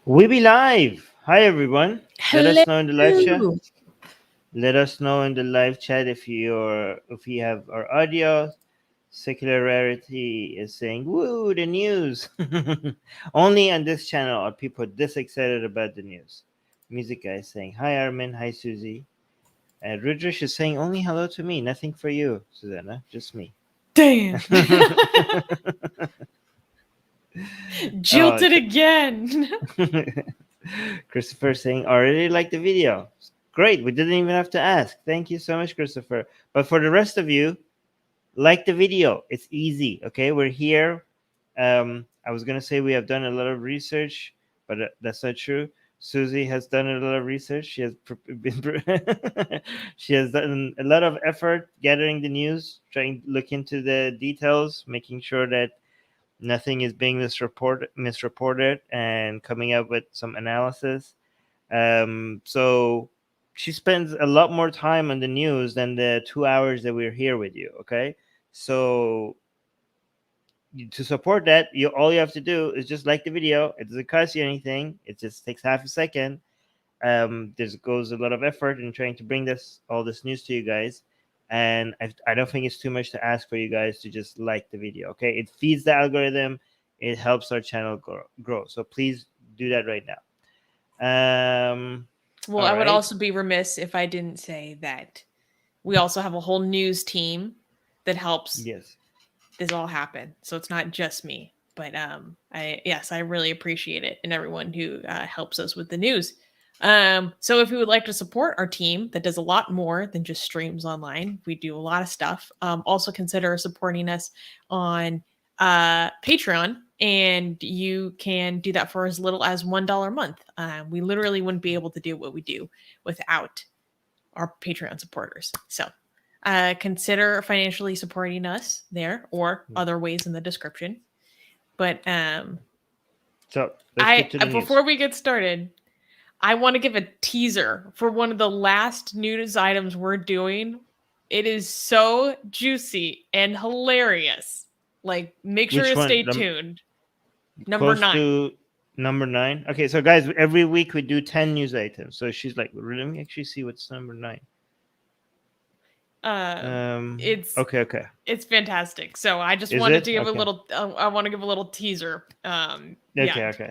We be live. Hi everyone. Let Hello. us know in the live chat. Let us know in the live chat if you have our audio. Secular Rarity is saying, "Woo, the news!" Only on this channel are people this excited about the news. Music guy is saying, "Hi Armin, hi Susie." And Rudrish is saying, "Only hello to me, nothing for you, Susanna, just me." Damn. Oh, Jilted again. Christopher saying, "I really like the video. Great. We didn't even have to ask. Thank you so much, Christopher. But for the rest of you, like the video. It's easy. Okay. We're here. I was going to say we have done a lot of research, but that's not true. Susie has done a lot of research. She has she has done a lot of effort gathering the news, trying to look into the details, making sure that nothing is being misreported and coming up with some analysis. So she spends a lot more time on the news than the 2 hours that we're here with you. Okay, so to support that, you all you have to do is just like the video. It doesn't cost you anything. It just takes half a second. There goes a lot of effort in trying to bring all this news to you guys, and I don't think it's too much to ask for you guys to just like the video. Okay, it feeds the algorithm. It helps our channel grow. So please do that right now. Well, I would also be remiss if I didn't say that we also have a whole news team that helps this all happen. So it's not just me, but I really appreciate it and everyone who helps us with the news. So if you would like to support our team that does a lot more than just streams online, we do a lot of stuff. Also consider supporting us on Patreon, and you can do that for as little as $1 a month. We literally wouldn't be able to do what we do without our Patreon supporters. So consider financially supporting us there, or other ways in the description. But so before we get started, I want to give a teaser for one of the last news items we're doing. It is so juicy and hilarious. Like, make sure to stay tuned. Number 9. Number 9. Okay, so guys, every week we do 10 news items. So she's like, let me actually see what's number 9. It's okay. It's fantastic. So I just wanted to give a little. I want to give a little teaser. Okay.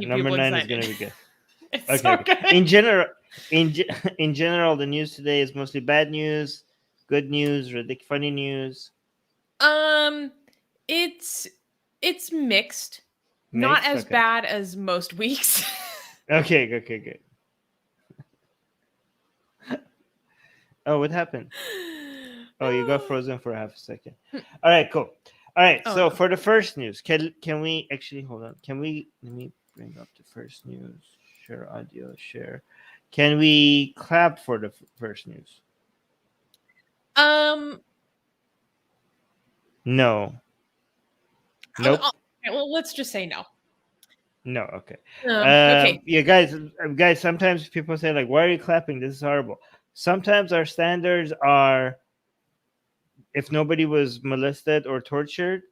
Number 9 is gonna be good. It's so good. In general, the news today is mostly bad news, good news, ridiculous, funny news. It's mixed. Not as bad as most weeks. Okay, good. Oh, what happened? Oh, you got frozen for half a second. All right, cool. All right, so for the first news, can we actually hold on? Let me bring up the first news. Share audio, share. Can we clap for the first news? No. Nope. Well, let's just say no. No, okay. Okay. Yeah, guys, sometimes people say, like, why are you clapping? This is horrible. Sometimes our standards are, if nobody was molested or tortured,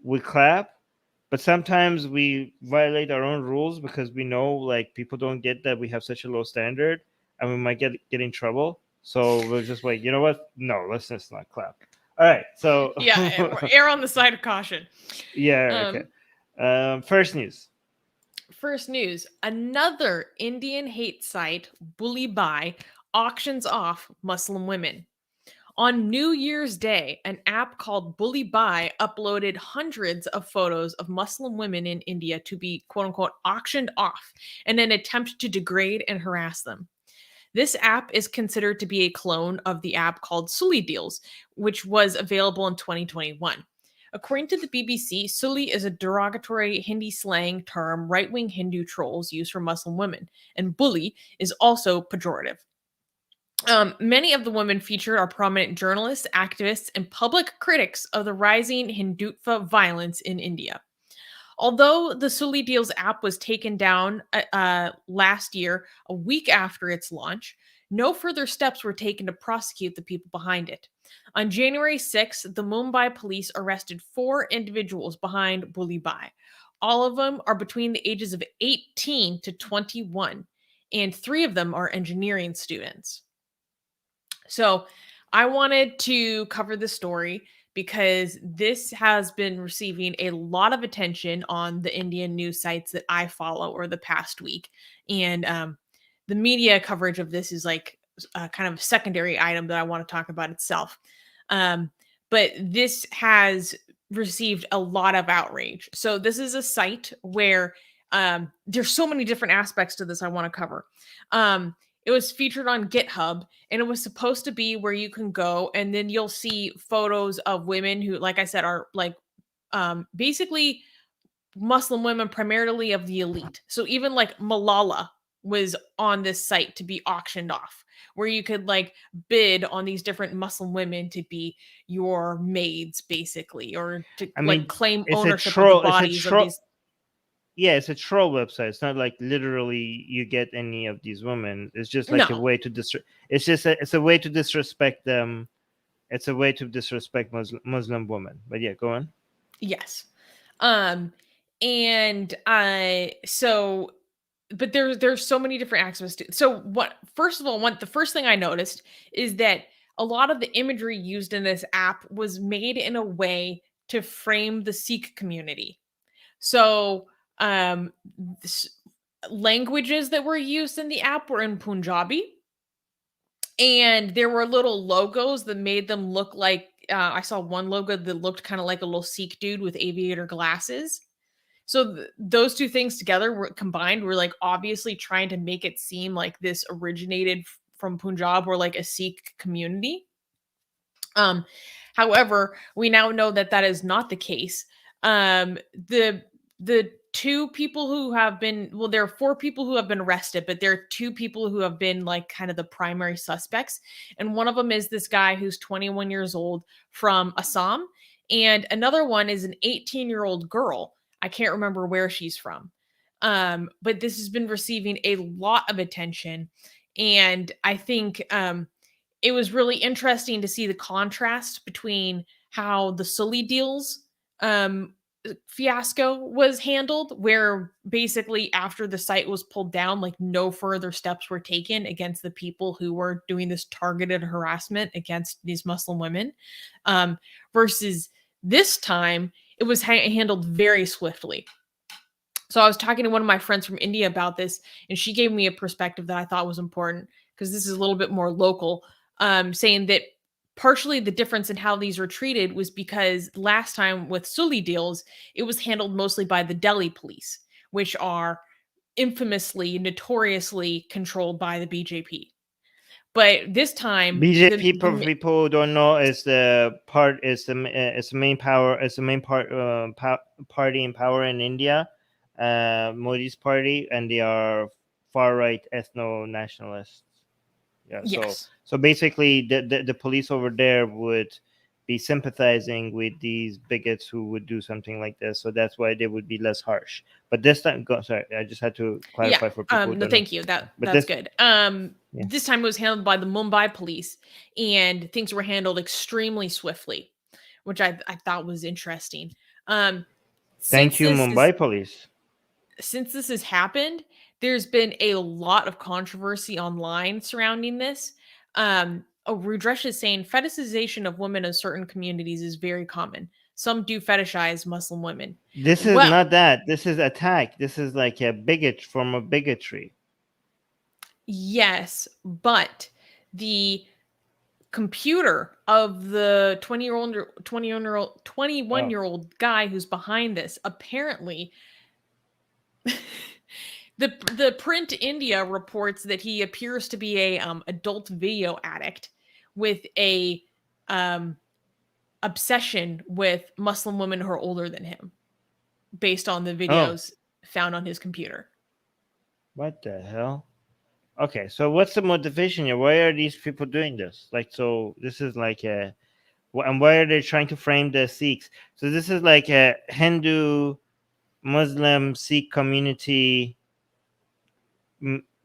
we clap. But sometimes we violate our own rules because we know, like, people don't get that we have such a low standard and we might get in trouble. So we're just like, you know what? No, let's just not clap. All right. So err on the side of caution. Yeah. Okay. First news. Another Indian hate site, Bulli Bai, auctions off Muslim women. On New Year's Day, an app called Bulli Bai uploaded hundreds of photos of Muslim women in India to be, quote unquote, auctioned off in an attempt to degrade and harass them. This app is considered to be a clone of the app called Sulli Deals, which was available in 2021. According to the BBC, Sulli is a derogatory Hindi slang term right-wing Hindu trolls use for Muslim women, and bully is also pejorative. Many of the women featured are prominent journalists, activists, and public critics of the rising Hindutva violence in India. Although the Sulli Deals app was taken down last year, a week after its launch, no further steps were taken to prosecute the people behind it. On January 6th, the Mumbai police arrested 4 individuals behind Bulli Bai. All of them are between the ages of 18 to 21, and 3 of them are engineering students. So I wanted to cover this story because this has been receiving a lot of attention on the Indian news sites that I follow over the past week. And the media coverage of this is like a kind of secondary item that I want to talk about itself. But this has received a lot of outrage. So this is a site where there's so many different aspects to this I want to cover. It was featured on GitHub, and it was supposed to be where you can go and then you'll see photos of women who, like I said, are like basically Muslim women, primarily of the elite. So even like Malala was on this site to be auctioned off, where you could like bid on these different Muslim women to be your maids, basically, or to like claim ownership of the bodies of these. Yeah, it's a troll website. It's not like literally you get any of these women. It's just like a way to it's a way to disrespect them. It's a way to disrespect Muslim women. But yeah, go on. Yes. And so but there's so many different aspects to it. So the first thing I noticed is that a lot of the imagery used in this app was made in a way to frame the Sikh community. So languages that were used in the app were in Punjabi, and there were little logos that made them look like I saw one logo that looked kind of like a little Sikh dude with aviator glasses. So those two things together were like obviously trying to make it seem like this originated from Punjab or like a Sikh community. However, we now know that that is not the case. The two people who have been, well, there are 4 people who have been arrested, but there are 2 people who have been like kind of the primary suspects. And one of them is this guy who's 21 years old from Assam. And another one is an 18-year-old girl. I can't remember where she's from. But this has been receiving a lot of attention. And I think it was really interesting to see the contrast between how the Sully deals fiasco was handled, where basically after the site was pulled down, like no further steps were taken against the people who were doing this targeted harassment against these Muslim women, versus this time it was handled very swiftly. So I was talking to one of my friends from India about this, and she gave me a perspective that I thought was important because this is a little bit more local, saying that partially the difference in how these were treated was because last time with Sully deals, it was handled mostly by the Delhi police, which are infamously, notoriously controlled by the BJP. But this time, BJP, for people who don't know, is the main party in power in India, Modi's party, and they are far right ethno nationalists. Yeah. Yes. So basically, the police over there would be sympathizing with these bigots who would do something like this. So that's why they would be less harsh. But this time, sorry, I just had to clarify for people. No, thank you. That's good. This time it was handled by the Mumbai police, and things were handled extremely swiftly, which I thought was interesting. Thank you, Mumbai police. Since this has happened, there's been a lot of controversy online surrounding this. Rudresh is saying fetishization of women in certain communities is very common. Some do fetishize Muslim women. This is not that. This is attack. This is like a form of bigotry. Yes, but the computer of the 21-year-old guy who's behind this, apparently the Print India reports that he appears to be a adult video addict with a obsession with Muslim women who are older than him, based on the videos found on his computer. What the hell? Okay, so what's the motivation here? Why are these people doing this? Like, so this is like and why are they trying to frame the Sikhs? So this is like a Hindu, Muslim, Sikh community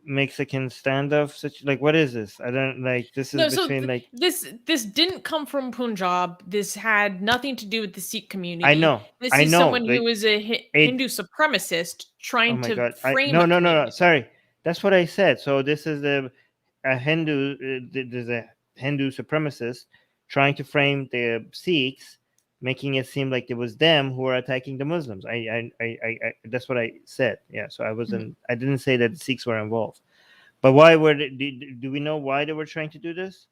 Mexican standoff. Such like, what is this? I don't like. This is No, so between like. this didn't come from Punjab. This had nothing to do with the Sikh I community. know, This I is know. someone who Like is a it. Hindu supremacist Oh trying my to god. I frame no a no no no. community. Sorry, that's what I said. So this is a Hindu. There's a Hindu supremacist trying to frame the Sikhs, making it seem like it was them who were attacking the Muslims. That's what I said. Yeah. So I Mhm. wasn't. I didn't say that the Sikhs were involved. But why were they, do we know why they were trying to do this?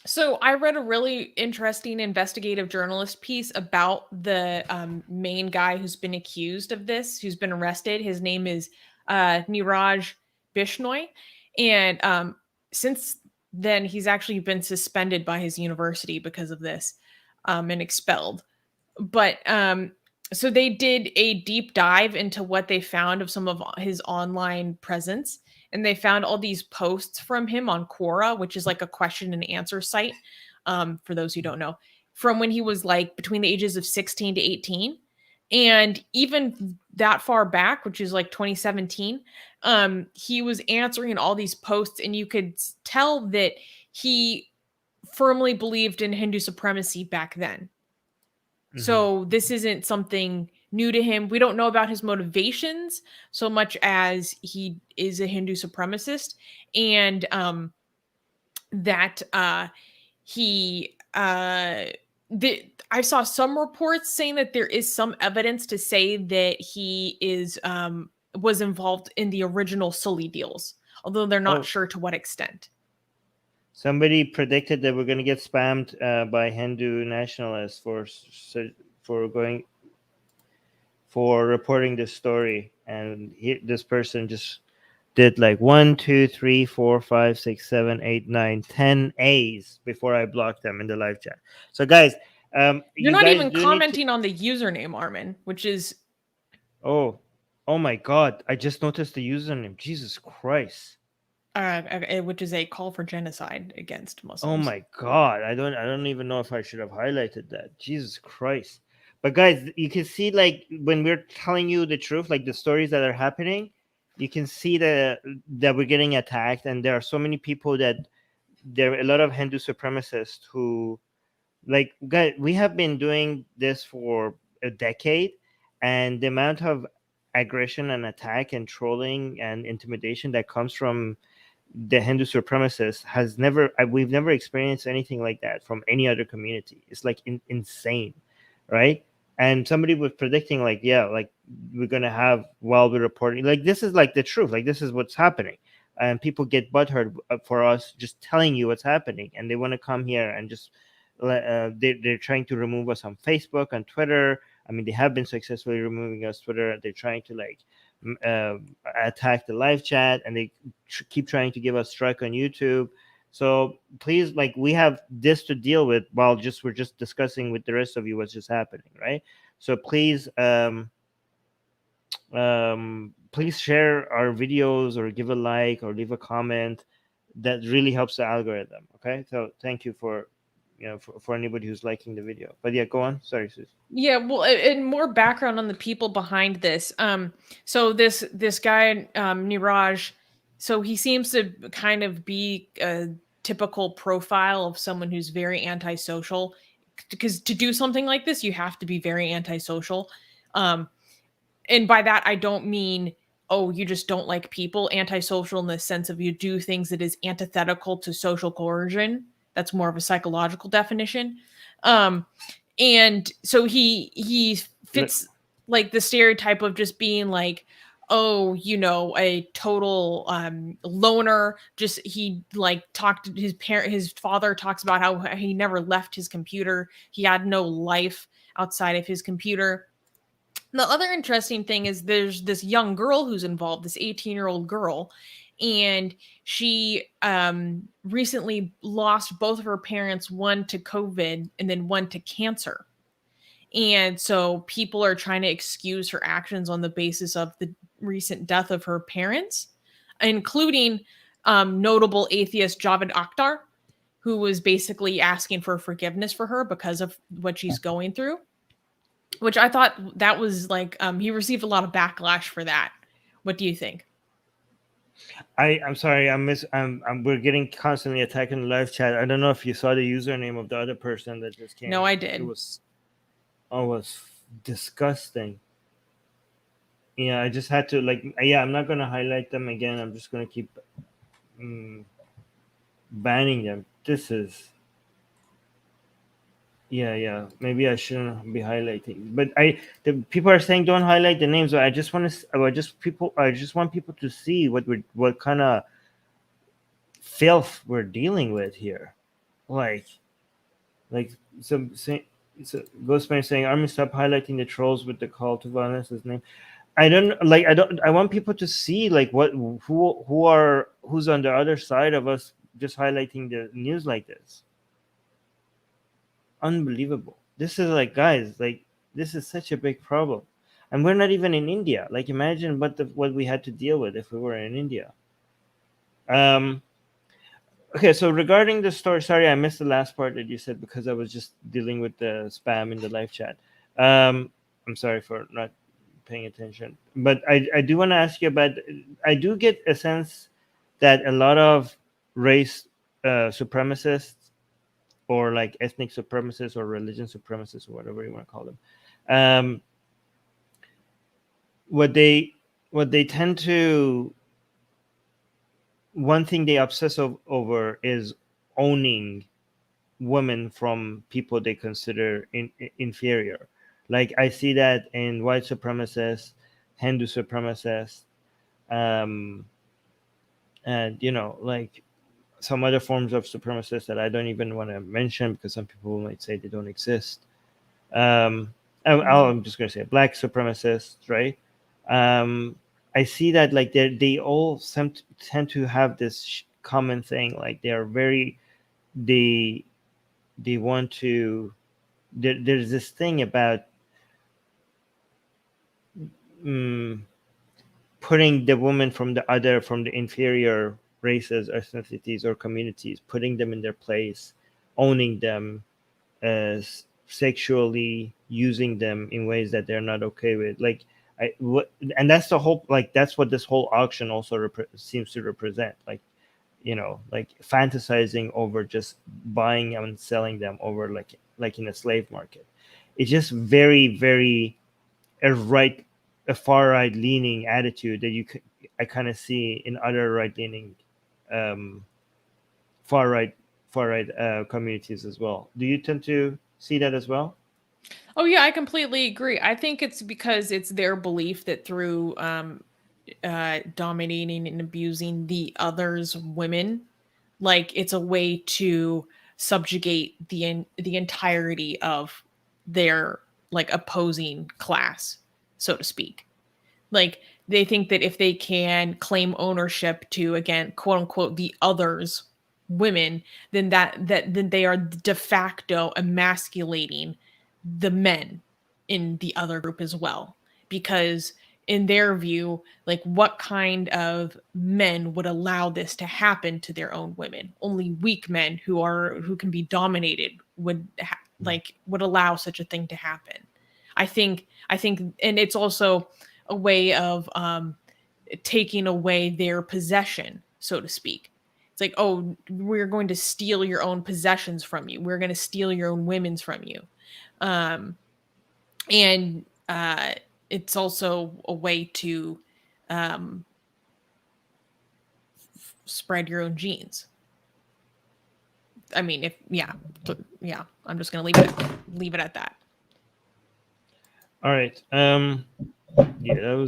So I read a really interesting investigative journalist piece about the main guy who's been accused of this, who's been arrested. His name is Niraj Bishnoi, and since then he's actually been suspended by his university because of this and expelled. But so they did a deep dive into what they found of some of his online presence, and they found all these posts from him on Quora, which is like a question and answer site, for those who don't know, from when he was like between the ages of 16 to 18. And even that far back, which is like 2017, he was answering all these posts, and you could tell that he firmly believed in Hindu supremacy back then. Mm-hmm. So this isn't something new to him. We don't know about his motivations so much as he is a Hindu supremacist, and that he I saw some reports saying that there is some evidence to say that he is was involved in the original Sully deals, although they're not Oh, sure to what extent. somebody predicted that we're going to get spammed by Hindu nationalists for going for reporting this story, and this person just did like 1, 2, 3, 4, 5, 6, 7, 8, 9, 10 A's before I blocked them in the live chat. So guys, You're you not guys even do need to. commenting on the username, Armin, which is Oh, oh my God! I just noticed the username. Jesus Christ! which is a call for genocide against Oh Muslims. my God! I don't even know if I should have highlighted that. Jesus Christ! But guys, you can see like when we're telling you the truth, like the stories that are happening, you can see that we're getting attacked, and there are so many people that there are a lot of Hindu supremacists who like guys, we have been doing this for a decade, and the amount of aggression and attack and trolling and intimidation that comes from the Hindu supremacists has never we've never experienced anything like that from any other community. It's like insane, right? And somebody was predicting like, yeah, like we're gonna have while we're reporting, like this is like the truth, like this is what's happening, and people get butthurt for us just telling you what's happening, and they want to come here and just they're trying to remove us on Facebook, on Twitter. I mean, they have been successfully removing us Twitter. They're trying to like attack the live chat, and they keep trying to give us strike on YouTube. So please, like we have this to deal with while just we're just discussing with the rest of you what's just happening, right? So please, please share our videos or give a like or leave a comment. That really helps the algorithm. Okay, so thank you for for anybody who's liking the video. But yeah, go on. Sorry, Sus. Yeah, well, and more background on the people behind this. So this guy, Niraj, so he seems to kind of be a typical profile of someone who's very antisocial. Because to do something like this, you have to be very antisocial. Um, and by that, I don't mean oh you just don't like people. Antisocial in the sense of you do things that is antithetical to social coercion. That's more of a psychological definition. Um, and so he fits like the stereotype of just being like oh a total loner. Just he like talked to his father talks about how he never left his computer. He had no life outside of his computer. The other interesting thing is there's this young girl who's involved, this 18-year-old girl, and she recently lost both of her parents, one to COVID and then one to cancer. And so people are trying to excuse her actions on the basis of the recent death of her parents, including notable atheist Javed Akhtar, who was basically asking for forgiveness for her because of what she's going through, which I thought that was like he received a lot of backlash for that. What do you think? I'm sorry. We're getting constantly attacked in the live chat. I don't know if you saw the username of the other person that just came. No, I It did. was disgusting. Yeah, I just had to Yeah, I'm not gonna highlight them again. I'm just gonna keep banning them. This is. Yeah. Maybe I shouldn't be highlighting, but the people are saying don't highlight the names. I just want to. I just want people to see what kind of filth we're dealing with here. Like some say, so Ghostman saying, "Armin, stop highlighting the trolls with the call to violence." His name. I don't like. I don't. I want people to see who's on the other side of us just highlighting the news like this. Unbelievable. This is guys, this is such a big problem, and we're not even in India. Like, imagine what we had to deal with if we were in India. Um. Okay, so regarding the story, sorry I missed the last part that you said because I was just dealing with the spam in the live chat. I'm sorry for not paying attention, but I do want to ask you about. I do get a sense that a lot of race supremacists, or like ethnic supremacists or religion supremacists or whatever you want to call them, um, what they tend to, one thing they obsess over is owning women from people they consider inferior. Like, I see that in white supremacists, Hindu supremacists, um, and like some other forms of supremacists that I don't even want to mention because some people might say they don't exist. I'm just going to say black supremacists, right? Um, I see that like they all tend to have this common thing. Like, they are very they they want to. There's this thing about um, putting the woman from the inferior races, ethnicities, or communities, putting them in their place, owning them, as sexually using them in ways that they're not okay with. And that's the whole, like, that's what this whole auction also seems to represent. Like, like fantasizing over just buying and selling them over, like in a slave market. It's just very, very a far right leaning attitude that I kind of see in other right leaning, um, far right communities as well. Do you tend to see that as well? Oh yeah, I completely agree. I think it's because it's their belief that through dominating and abusing the other's women, like it's a way to subjugate the entirety of their like opposing class, so to speak. Like, they think that if they can claim ownership to, again, quote unquote, the others women, then then they are de facto emasculating the men in the other group as well. Because in their view, like, what kind of men would allow this to happen to their own women? Only weak men who can be dominated would allow such a thing to happen. I think and it's also a way of taking away their possession, so to speak. It's like, oh, we're going to steal your own possessions from you. We're going to steal your own women's from you. Um, and it's also a way to um, spread your own genes. I mean, yeah, I'm just gonna leave it at that. All right. Yeah,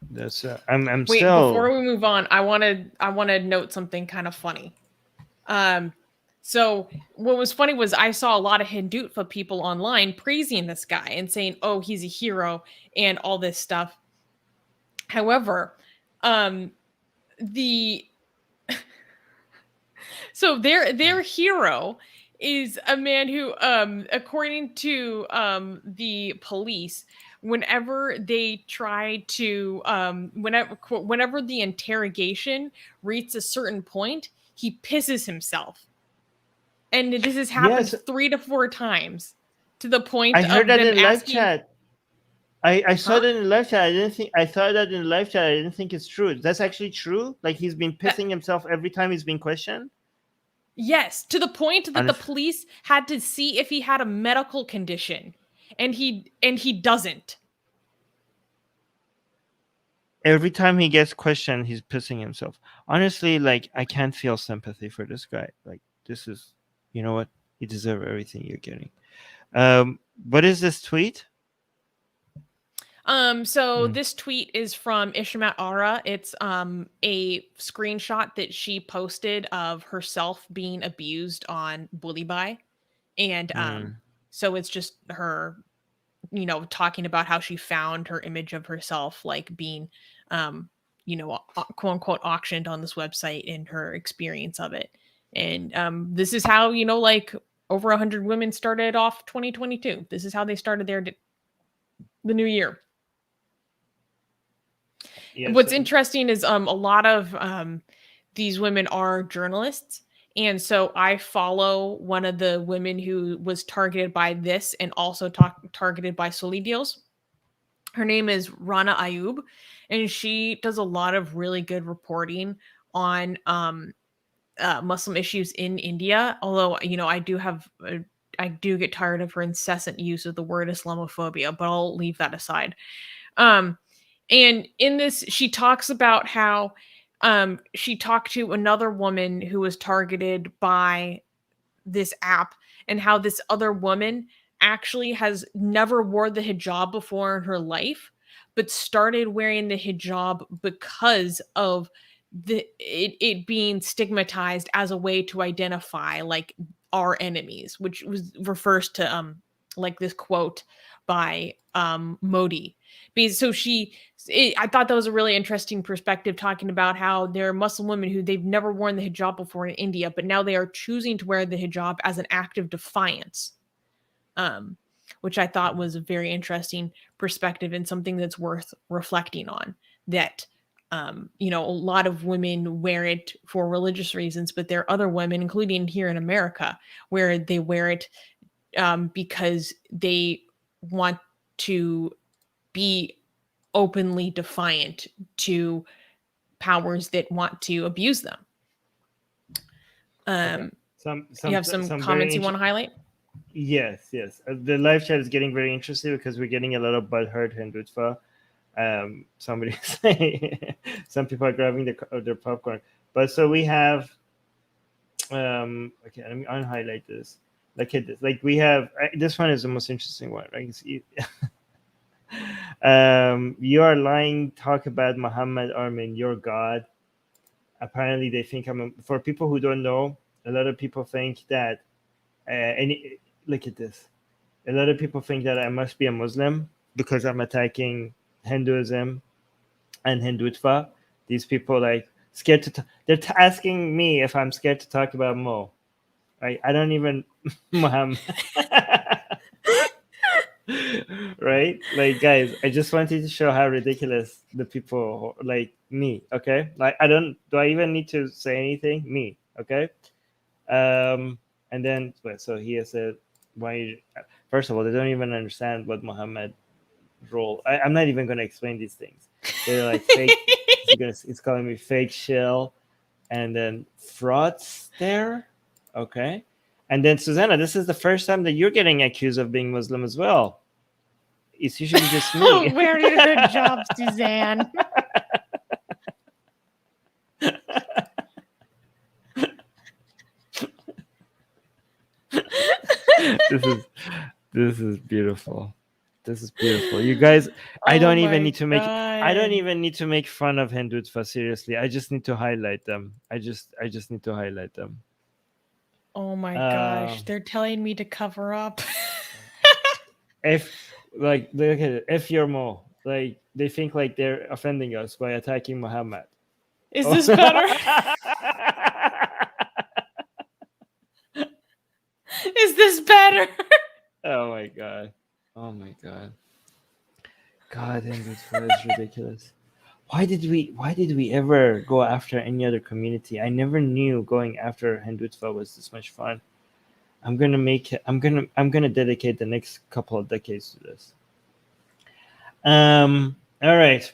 that's. I'm Wait, before still. we move on, I want to note something kind of funny. Um, so what was funny was I saw a lot of Hindutva people online praising this guy and saying, "Oh, he's a hero," and all this stuff. However, um, the so their hero is a man who, according to the police, whenever they try to whenever the interrogation reaches a certain point, he pisses himself. And this has happened Yes, 3 to 4 times, to the point I heard of that them in live asking. chat. I saw Huh? that in the live chat. I saw that in the live chat. I didn't think it's true. That's actually true. Like he's been That- pissing himself every time he's been questioned. yes, to the point that the Honest, police had to see if he had a medical condition, and he doesn't. every time he gets questioned, he's pissing himself. Honestly, like I can't feel sympathy for this guy. Like this is, you know what? You deserve everything you're getting. What is this tweet? So Mm, this tweet is from Ishmat Ara. It's a screenshot that she posted of herself being abused on Bully Bai. And mm. so it's just her, talking about how she found her image of herself like being quote unquote auctioned on this website and her experience of it. And this is how, like over 100 women started off 2022. This is how they started the new year. Yes. What's interesting is a lot of these women are journalists. And so I follow one of the women who was targeted by this and also targeted by Solidios. Her name is Rana Ayub, and she does a lot of really good reporting on Muslim issues in India. Although, I do get tired of her incessant use of the word Islamophobia, but I'll leave that aside. Um, and in this, she talks about how she talked to another woman who was targeted by this app, and how this other woman actually has never wore the hijab before in her life, but started wearing the hijab because of it being stigmatized as a way to identify like our enemies, which refers to like this quote by Modi. Because I thought that was a really interesting perspective, talking about how there are Muslim women who they've never worn the hijab before in India, but now they are choosing to wear the hijab as an act of defiance, which I thought was a very interesting perspective and something that's worth reflecting on. That a lot of women wear it for religious reasons, but there are other women, including here in America, where they wear it because they want to be openly defiant to powers that want to abuse them. Okay. You have some Some comments very you want to highlight? yes, yes. The live chat is getting very interesting because we're getting a lot of butthurt Hindutva. Somebody say some people are grabbing their popcorn. But so we have. Okay, let me unhighlight this. Look at this. Like we have this one is the most interesting one, right? You are lying. Talk about Muhammad Armin, your God. Apparently, they think for people who don't know, a lot of people think that. Look at this. A lot of people think that I must be a Muslim because I'm attacking Hinduism and Hindutva. These people like scared to. They're asking me if I'm scared to talk about Mo. Right? I don't even Muhammad. Right? Like guys, I just wanted to show how ridiculous the people like me. Okay, like I don't. Do I even need to say anything? Me. Okay. And then so he has said, why? First of all, they don't even understand what Muhammad role. I'm not even going to explain these things. They're like fake. It's calling me fake shell, and then fraudster. Okay, and then Susanna, this is the first time that you're getting accused of being Muslim as well. It's usually just me. Very good job, Suzanne. This is beautiful. This is beautiful. You guys, I Oh don't even my need to make I don't god. even need to make fun of Hindutva seriously. I just need to highlight them. I just need to highlight them. Oh my gosh. Um They're telling me to cover up. if like look at it, if you're Mo, like they think like they're offending us by attacking Muhammad. Is Oh. this better? Is this better? Oh my god. Oh my god. God, Hindutva is ridiculous. Why did we ever go after any other community? I never knew going after Hindutva was this much fun. I'm gonna dedicate the next couple of decades to this. All right.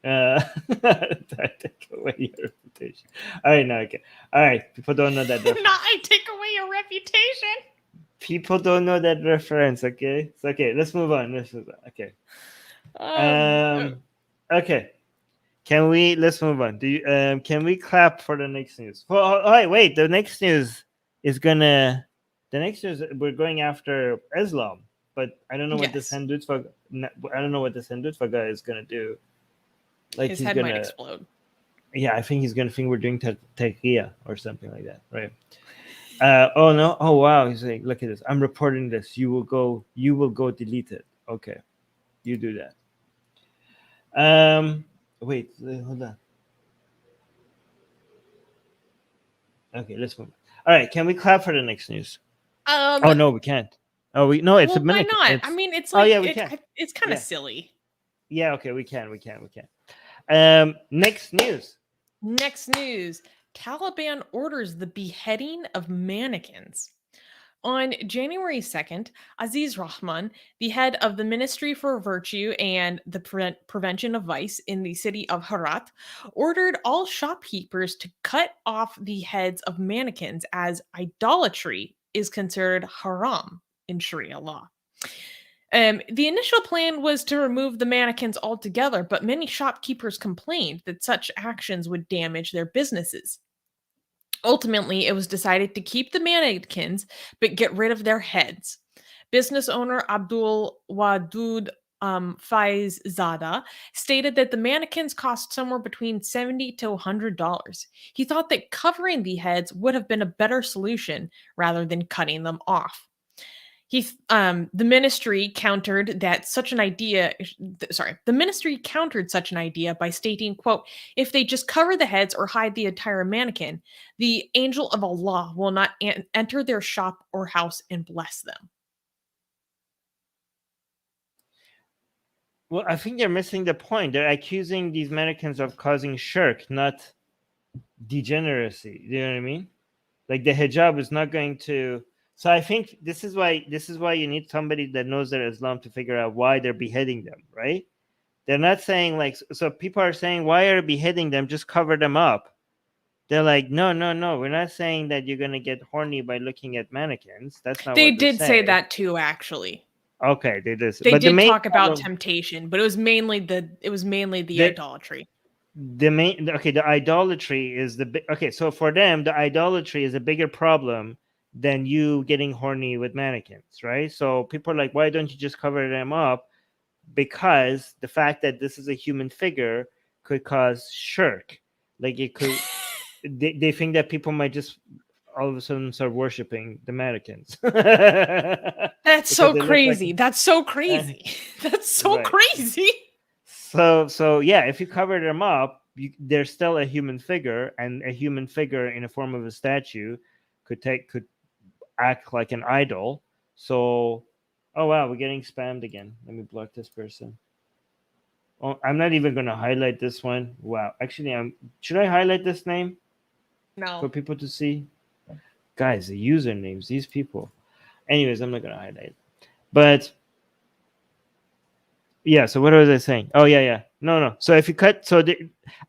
Take away your reputation. All right, now okay. All right, people don't know that reference. Not I take away your reputation. People don't know that reference. Okay, it's okay. Let's move on. Okay. Okay. Let's move on. Can we clap for the next news? Wait. The next news we're going after Islam, but I don't know what this Hindutva. I don't know what this Hindutva is gonna do. Like his head might explode. Yeah, I think he's gonna think we're doing taqiyya or something like that, right? Oh no! Oh wow! He's like, look at this. I'm reporting this. You will go delete it. Okay, you do that. Wait, hold on. Okay, let's move. All right, can we clap for the next news? Oh no, we can't. It's a minute. Why not? I mean, it's like, we can. It's kind of silly. Yeah, okay, we can. Next news. Taliban orders the beheading of mannequins. On January 2nd, Aziz Rahman, the head of the Ministry for Virtue and the Prevention of Vice in the city of Herat, ordered all shopkeepers to cut off the heads of mannequins as idolatry is considered haram in Sharia law. The initial plan was to remove the mannequins altogether, but many shopkeepers complained that such actions would damage their businesses. Ultimately, it was decided to keep the mannequins, but get rid of their heads. Business owner Abdul Wadud Faizzada stated that the mannequins cost somewhere between $70 to $100. He thought that covering the heads would have been a better solution rather than cutting them off. The ministry countered such an idea by stating, quote, if they just cover the heads or hide the entire mannequin, the angel of Allah will not enter their shop or house and bless them. Well, I think they're missing the point. They're accusing these mannequins of causing shirk, not degeneracy. You know what I mean? Like the hijab is not going to. So I think this is why you need somebody that knows their Islam to figure out why they're beheading them, right? They're not saying like, so people are saying, why are you beheading them? Just cover them up. They're like, no. We're not saying that you're going to get horny by looking at mannequins. That's not they what did say that too, actually. Okay, they did. They did talk about temptation, but it was mainly the idolatry. The idolatry is so for them, the idolatry is a bigger problem than you getting horny with mannequins, right? So people are like, why don't you just cover them up? Because the fact that this is a human figure could cause shirk. Like it could, they think that people might just all of a sudden start worshiping the mannequins. That's so crazy. That's so crazy. That's so crazy. So yeah, if you cover them up, they're still a human figure, and a human figure in the form of a statue could act like an idol. So, oh wow, we're getting spammed again. Let me block this person. Oh, I'm not even going to highlight this one. Wow, actually, should I highlight this name? No. For people to see. Guys, the usernames, these people. Anyways, I'm not going to highlight. But yeah, so what was I saying? Oh yeah. No. So if you cut,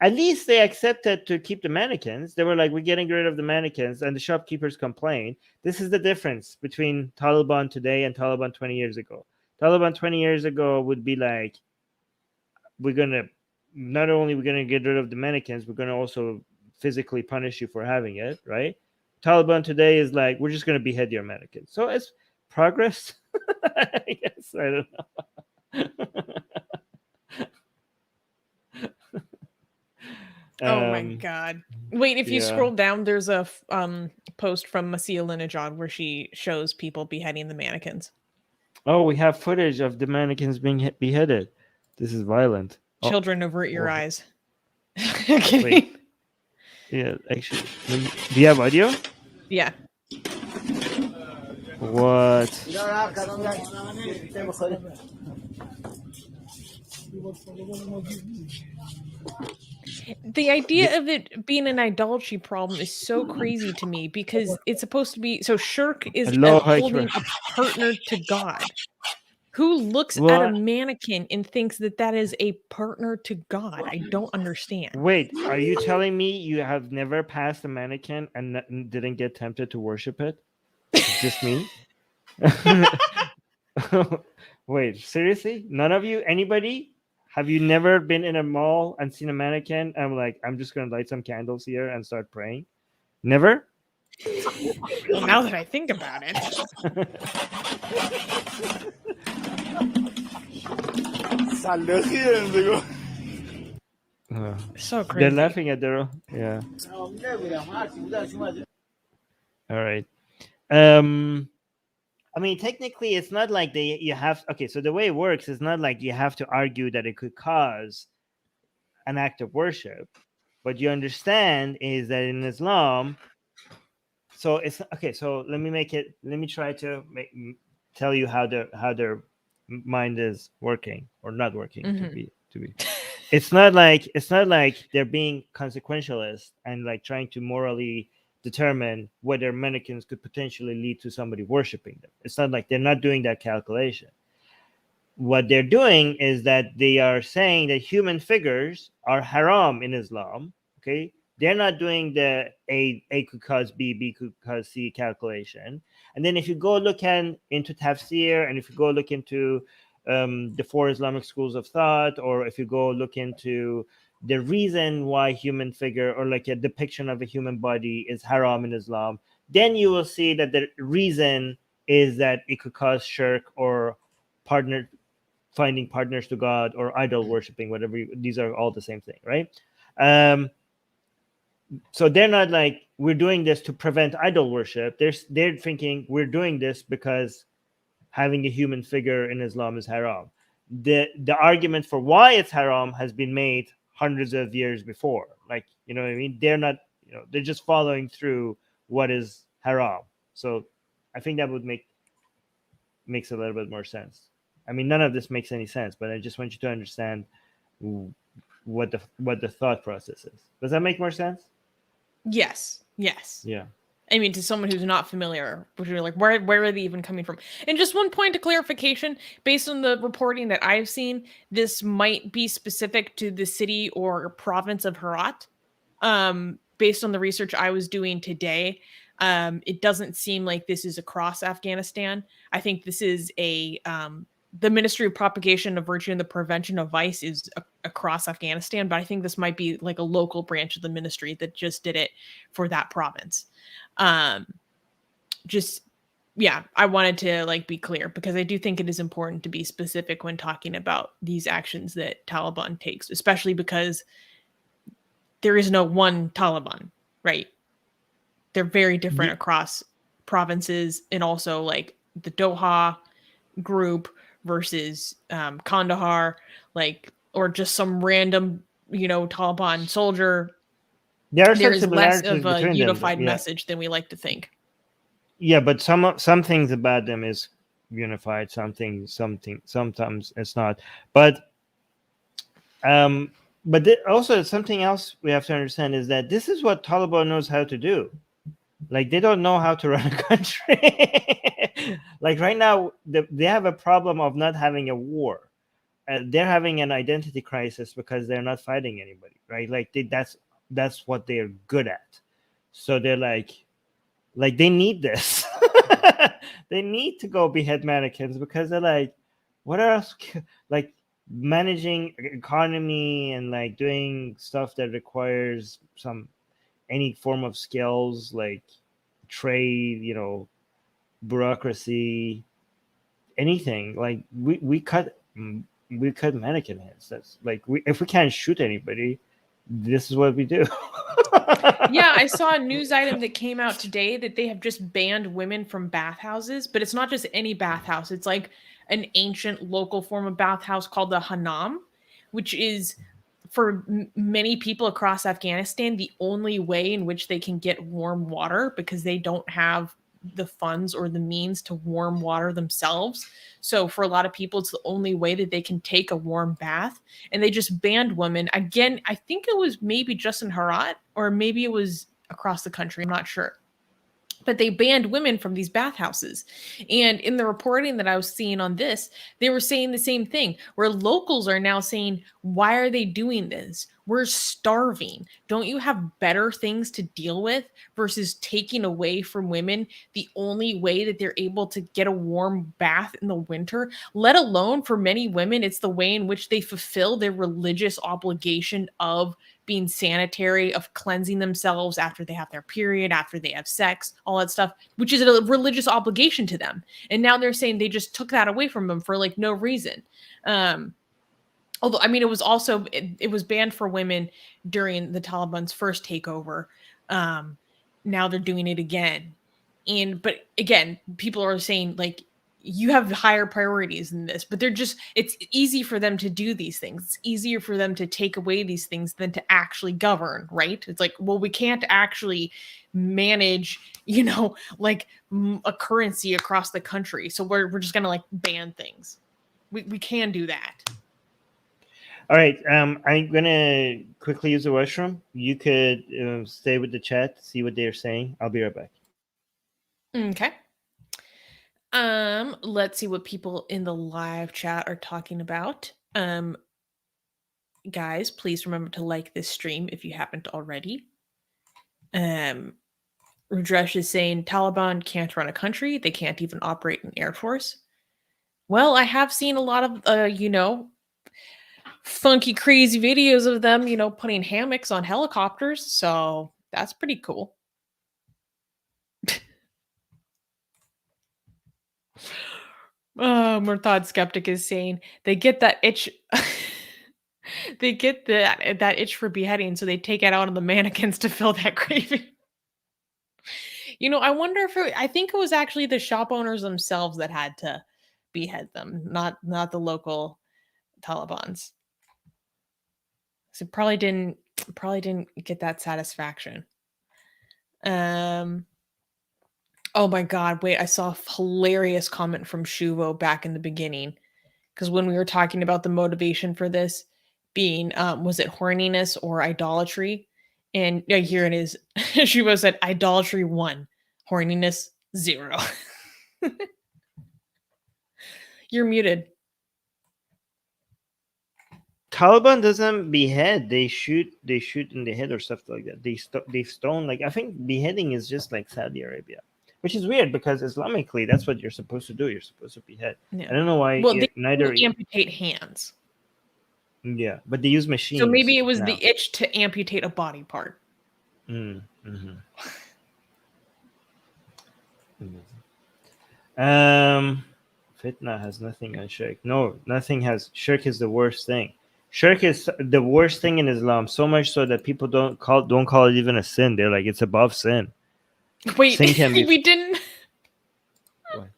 at least they accepted to keep the mannequins. They were like, we're getting rid of the mannequins, and the shopkeepers complained. This is the difference between Taliban today and Taliban 20 years ago. Taliban 20 years ago would be like, not only we're gonna get rid of the mannequins, we're gonna also physically punish you for having it, right? Taliban today is like, we're just gonna behead your mannequins. So it's progress. I guess I don't know. Oh my god. Wait, if you scroll down, there's a post from Masia Linajad where she shows people beheading the mannequins. Oh, we have footage of the mannequins being beheaded. This is violent. Children, avert your eyes. Wait. Yeah, actually. Do you have audio? Yeah. What? The idea of it being an idolatry problem is so crazy to me, because it's supposed to be, so shirk is holding a partner to God. Who looks at a Well, mannequin and thinks that that is a partner to God? I don't understand. wait, are you telling me you have never passed a mannequin and didn't get tempted to worship it? It's just me? Wait, seriously? None of you? Anybody? Have you never been in a mall and seen a mannequin? I'm like, I'm just gonna light some candles here and start praying. Never? Well, now that I think about it, so crazy. They're laughing at their own. Yeah. All right. I mean, technically, it's not like you have. Okay, so the way it works is not like you have to argue that it could cause an act of worship. What you understand is that in Islam, so it's okay. So let me try to tell you how their mind is working or not working. To be. It's not like they're being consequentialist and like trying to morally determine whether mannequins could potentially lead to somebody worshiping them. It's not like they're not doing that calculation. What they're doing is that they are saying that human figures are haram in Islam. Okay, they're not doing the A could cause B could cause C calculation. And then if you go look into tafsir, and if you go look into the four Islamic schools of thought, or if you go look into the reason why human figure or like a depiction of a human body is haram in Islam, then you will see that the reason is that it could cause shirk or finding partners to God or idol worshiping, whatever. These are all the same thing, right? So they're not like we're doing this to prevent idol worship. They're thinking we're doing this because having a human figure in Islam is haram. The argument for why it's haram has been made hundreds of years before. Like, you know what I mean? They're not, they're just following through what is haram. So I think that would makes a little bit more sense. I mean, none of this makes any sense, but I just want you to understand what the thought process is. Does that make more sense? Yes. Yeah. I mean, to someone who's not familiar, which are like, where are they even coming from? And just one point of clarification, based on the reporting that I've seen, this might be specific to the city or province of Herat. Based on the research I was doing today, it doesn't seem like this is across Afghanistan. I think this is the Ministry of Propagation of Virtue and the Prevention of Vice is across Afghanistan, but I think this might be like a local branch of the ministry that just did it for that province. I wanted to like be clear because I do think it is important to be specific when talking about these actions that Taliban takes, especially because there is no one Taliban, right? They're very different across provinces, and also like the Doha group versus Kandahar, like, or just some random, Taliban soldier. There's less of a unified message than we like to think. Yeah, but some things about them is unified. Something. Sometimes it's not. But also something else we have to understand is that this is what Taliban knows how to do. Like, they don't know how to run a country. Like right now, they have a problem of not having a war. They're having an identity crisis because they're not fighting anybody, right? Like that's what they're good at. So they're like they need this. They need to go behead mannequins because they're like, what else? Like managing economy and like doing stuff that requires any form of skills like trade, bureaucracy, anything. Like we cut mannequin heads. That's like if we can't shoot anybody, this is what we do. Yeah, I saw a news item that came out today that they have just banned women from bathhouses, but it's not just any bathhouse. It's like an ancient local form of bathhouse called the Hanam, which is for many people across Afghanistan the only way in which they can get warm water because they don't have the funds or the means to warm water themselves. So for a lot of people, it's the only way that they can take a warm bath. And they just banned women. Again, I think it was maybe just in Herat or maybe it was across the country. I'm not sure. but they banned women from these bathhouses. And in the reporting that I was seeing on this, they were saying the same thing, where locals are now saying, why are they doing this? We're starving. Don't you have better things to deal with versus taking away from women the only way that they're able to get a warm bath in the winter? Let alone for many women, it's the way in which they fulfill their religious obligation of being sanitary, of cleansing themselves after they have their period, after they have sex, all that stuff, which is a religious obligation to them. And now they're saying they just took that away from them for like no reason. Although, I mean, it was also, it was banned for women during the Taliban's first takeover. Now they're doing it again. But again, people are saying like, you have higher priorities than this, but it's easy for them to do these things. It's easier for them to take away these things than to actually govern, right? It's like, well, we can't actually manage, like a currency across the country. So we're just going to like ban things. We can do that. All right. I'm going to quickly use the restroom. You could stay with the chat, see what they're saying. I'll be right back. Okay. Let's see what people in the live chat are talking about. Guys, please remember to like this stream if you haven't already. Rudresh is saying Taliban can't run a country. They can't even operate an air force. Well, I have seen a lot of, funky, crazy videos of them, putting hammocks on helicopters. So that's pretty cool. Murtad Skeptic is saying they get that itch. They get that itch for beheading, so they take it out on the mannequins to fill that craving. I wonder if I think it was actually the shop owners themselves that had to behead them, not the local Talibans. So probably didn't get that satisfaction. Oh my God, wait, I saw a hilarious comment from Shuvo back in the beginning. Because when we were talking about the motivation for this being, was it horniness or idolatry? And yeah, here it is. Shuvo said idolatry 1, horniness 0. You're muted. Taliban doesn't behead. They shoot in the head or stuff like that. They stone. Like, I think beheading is just like Saudi Arabia, which is weird because Islamically that's what you're supposed to do. You're supposed to behead. Yeah. I don't know why. Well, they amputate hands. Yeah, but they use machines. So maybe it was the itch to amputate a body part. Mm-hmm. Fitna has nothing on shirk. No, nothing has. Shirk is the worst thing. Shirk is the worst thing in Islam. So much so that people don't call it even a sin. They're like, it's above sin. Wait, we didn't. What?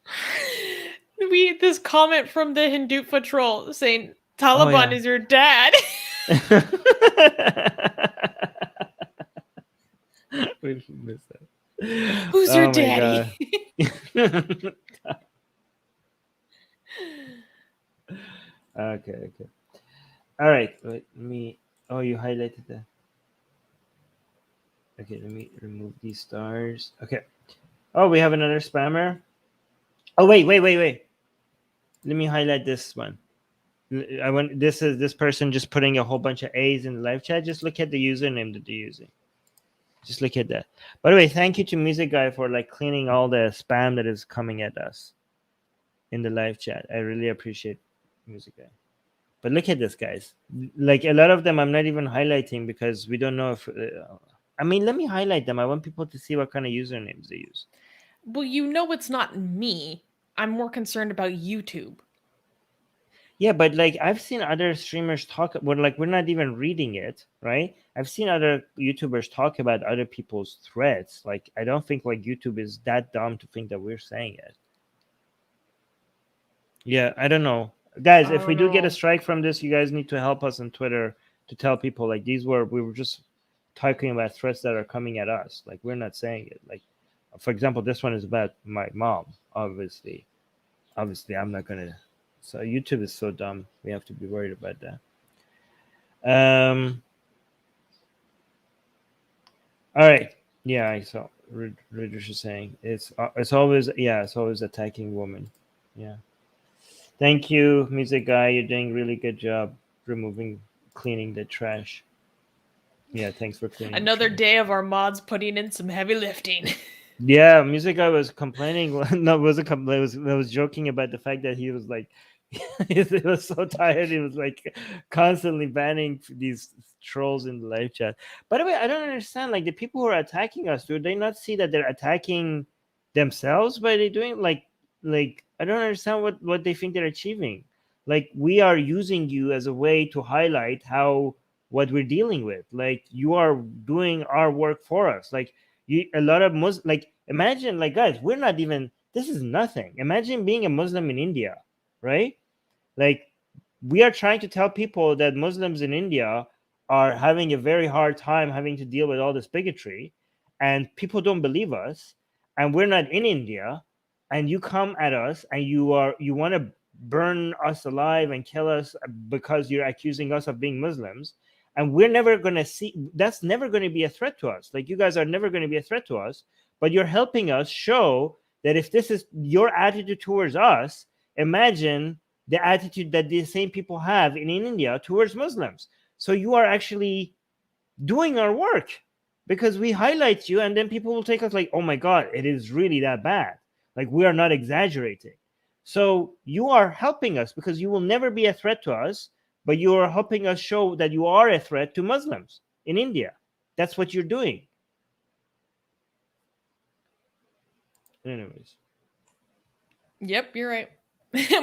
This comment from the Hindu patrol saying Taliban is your dad. We missed that. Who's your daddy? Okay. All right. Let me. Oh, you highlighted that. Okay, let me remove these stars. Okay. Oh, we have another spammer. Oh, wait. Let me highlight this one. This is this person just putting a whole bunch of A's in the live chat. Just look at the username that they're using. Just look at that. By the way, thank you to Music Guy for like cleaning all the spam that is coming at us in the live chat. I really appreciate Music Guy. But look at this, guys. Like a lot of them I'm not even highlighting because we don't know if... let me highlight them. I want people to see what kind of usernames they use. Well, it's not me. I'm more concerned about YouTube. Yeah, but like I've seen other streamers talk about, like, we're not even reading it, right? I've seen other YouTubers talk about other people's threads. Like, I don't think like YouTube is that dumb to think that we're saying it. Yeah, I don't know. Guys, if we do get a strike from this, you guys need to help us on Twitter to tell people like we were just talking about threats that are coming at us. Like, we're not saying it. Like, for example, this one is about my mom, obviously. I'm not gonna... So YouTube is so dumb. We have to be worried about that. All right. Yeah, I saw. Ridge is saying it's always it's always attacking women. Yeah. Thank you, music guy. You're doing really good job cleaning the trash. Yeah, thanks for cleaning. Another day of our mods putting in some heavy lifting. Yeah, music guy was complaining. No, it wasn't complaining. Was joking about the fact that he was like, he was so tired. He was like constantly banning these trolls in the live chat. By the way, I don't understand. Like the people who are attacking us, do they not see that they're attacking themselves by they doing like I don't understand what they think they're achieving. Like we are using you as a way to highlight how what we're dealing with. Like you are doing our work for us. Like a lot of Muslims, like imagine, like guys, we're not even, this is nothing. Imagine being a Muslim in India, right? Like we are trying to tell people that Muslims in India are having a very hard time having to deal with all this bigotry, and people don't believe us, and we're not in India, and you come at us and you want to burn us alive and kill us because you're accusing us of being Muslims, and we're never going to see, that's never going to be a threat to us. Like you guys are never going to be a threat to us, but you're helping us show that if this is your attitude towards us, imagine the attitude that the same people have in India towards Muslims. So you are actually doing our work because we highlight you, and then people will take us like, oh my God, it is really that bad. Like we are not exaggerating. So you are helping us because you will never be a threat to us, but you are helping us show that you are a threat to Muslims in India. That's what you're doing. Anyways. Yep, you're right.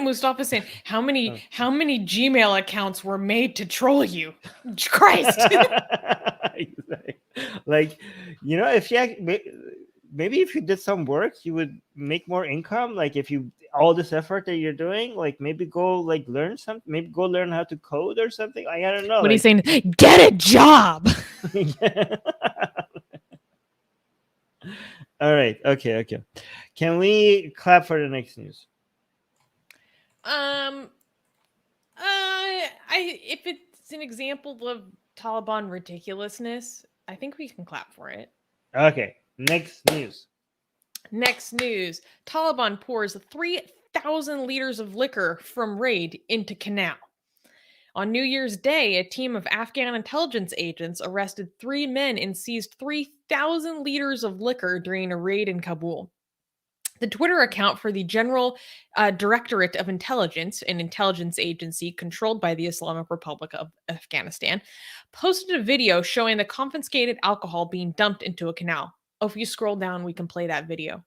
Mustafa saying, how many Gmail accounts were made to troll you? Christ. Like, you know, if you maybe if you did some work, you would make more income. Like if you all this effort that you're doing, like maybe go like learn something, maybe go learn how to code or something. Like, I don't know. What are you saying? Get a job. All right. Okay. Can we clap for the next news? If it's an example of Taliban ridiculousness, I think we can clap for it. Okay. Next news. Taliban pours 3,000 liters of liquor from raid into Canal. On New Year's Day, a team of Afghan intelligence agents arrested 3 men and seized 3,000 liters of liquor during a raid in Kabul. The Twitter account for the General Directorate of Intelligence, an intelligence agency controlled by the Islamic Republic of Afghanistan, posted a video showing the confiscated alcohol being dumped into a canal. Oh, if you scroll down, we can play that video.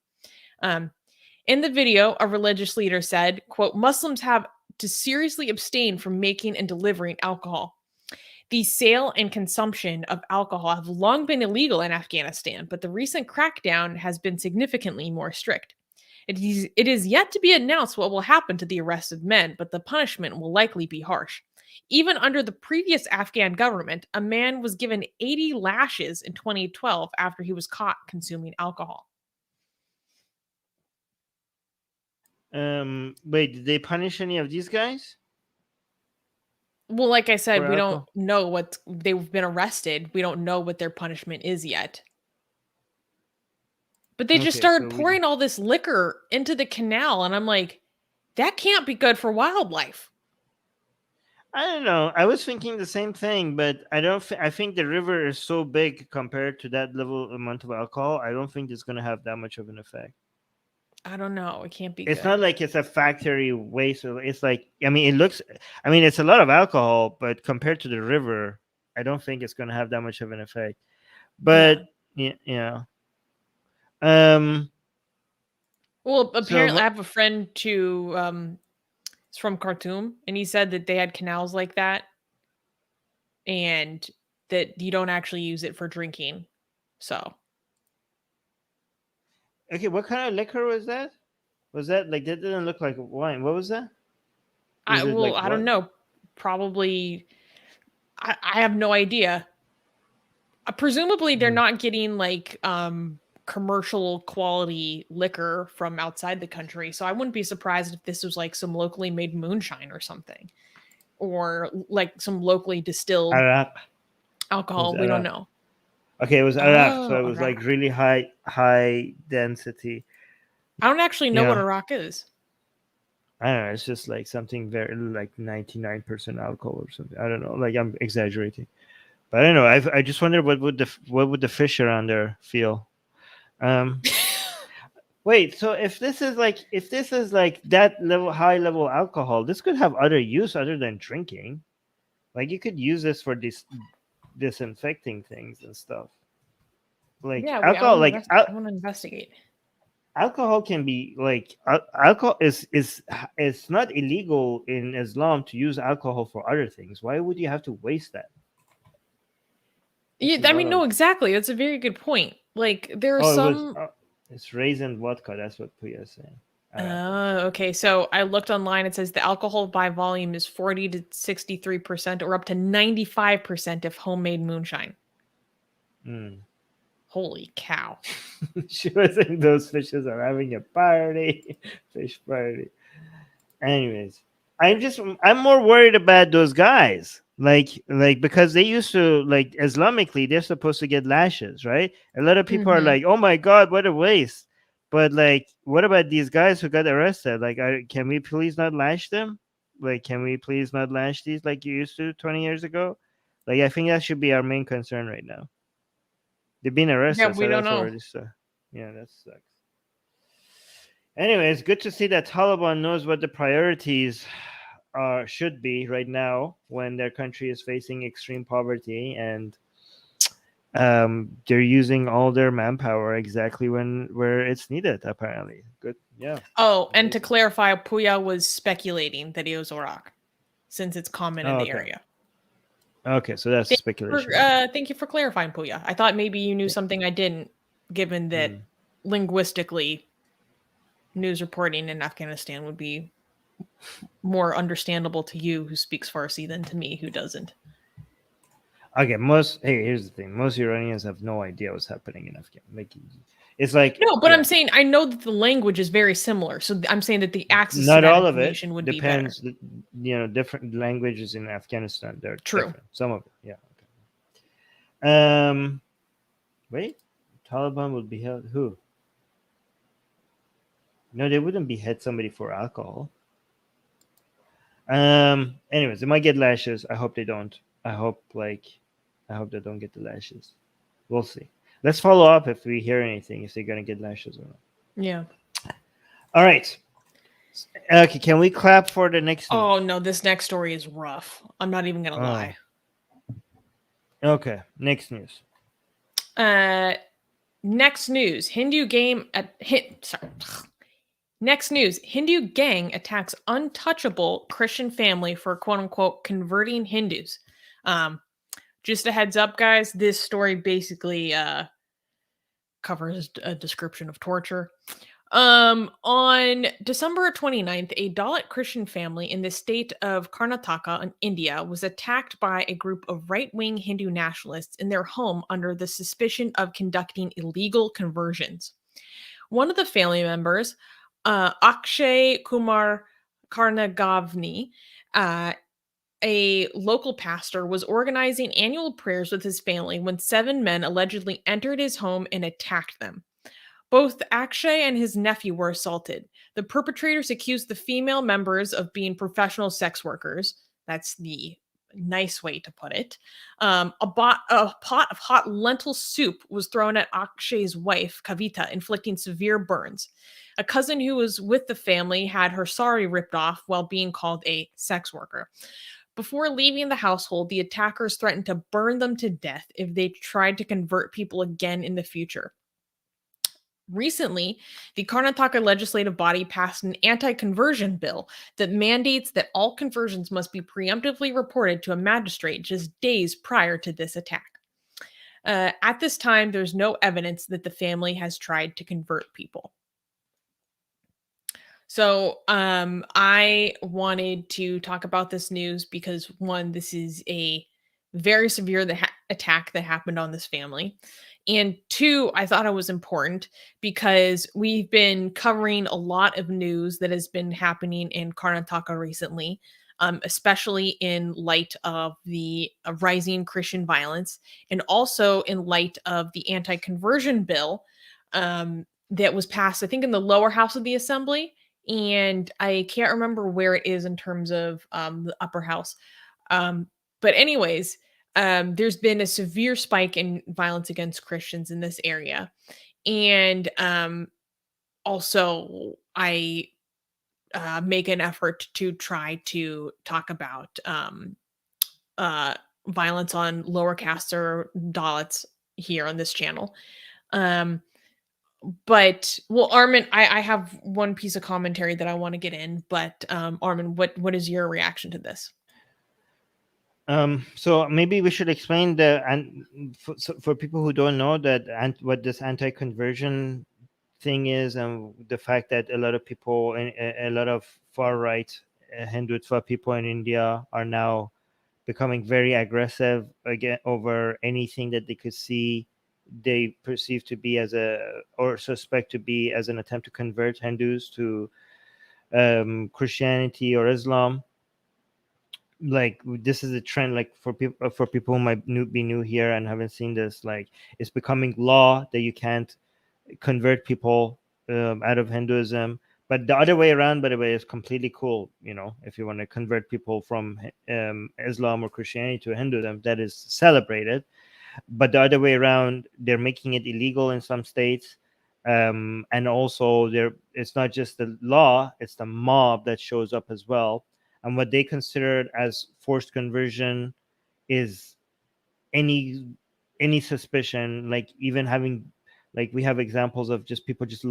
In the video, a religious leader said, quote, Muslims have to seriously abstain from making and delivering alcohol. The sale and consumption of alcohol have long been illegal in Afghanistan, but the recent crackdown has been significantly more strict. It is yet to be announced what will happen to the arrested men, but the punishment will likely be harsh. Even under the previous Afghan government, a man was given 80 lashes in 2012 after he was caught consuming alcohol. Wait, did they punish any of these guys? Well, like I said, we don't know what they've been arrested. We don't know what their punishment is yet. But they just started pouring all this liquor into the canal, and I'm like, that can't be good for wildlife. I don't know. I was thinking the same thing, but I don't. I think the river is so big compared to that level amount of alcohol. I don't think it's going to have that much of an effect. I don't know. It can't be. It's not like it's a factory waste. It's like, I mean, it looks. I mean, it's a lot of alcohol, but compared to the river, I don't think it's going to have that much of an effect. But yeah. Well, apparently, I have a friend who is from Khartoum, and he said that they had canals like that, and that you don't actually use it for drinking. So. Okay, what kind of liquor was that? Was that like, that didn't look like wine? What was that? I don't know. Probably, I have no idea. Presumably, they're not getting like commercial quality liquor from outside the country, so I wouldn't be surprised if this was like some locally made moonshine or something, or like some locally distilled alcohol. We don't know. Okay, it was Iraq, so Oh, it was like Iraq. really high density. I don't actually know what Yeah, Iraq is. I don't know. It's just like something very like 99% alcohol or something. I don't know. Like I'm exaggerating, but I don't know. I just wonder what would the fish around there feel. Um, Wait. So if this is like that level high level alcohol, this could have other use other than drinking. Like you could use this for disinfecting things and stuff. Like Yeah, wait, alcohol, like I want to investigate. alcohol can be like alcohol is not illegal in Islam to use alcohol for other things. Why would you have to waste that? It's Yeah, a I lot mean, no, of exactly. That's a very good point. Like, there are oh, it was some. it's raisin vodka. That's what Puya is saying. Okay. Okay. So I looked online. It says the alcohol by volume is 40 to 63%, or up to 95% if homemade moonshine. Mm. Holy cow! She was saying those fishes are having a party, fish party. Anyways, I'm more worried about those guys. Like because they used to like Islamically they're supposed to get lashes, right? A lot of people are Hmm. like, "Oh my god, what a waste." But like what about these guys who got arrested? Like can we please not lash them? Like can we please not lash these like you used to 20 years ago? Like I think that should be our main concern right now. They've been Yeah, arrested, we so don't that's know. already so yeah, that sucks. Anyway, it's good to see that Taliban knows what the priorities should be right now when their country is facing extreme poverty, and they're using all their manpower exactly where it's needed. Apparently, good. Yeah, Oh, and to amazing. clarify, Puya was speculating that he was Iraq, since it's common in Oh, the okay. area. Okay, so that's speculation. Then. Thank you for clarifying, Puya. I thought maybe you knew Yeah. something I didn't, given that Mm. linguistically, news reporting in Afghanistan would be more understandable to you who speaks Farsi than to me who doesn't. Okay, here's the thing: most Iranians have no idea what's happening in Afghanistan. Like, it's like No, but I'm yeah, saying I know that the language is very similar. So I'm saying that the access to not that all of it information would be better. depends. Different languages in Afghanistan they're True. different. Some of it, yeah. Okay. Wait, Taliban would behead who? No, they wouldn't behead somebody for alcohol. Anyways, they might get lashes. I hope they don't. I hope I hope they don't get the lashes. We'll see. Let's follow up if we hear anything if they're gonna get lashes or not. Yeah. All right. Okay, can we clap for the next Oh news? no, this next story is rough. I'm not even gonna Oh, lie. okay. Next news. Uh, next news: Hindu game at hit. Sorry. Next news: Hindu gang attacks untouchable Christian family for quote unquote converting Hindus. Um, just a heads up, guys. This story basically covers a description of torture. On December 29th, a Dalit Christian family in the state of Karnataka in India was attacked by a group of right-wing Hindu nationalists in their home under the suspicion of conducting illegal conversions. One of the family members, Akshay Kumar Karnagavni, uh, a local pastor, was organizing annual prayers with his family when 7 men allegedly entered his home and attacked them. Both Akshay and his nephew were assaulted. The perpetrators accused the female members of being professional sex workers. That's the nice way to put it. A pot of hot lentil soup was thrown at Akshay's wife, Kavita, inflicting severe burns. A cousin who was with the family had her sari ripped off while being called a sex worker. Before leaving the household, the attackers threatened to burn them to death if they tried to convert people again in the future. Recently, the Karnataka legislative body passed an anti conversion bill that mandates that all conversions must be preemptively reported to a magistrate just days prior to this attack. At this time, there's no evidence that the family has tried to convert people. So, I wanted to talk about this news because one, this is a very severe attack that happened on this family. And two, I thought it was important because we've been covering a lot of news that has been happening in Karnataka recently. especially in light of the rising Christian violence, and also in light of the anti-conversion bill that was passed, I think, in the lower house of the assembly. And I can't remember where it is in terms of the upper house. Um, but anyways, there's been a severe spike in violence against Christians in this area. And also, I make an effort to try to talk about uh, violence on lower castes or Dalits here on this channel. Um, but well, Armin, I have one piece of commentary that I want to get in, but Armin, what is your reaction to this? So maybe we should explain the and for people who don't know that and what this anti-conversion thing is, and the fact that a lot of people, a lot of far right Hindutva people in India are now becoming very aggressive again over anything that they could see they perceive to be as a or suspect to be as an attempt to convert Hindus to Christianity or Islam. Like this is a trend, like for people who might be new here and haven't seen this, like it's becoming law that you can't convert people out of Hinduism. But the other way around, by the way, is completely cool. You know, if you want to convert people from Islam or Christianity to Hinduism, that is celebrated. But the other way around, they're making it illegal in some states. And also, it's not just the law; it's the mob that shows up as well. And what they considered as forced conversion is any suspicion, like even having, like we have examples of just people just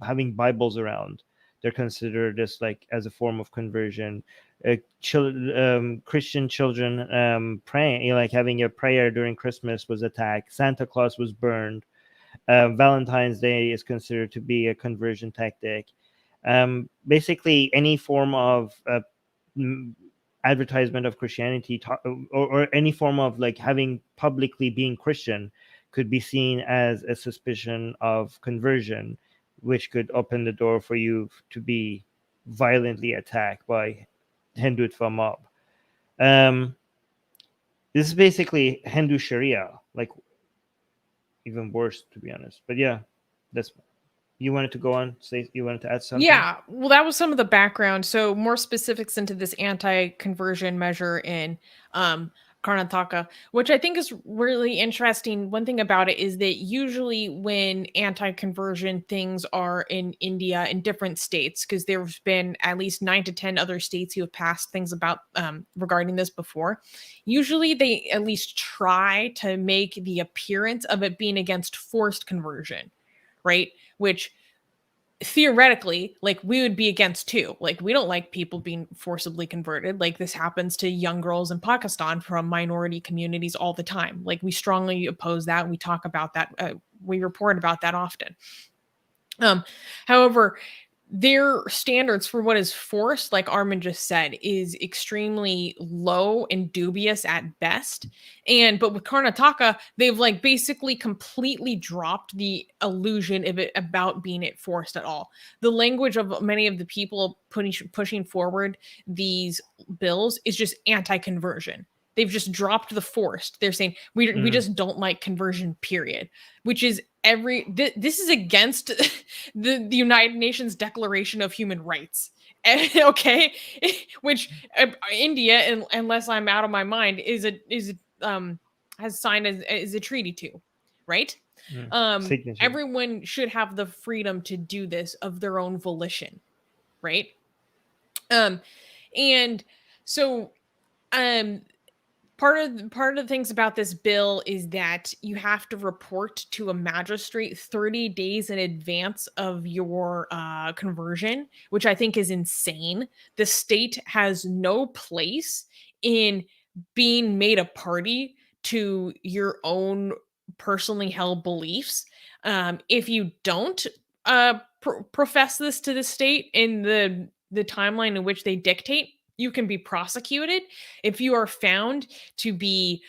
having Bibles around. They're considered just like as a form of conversion. Christian children praying, like having a prayer during Christmas was attacked. Santa Claus was burned. Valentine's Day is considered to be a conversion tactic. Basically, any form of advertisement of Christianity or any form of like having publicly being Christian could be seen as a suspicion of conversion, which could open the door for you to be violently attacked by Hindutva mob. This is basically Hindu Sharia, like even worse, to be honest. But yeah, that's you wanted to go on, say you wanted to add something. Yeah, well, that was some of the background. So more specifics into this anti-conversion measure in Karnataka, which I think is really interesting. One thing about it is that usually when anti-conversion things are in India in different states, because there's been at least 9 to 10 other states who have passed things about regarding this before. Usually they at least try to make the appearance of it being against forced conversion, right? Which theoretically, like, we would be against too. Like, we don't like people being forcibly converted. Like, this happens to young girls in Pakistan from minority communities all the time. Like, we strongly oppose that. We talk about that. We report about that often. However, their standards for what is forced, like Armin just said, is extremely low and dubious at best. But with Karnataka, they've like basically completely dropped the illusion of it about being it forced at all. The language of many of the people pushing forward these bills is just anti-conversion. They've just dropped the forced. They're saying we just don't like conversion, period. Which is this is against the United Nations Declaration of Human Rights. Okay, which India, unless I'm out of my mind, has signed as a treaty to, right? Everyone should have the freedom to do this of their own volition, right? And so part of the things about this bill is that you have to report to a magistrate 30 days in advance of your conversion, which I think is insane. The state has no place in being made a party to your own personally held beliefs. If you don't profess this to the state in the timeline in which they dictate, you can be prosecuted. If you are found to be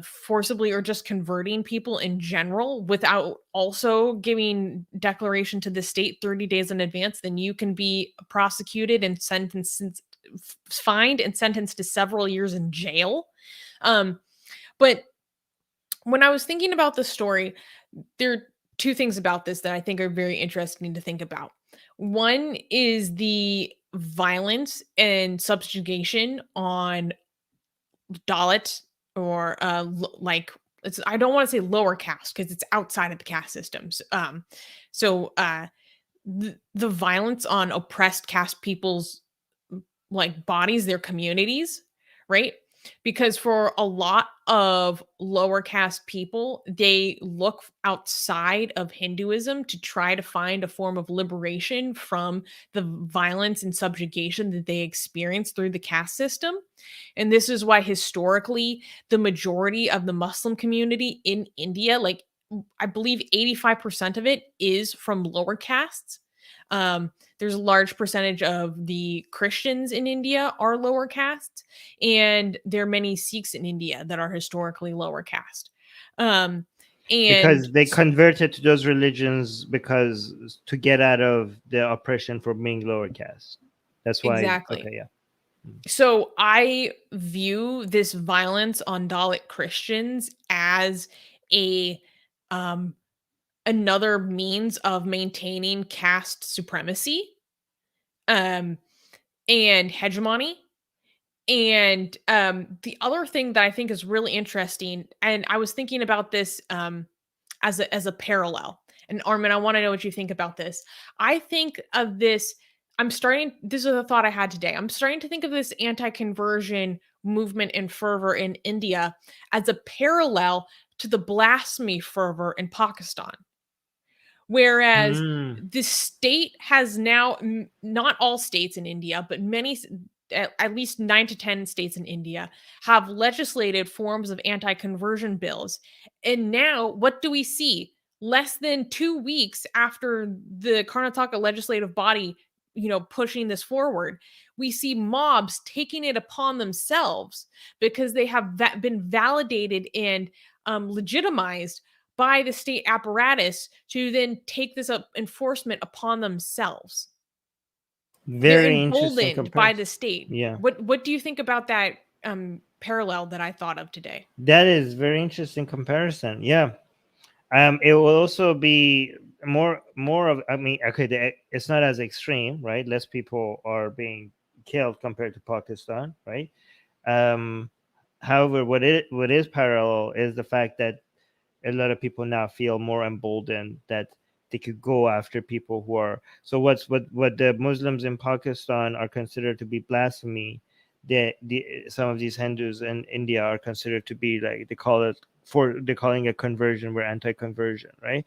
forcibly or just converting people in general without also giving declaration to the state 30 days in advance, then you can be prosecuted and sentenced fined and sentenced to several years in jail. But when I was thinking about the story, there are two things about this that I think are very interesting to think about. One is the violence and subjugation on Dalit, or like, it's, I don't want to say lower caste because it's outside of the caste systems. So the violence on oppressed caste people's like bodies, their communities, right? Because for a lot of lower caste people, they look outside of Hinduism to try to find a form of liberation from the violence and subjugation that they experience through the caste system. And this is why historically the majority of the Muslim community in India, like I believe 85% of it is from lower castes. There's a large percentage of the Christians in India are lower caste, and there are many Sikhs in India that are historically lower caste. Um, and Because they converted to those religions because to get out of the oppression for being lower caste. That's why. exactly. Okay, yeah. So I view this violence on Dalit Christians as a um, another means of maintaining caste supremacy, um, and hegemony. And the other thing that I think is really interesting, and I was thinking about this as a parallel. And Armin, I want to know what you think about this. I think of this. I'm starting. This is a thought I had today. I'm starting to think of this anti-conversion movement and fervor in India as a parallel to the blasphemy fervor in Pakistan. Whereas Mm. the state has now, not all states in India, but many, at least 9 to 10 states in India, have legislated forms of anti conversion bills. And now, what do we see? Less than 2 weeks after the Karnataka legislative body, pushing this forward, we see mobs taking it upon themselves because they have been validated and legitimized by the state apparatus to then take this up enforcement upon themselves. They're Very interesting emboldened by comparison. the state. Yeah. What do you think about that parallel that I thought of today? That is very interesting comparison. Yeah. It will also be more of. I mean, okay, it's not as extreme, right? Less people are being killed compared to Pakistan, right? Um, However, what is parallel is the fact that a lot of people now feel more emboldened that they could go after people who are. So what the Muslims in Pakistan are considered to be blasphemy, the some of these Hindus in India are considered to be, like, they're calling it conversion. We're anti-conversion, right?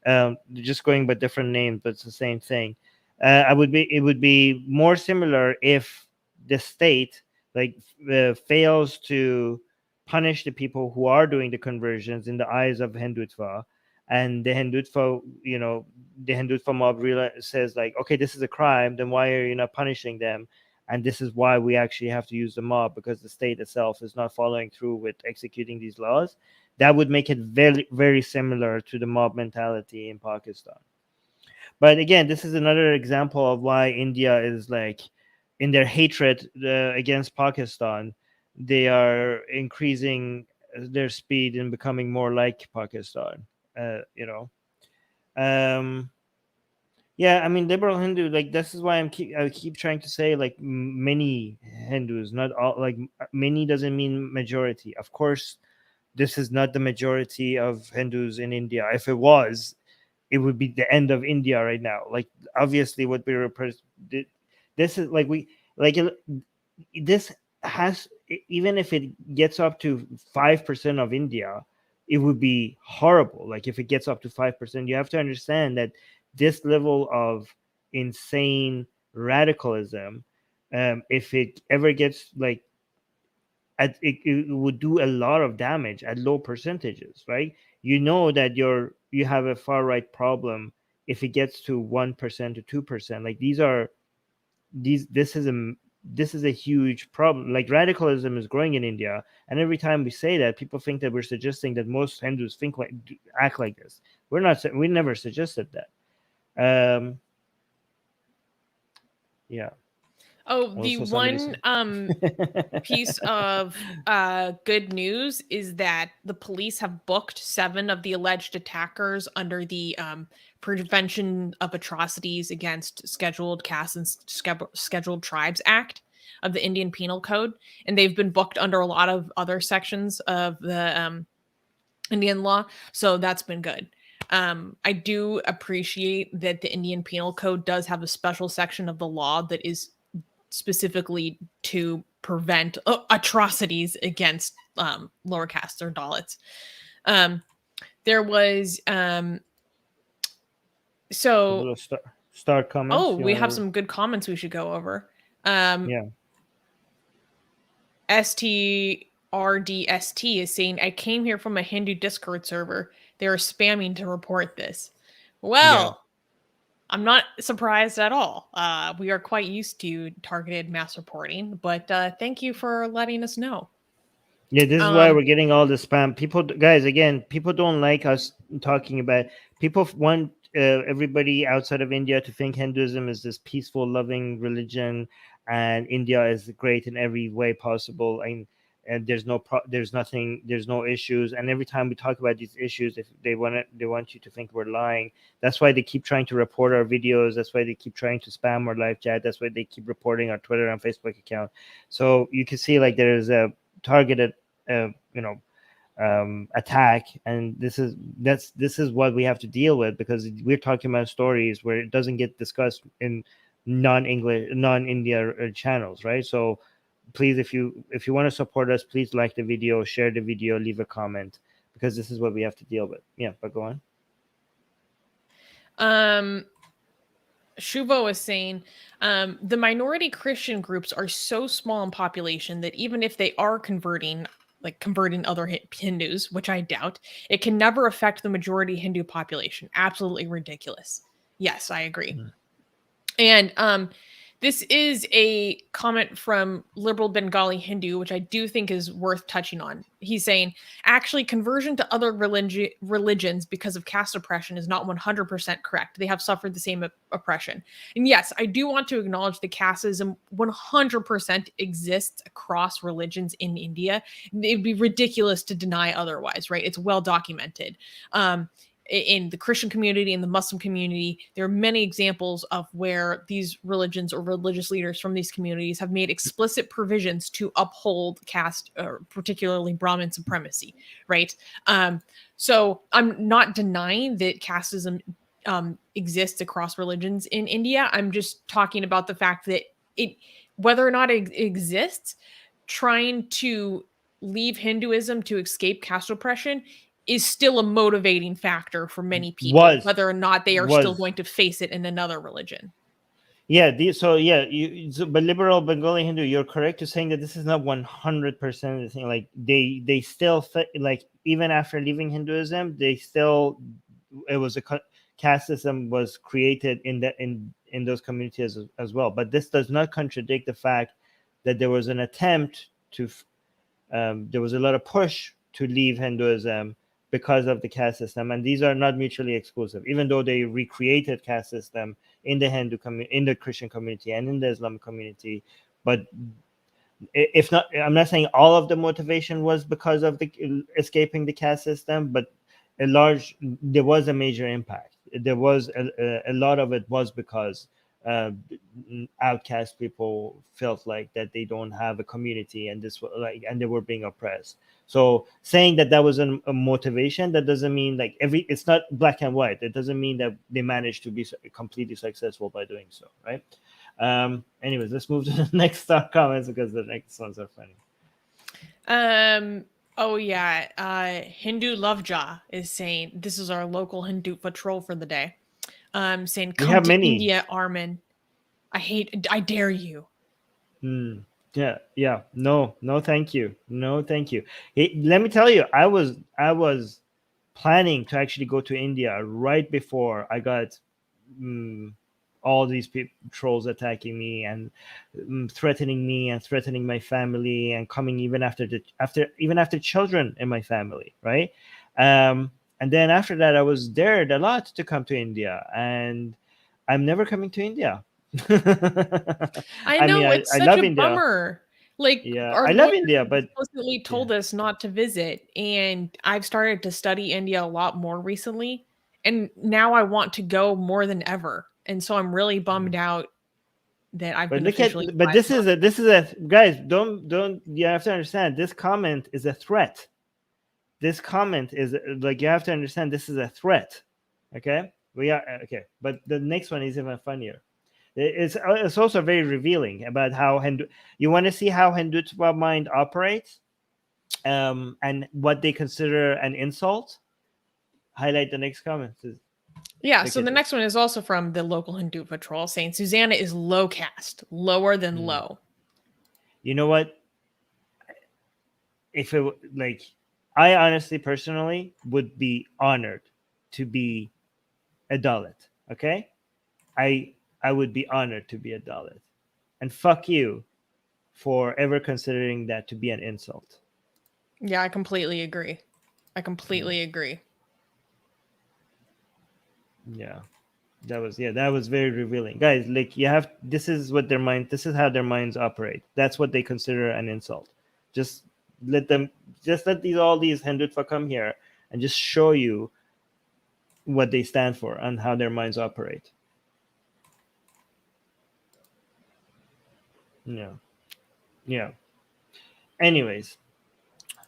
They're just going by different names, but it's the same thing. It would be more similar if the state, like, fails to punish the people who are doing the conversions in the eyes of Hindutva, and the Hindutva mob says, like, okay, this is a crime, then why are you not punishing them? And this is why we actually have to use the mob, because the state itself is not following through with executing these laws. That would make it very, very similar to the mob mentality in Pakistan. But again, this is another example of why India is, like, in their hatred against Pakistan, they are increasing their speed in becoming more like Pakistan. Uh, you know, um, yeah. I mean, liberal Hindu. Like, this is why I keep trying to say, like, many Hindus, not all. Like, many doesn't mean majority. Of course, this is not the majority of Hindus in India. If it was, it would be the end of India right now. Like, obviously, what we represent. This is like we like this has, even if it gets up to 5% of India, it would be horrible. Like, if it gets up to 5%, you have to understand that this level of insane radicalism, if it ever gets, like, it would do a lot of damage at low percentages, right? You know that you have a far right problem if it gets to 1% to 2%. Like, this is a huge problem. Like, radicalism is growing in India, and every time we say that, people think that we're suggesting that most Hindus act like this. We never suggested that. Yeah. Oh, the Also, somebody one said. piece of good news is that the police have booked 7 of the alleged attackers under the Prevention of Atrocities Against Scheduled Castes and Scheduled Tribes Act of the Indian Penal Code, and they've been booked under a lot of other sections of the Indian law, so that's been good. I do appreciate that the Indian Penal Code does have a special section of the law that is specifically to prevent atrocities against lower castes or Dalits. There was so start comments. oh, we have some good comments we should go over. Yeah. STRDST is saying, I came here from a Hindu Discord server. They are spamming to report this. Well, I'm not surprised at all. We are quite used to targeted mass reporting, but thank you for letting us know. Yeah, this is why we're getting all the spam. People, guys, again, people don't like us talking about. People want everybody outside of India to think Hinduism is this peaceful, loving religion, and India is great in every way possible. And there's no issues. And every time we talk about these issues, if they want you to think we're lying. That's why they keep trying to report our videos. That's why they keep trying to spam our live chat. That's why they keep reporting our Twitter and Facebook account. So you can see like there is a targeted attack, and this is what we have to deal with, because we're talking about stories where it doesn't get discussed in non-India channels, right? So please, if you want to support us, please like the video, share the video, leave a comment, because this is what we have to deal with. Yeah, but go on. Shuvo is saying the minority Christian groups are so small in population that even if they are converting other Hindus, which I doubt, it can never affect the majority Hindu population. Absolutely ridiculous. Yes, I agree. Mm-hmm. And this is a comment from Liberal Bengali Hindu, which I do think is worth touching on. He's saying, actually, conversion to other religions because of caste oppression is not 100% correct. They have suffered the same oppression. And yes, I do want to acknowledge that casteism 100% exists across religions in India. It'd be ridiculous to deny otherwise, right? It's well documented. In the Christian community and the Muslim community, there are many examples of where these religions or religious leaders from these communities have made explicit provisions to uphold caste, or particularly Brahmin supremacy, right? So I'm not denying that casteism exists across religions in India. I'm just talking about the fact that whether or not it exists, trying to leave Hinduism to escape caste oppression is still a motivating factor for many people, whether or not they are still going to face it in another religion. Yeah. But liberal Bengali Hindu, you're correct to saying that this is not 100% the thing. Like they still like, even after leaving Hinduism, it was a caste system was created in those communities as well. But this does not contradict the fact that there was an attempt to, there was a lot of push to leave Hinduism because of the caste system, and these are not mutually exclusive. Even though they recreated caste system in the in the Christian community and in the Islamic community, but if not, I'm not saying all of the motivation was because of the escaping the caste system, but there was a major impact. There was a lot of it was because outcast people felt like that they don't have a community, and and they were being oppressed. So saying that was a motivation, that doesn't mean like it's not black and white. It doesn't mean that they managed to be completely successful by doing so, right? Anyways, let's move to the next comments, because the next ones are funny. Oh yeah, Hindu Lovejaw is saying, this is our local Hindu patrol for the day. Saying, come to India, Armin. I dare you. Yeah. No, thank you. No, thank you. Let me tell you, I was planning to actually go to India right before I got all these trolls attacking me and threatening me and threatening my family, and coming even after children in my family, right? And then after that, I was dared a lot to come to India, and I'm never coming to India. I I mean, know it's I such love a India. bummer. Like Yeah, our I love lawyers India, but explicitly yeah. told us not to visit, and I've started to study India a lot more recently, and now I want to go more than ever. And so I'm really bummed out that I've But been look officially at, but advised not. this is a, guys, don't, you have to understand, this comment is a threat. This comment is like, you have to understand, this is a threat. Okay, we are okay, but the next one is even funnier. It's also very revealing about how Hindu. You want to see how Hindutva mind operates, and what they consider an insult. Highlight the next comment. Yeah, Look so at the this. next one is also from the local Hindu patrol saying Susanna is low caste, lower than low. You know what? If it like, I honestly, personally, would be honored to be a Dalit. Okay, I would be honored to be a Dalit, and fuck you for ever considering that to be an insult. Yeah, I completely agree. I completely agree. Yeah, that was very revealing, guys. Like, you have, this is what their mind, this is how their minds operate. That's what they consider an insult. Just let them, just let these, all these Hindutva come here and just show you what they stand for and how their minds operate. Yeah, yeah. Anyways,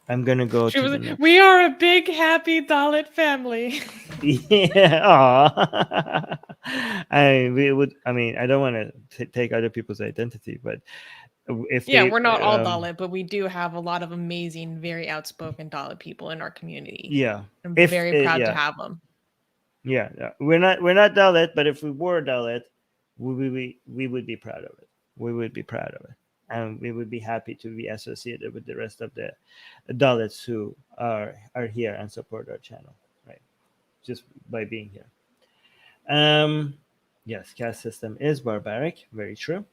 I'm gonna go She to was, the next. we are a big happy Dalit family. Yeah. Aw. I mean, I don't want to take other people's identity, but if Yeah, they we're not all Dalit, but we do have a lot of amazing, very outspoken Dalit people in our community. yeah, I'm if very proud to yeah, have them. yeah, we're not Dalit, but if we were Dalit, we would be proud of it. We would be proud of it, and we would be happy to be associated with the rest of the Dalits who are here and support our channel, right? Just by being here. Yes, caste system is barbaric. Very true.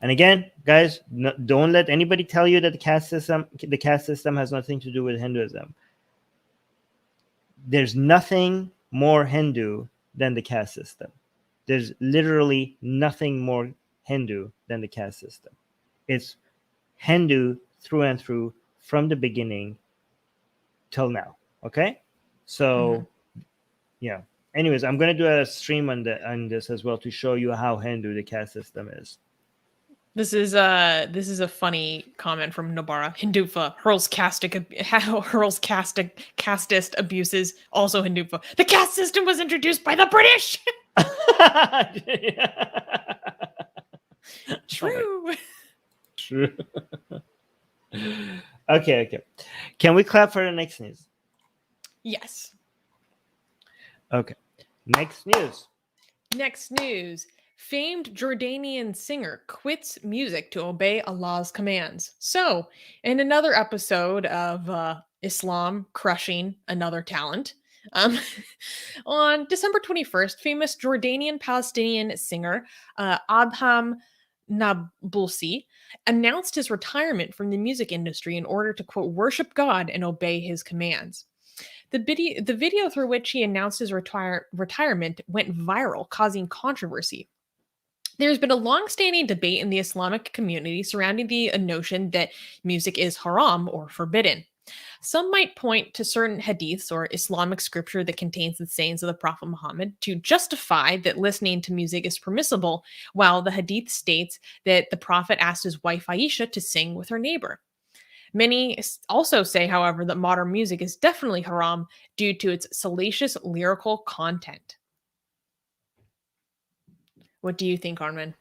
And again, guys, no, don't let anybody tell you that the caste system has nothing to do with Hinduism. There's nothing more Hindu than the caste system. There's literally nothing more Hindu than the caste system. It's Hindu through and through from the beginning till now. Okay, so yeah. Anyways, I'm gonna do a stream on this as well to show you how Hindu the caste system is. This is a funny comment from Nobara. Hindufa hurls casteist abuses. Also Hindufa. The caste system was introduced by the British. True. Oh, true. Okay. Can we clap for the next news? Yes. Okay. Next news. Next news. Famed Jordanian singer quits music to obey Allah's commands. So, in another episode of Islam crushing another talent, um, on December 21st, famous Jordanian Palestinian singer Adham Nabulsi announced his retirement from the music industry in order to, quote, worship God and obey his commands. The video through which he announced his retirement went viral, causing controversy. There's been a long-standing debate in the Islamic community surrounding the notion that music is haram or forbidden. Some might point to certain hadiths or Islamic scripture that contains the sayings of the Prophet Muhammad to justify that listening to music is permissible, while the hadith states that the Prophet asked his wife Aisha to sing with her neighbor. Many also say, however, that modern music is definitely haram due to its salacious lyrical content. What do you think, Armin?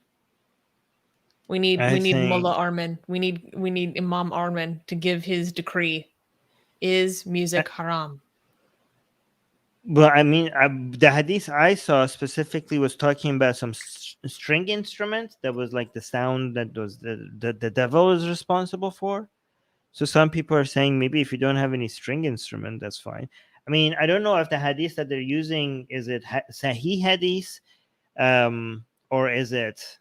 We I need think, Mullah Armin. We need Imam Armin to give his decree. Is music haram? well, I mean, the hadith I saw specifically was talking about some string instrument that was like the sound that was the devil was responsible for. So some people are saying maybe if you don't have any string instrument, that's fine. I mean, I don't know if the hadith that they're using is it Sahih hadith, or is it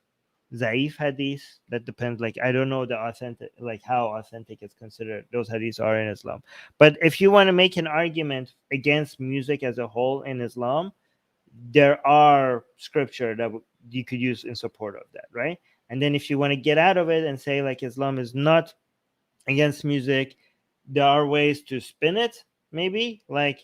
Zaif hadith? That depends. Like, I don't know the authentic, like how authentic it's considered those hadiths are in Islam. But if you want to make an argument against music as a whole in Islam, there are scripture that you could use in support of that, right? And then if you want to get out of it and say like Islam is not against music, there are ways to spin it, maybe, like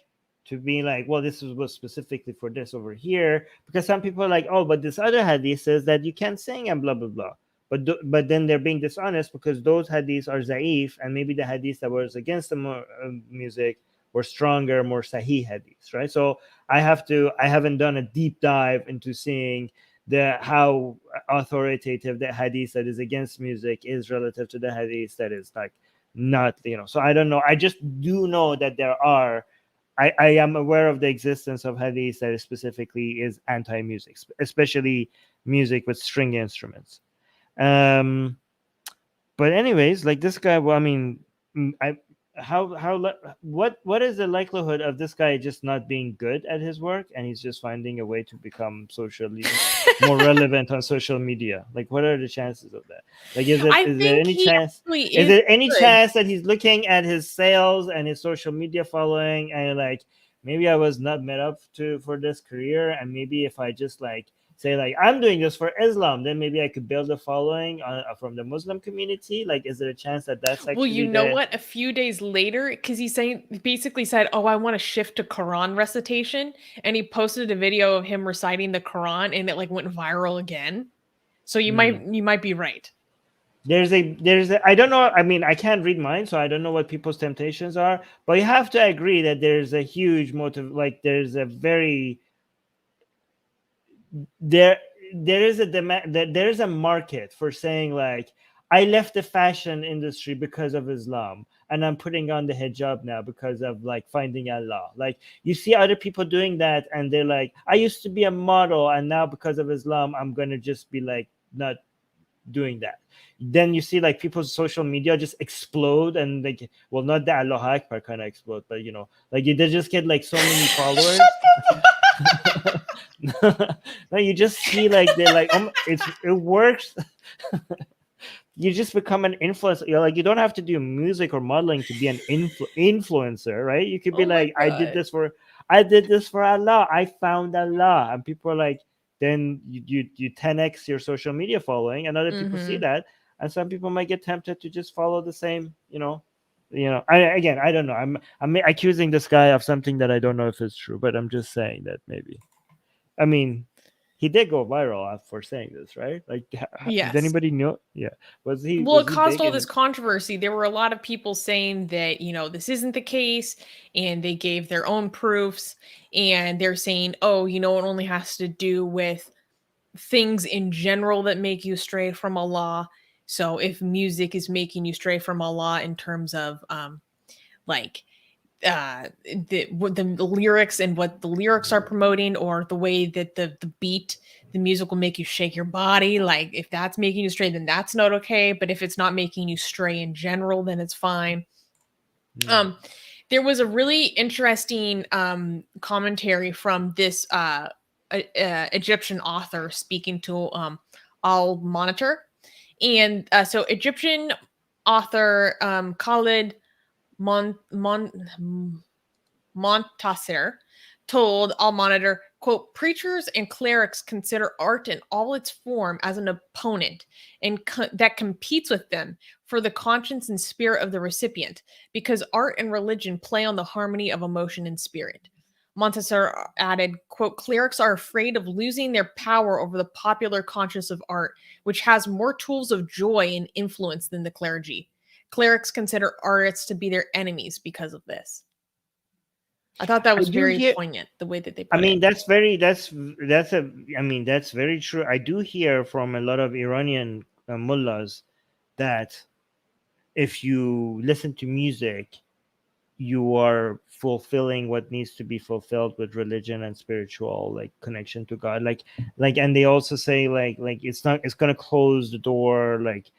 to be like, well, this was specifically for this over here, because some people are like, oh, but this other hadith says that you can't sing and blah blah blah. But then they're being dishonest because those hadiths are zaif, and maybe the hadiths that was against the music were stronger, more sahih hadiths, right? So I haven't done a deep dive into seeing how authoritative the hadith that is against music is relative to the hadith that is like not, so I don't know. I just do know that there are, I am aware of the existence of hadith that specifically is anti-music, especially music with string instruments. But anyways, like this guy, well, I mean, what is the likelihood of this guy just not being good at his work and he's just finding a way to become socially more relevant on social media? Like, what are the chances of that? Like, is there any chance that he's looking at his sales and his social media following and like, maybe I was not met up for this career, and maybe if I just like say like I'm doing this for Islam, then maybe I could build a following from the Muslim community? Like, is there a chance that that's actually? Well, you know what? A few days later, because he basically said, "Oh, I want to shift to Quran recitation," and he posted a video of him reciting the Quran, and it like went viral again. So you might be right. There's a I don't know. I mean, I can't read minds, so I don't know what people's temptations are. But you have to agree that there's a huge motive. Like, there's a very there is a demand, that there's a market for saying like, I left the fashion industry because of Islam and I'm putting on the hijab now because of like finding Allah. Like, you see other people doing that and they're like, I used to be a model and now because of Islam I'm gonna just be like not doing that. Then you see like people's social media just explode, and like, well, not the Allah Akbar kind of explode, but like they just get like so many followers. No, you just see like they're like, it works. You just become an influencer. You're like, you don't have to do music or modeling to be an influencer, right? You could be like, I did this for Allah. I found Allah, and people are like, then you 10x your social media following, and other people see that, and some people might get tempted to just follow the same, I don't know. I'm accusing this guy of something that I don't know if it's true, but I'm just saying that maybe. I mean, he did go viral for saying this, right? Like, yes. Does anybody know? Yeah. Well, it caused all this controversy. There were a lot of people saying that, this isn't the case, and they gave their own proofs, and they're saying, oh, it only has to do with things in general that make you stray from Allah. So if music is making you stray from Allah in terms of the lyrics and what the lyrics are promoting, or the way that the beat, the music will make you shake your body, like if that's making you stray, then that's not okay. But if it's not making you stray in general, then it's fine. There was a really interesting commentary from this Egyptian author speaking to Al Monitor, and so Egyptian author Khalid Montasser told Al Monitor, quote, preachers and clerics consider art in all its form as an opponent and that competes with them for the conscience and spirit of the recipient, because art and religion play on the harmony of emotion and spirit. Montasser added, quote, clerics are afraid of losing their power over the popular conscience of art, which has more tools of joy and influence than the clergy. Clerics consider artists to be their enemies because of this. I thought that was very poignant, the way that they put it. That's very true. I do hear from a lot of Iranian mullahs that if you listen to music, you are fulfilling what needs to be fulfilled with religion and spiritual like connection to God. Like, and they also say like it's going to close the door. Like,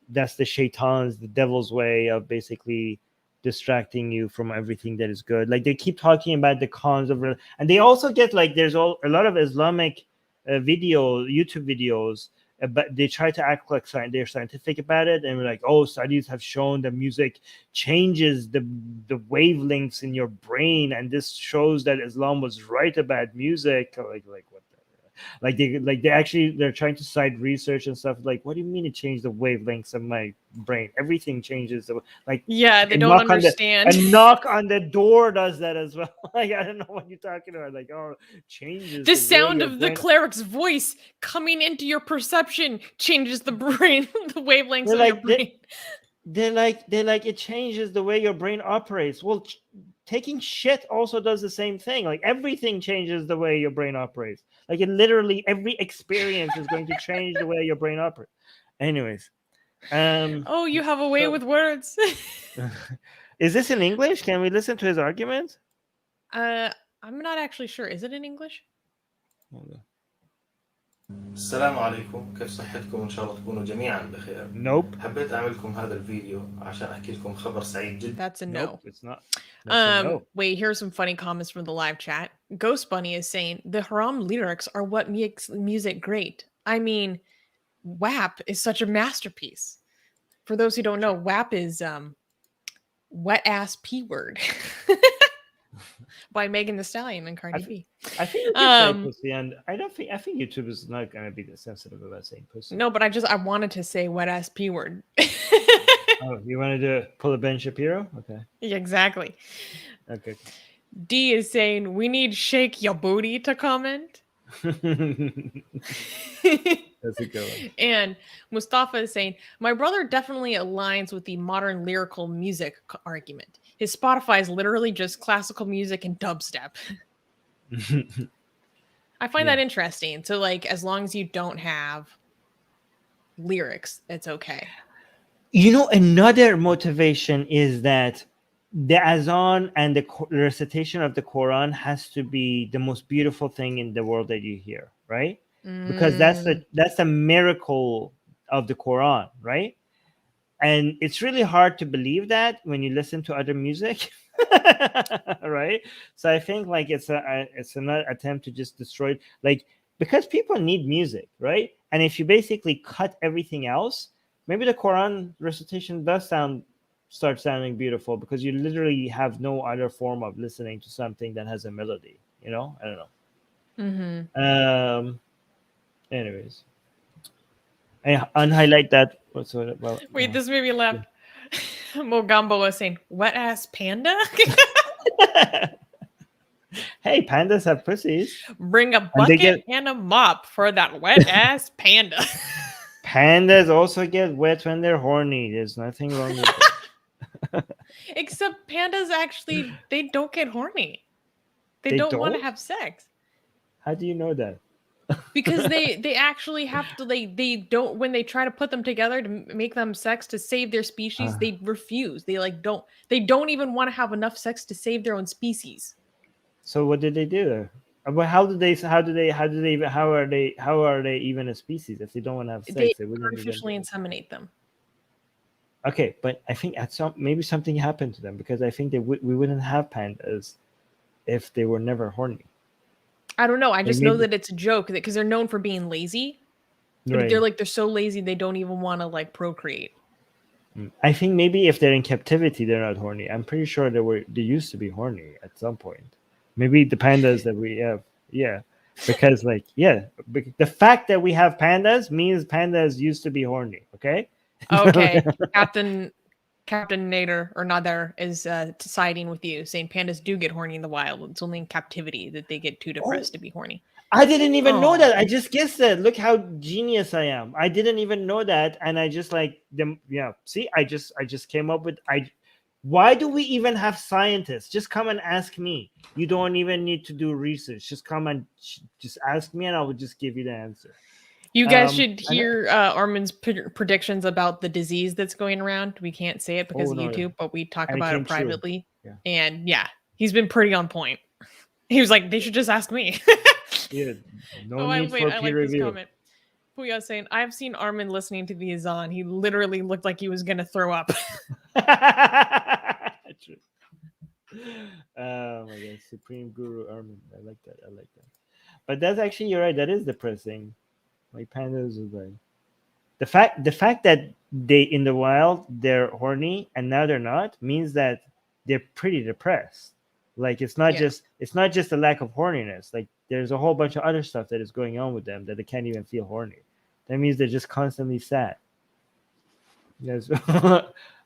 that's the shaitan's, the devil's way of basically distracting you from everything that is good. Like, they keep talking about the cons of, and they also get like, there's a lot of Islamic YouTube videos but they try to act like they're scientific about it, and we're like, oh, studies have shown that music changes the wavelengths in your brain, and this shows that Islam was right about music. Like what the, they're trying to cite research and stuff. Like, what do you mean it changed the wavelengths of my brain? Everything changes. Yeah, they don't understand. A knock on the door does that as well. Like, I don't know what you're talking about. Like, oh, changes the sound of the cleric's voice coming into your perception changes the brain, the wavelengths of your brain. They're like it changes the way your brain operates. Well, taking shit also does the same thing. Like, everything changes the way your brain operates. Like, it literally, every experience is going to change the way your brain operates. Anyways, oh, you have a way with words. Is this in English? Can we listen to his argument? I'm not actually sure. Is it in English? السلام عليكم، كيف صحتكم؟ إن شاء الله تكونوا جميعا بخير. Nope. حبيت أعملكم هذا الفيديو عشان أحكي لكم خبر سعيد جدا. That's a no. Nope, it's not. That's a no. Wait, here's some funny comments from the live chat. Ghost Bunny is saying the haram lyrics are what makes music great. I mean, WAP is such a masterpiece. For those who don't know, WAP is wet ass P word. By Megan Thee Stallion and Cardi B. I think you can say pussy, and I think YouTube is not going to be that sensitive about saying pussy. No, but I wanted to say wet ass P word. Oh, you want to pull a Ben Shapiro? Okay. Yeah, exactly. Okay. D is saying we need Shake Your Booty to comment. That's a good one. And Mustafa is saying my brother definitely aligns with the modern lyrical music argument. His Spotify is literally just classical music and dubstep. I find that interesting. So, like, as long as you don't have lyrics, it's okay. You know, another motivation is that the azan and the recitation of the Quran has to be the most beautiful thing in the world that you hear, right? Because that's a miracle of the Quran, right? And it's really hard to believe that when you listen to other music, right? So I think like it's another attempt to just destroy it, like, because people need music, right? And if you basically cut everything else, maybe the Quran recitation does start sounding beautiful because you literally have no other form of listening to something that has a melody. You know, I don't know. Anyways, I unhighlight that. Wait, this made me laugh. Mogambo was saying, wet ass panda? Hey, pandas have pussies. Bring a bucket and a mop for that wet ass panda. Pandas also get wet when they're horny. There's nothing wrong with that. Except pandas actually, they don't get horny. They don't want to have sex. How do you know that? Because they actually have to, they don't, when they try to put them together to make them sex to save their species, they refuse. They don't even want to have enough sex to save their own species. So what did they do? But how are they even a species if they don't want to have sex? They artificially inseminate them. Okay, but I think maybe something happened to them, because I think we wouldn't have pandas if they were never horny. I don't know. I just know that it's a joke because they're known for being lazy. But they're so lazy they don't even want to like procreate. I think maybe if they're in captivity, they're not horny. I'm pretty sure they used to be horny at some point. Maybe the pandas that we have, because the fact that we have pandas means pandas used to be horny. Okay. Okay, Captain Nader or Nader is siding with you, saying pandas do get horny in the wild. It's only in captivity that they get too depressed to be horny. I didn't even know that. I just guessed it. Look how genius I am. I didn't even know that, and I just like them. Yeah, see, I just came up with. Why do we even have scientists? Just come and ask me. You don't even need to do research. Just come and just ask me, and I will just give you the answer. You guys should hear Armin's predictions about the disease that's going around. We can't say it because of YouTube, but we talk about it privately. Yeah. And he's been pretty on point. He was like, they should just ask me. No need for peer review. Comment. Puya saying, I've seen Armin listening to the Azan. He literally looked like he was going to throw up. True. Oh my God, Supreme Guru Armin. I like that. But that's actually, you're right. That is depressing. Like pandas are like, The fact that they in the wild they're horny and now they're not means that they're pretty depressed. Like it's not Yeah. just a lack of horniness. Like there's a whole bunch of other stuff that is going on with them that they can't even feel horny. That means they're just constantly sad. Yes.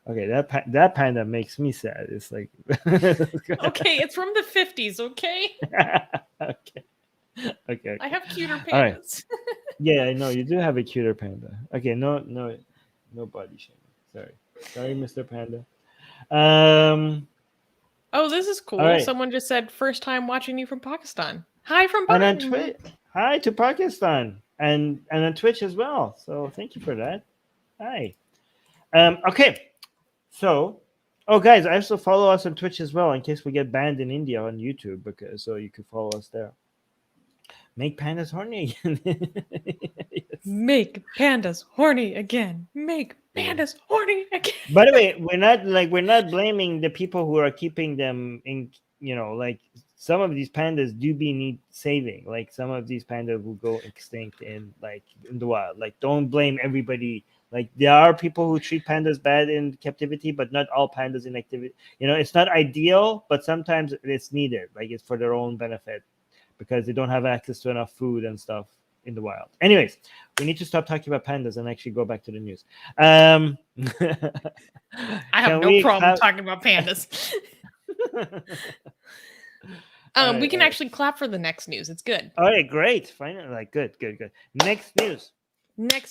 Okay, that panda makes me sad. It's like Okay, it's from the 50s, okay? okay. Okay. I have cuter All right. pandas. Yeah, I know you do have a cuter panda. Okay, no body shaming. Sorry, Mr. Panda. Oh, this is cool. right. Someone just said first time watching you from Pakistan. Hi from And on Pakistan. Twitch, hi to Pakistan, and on Twitch as well. So thank you for that. Hi. Okay. So, guys, also follow us on Twitch as well in case we get banned in India on YouTube, because so you can follow us there. Make pandas horny again. Yes. Make pandas horny again. Make pandas horny again. By the way, we're not blaming the people who are keeping them in. Like some of these pandas do need saving. Like some of these pandas will go extinct in the wild. Like don't blame everybody. Like there are people who treat pandas bad in captivity, but not all pandas in activity. It's not ideal, but sometimes it's needed. Like it's for their own benefit because they don't have access to enough food and stuff in the wild. Anyways, we need to stop talking about pandas and actually go back to the news. I have no problem talking about pandas. We can actually clap for the next news. It's good. All right, great. Finally, good. Next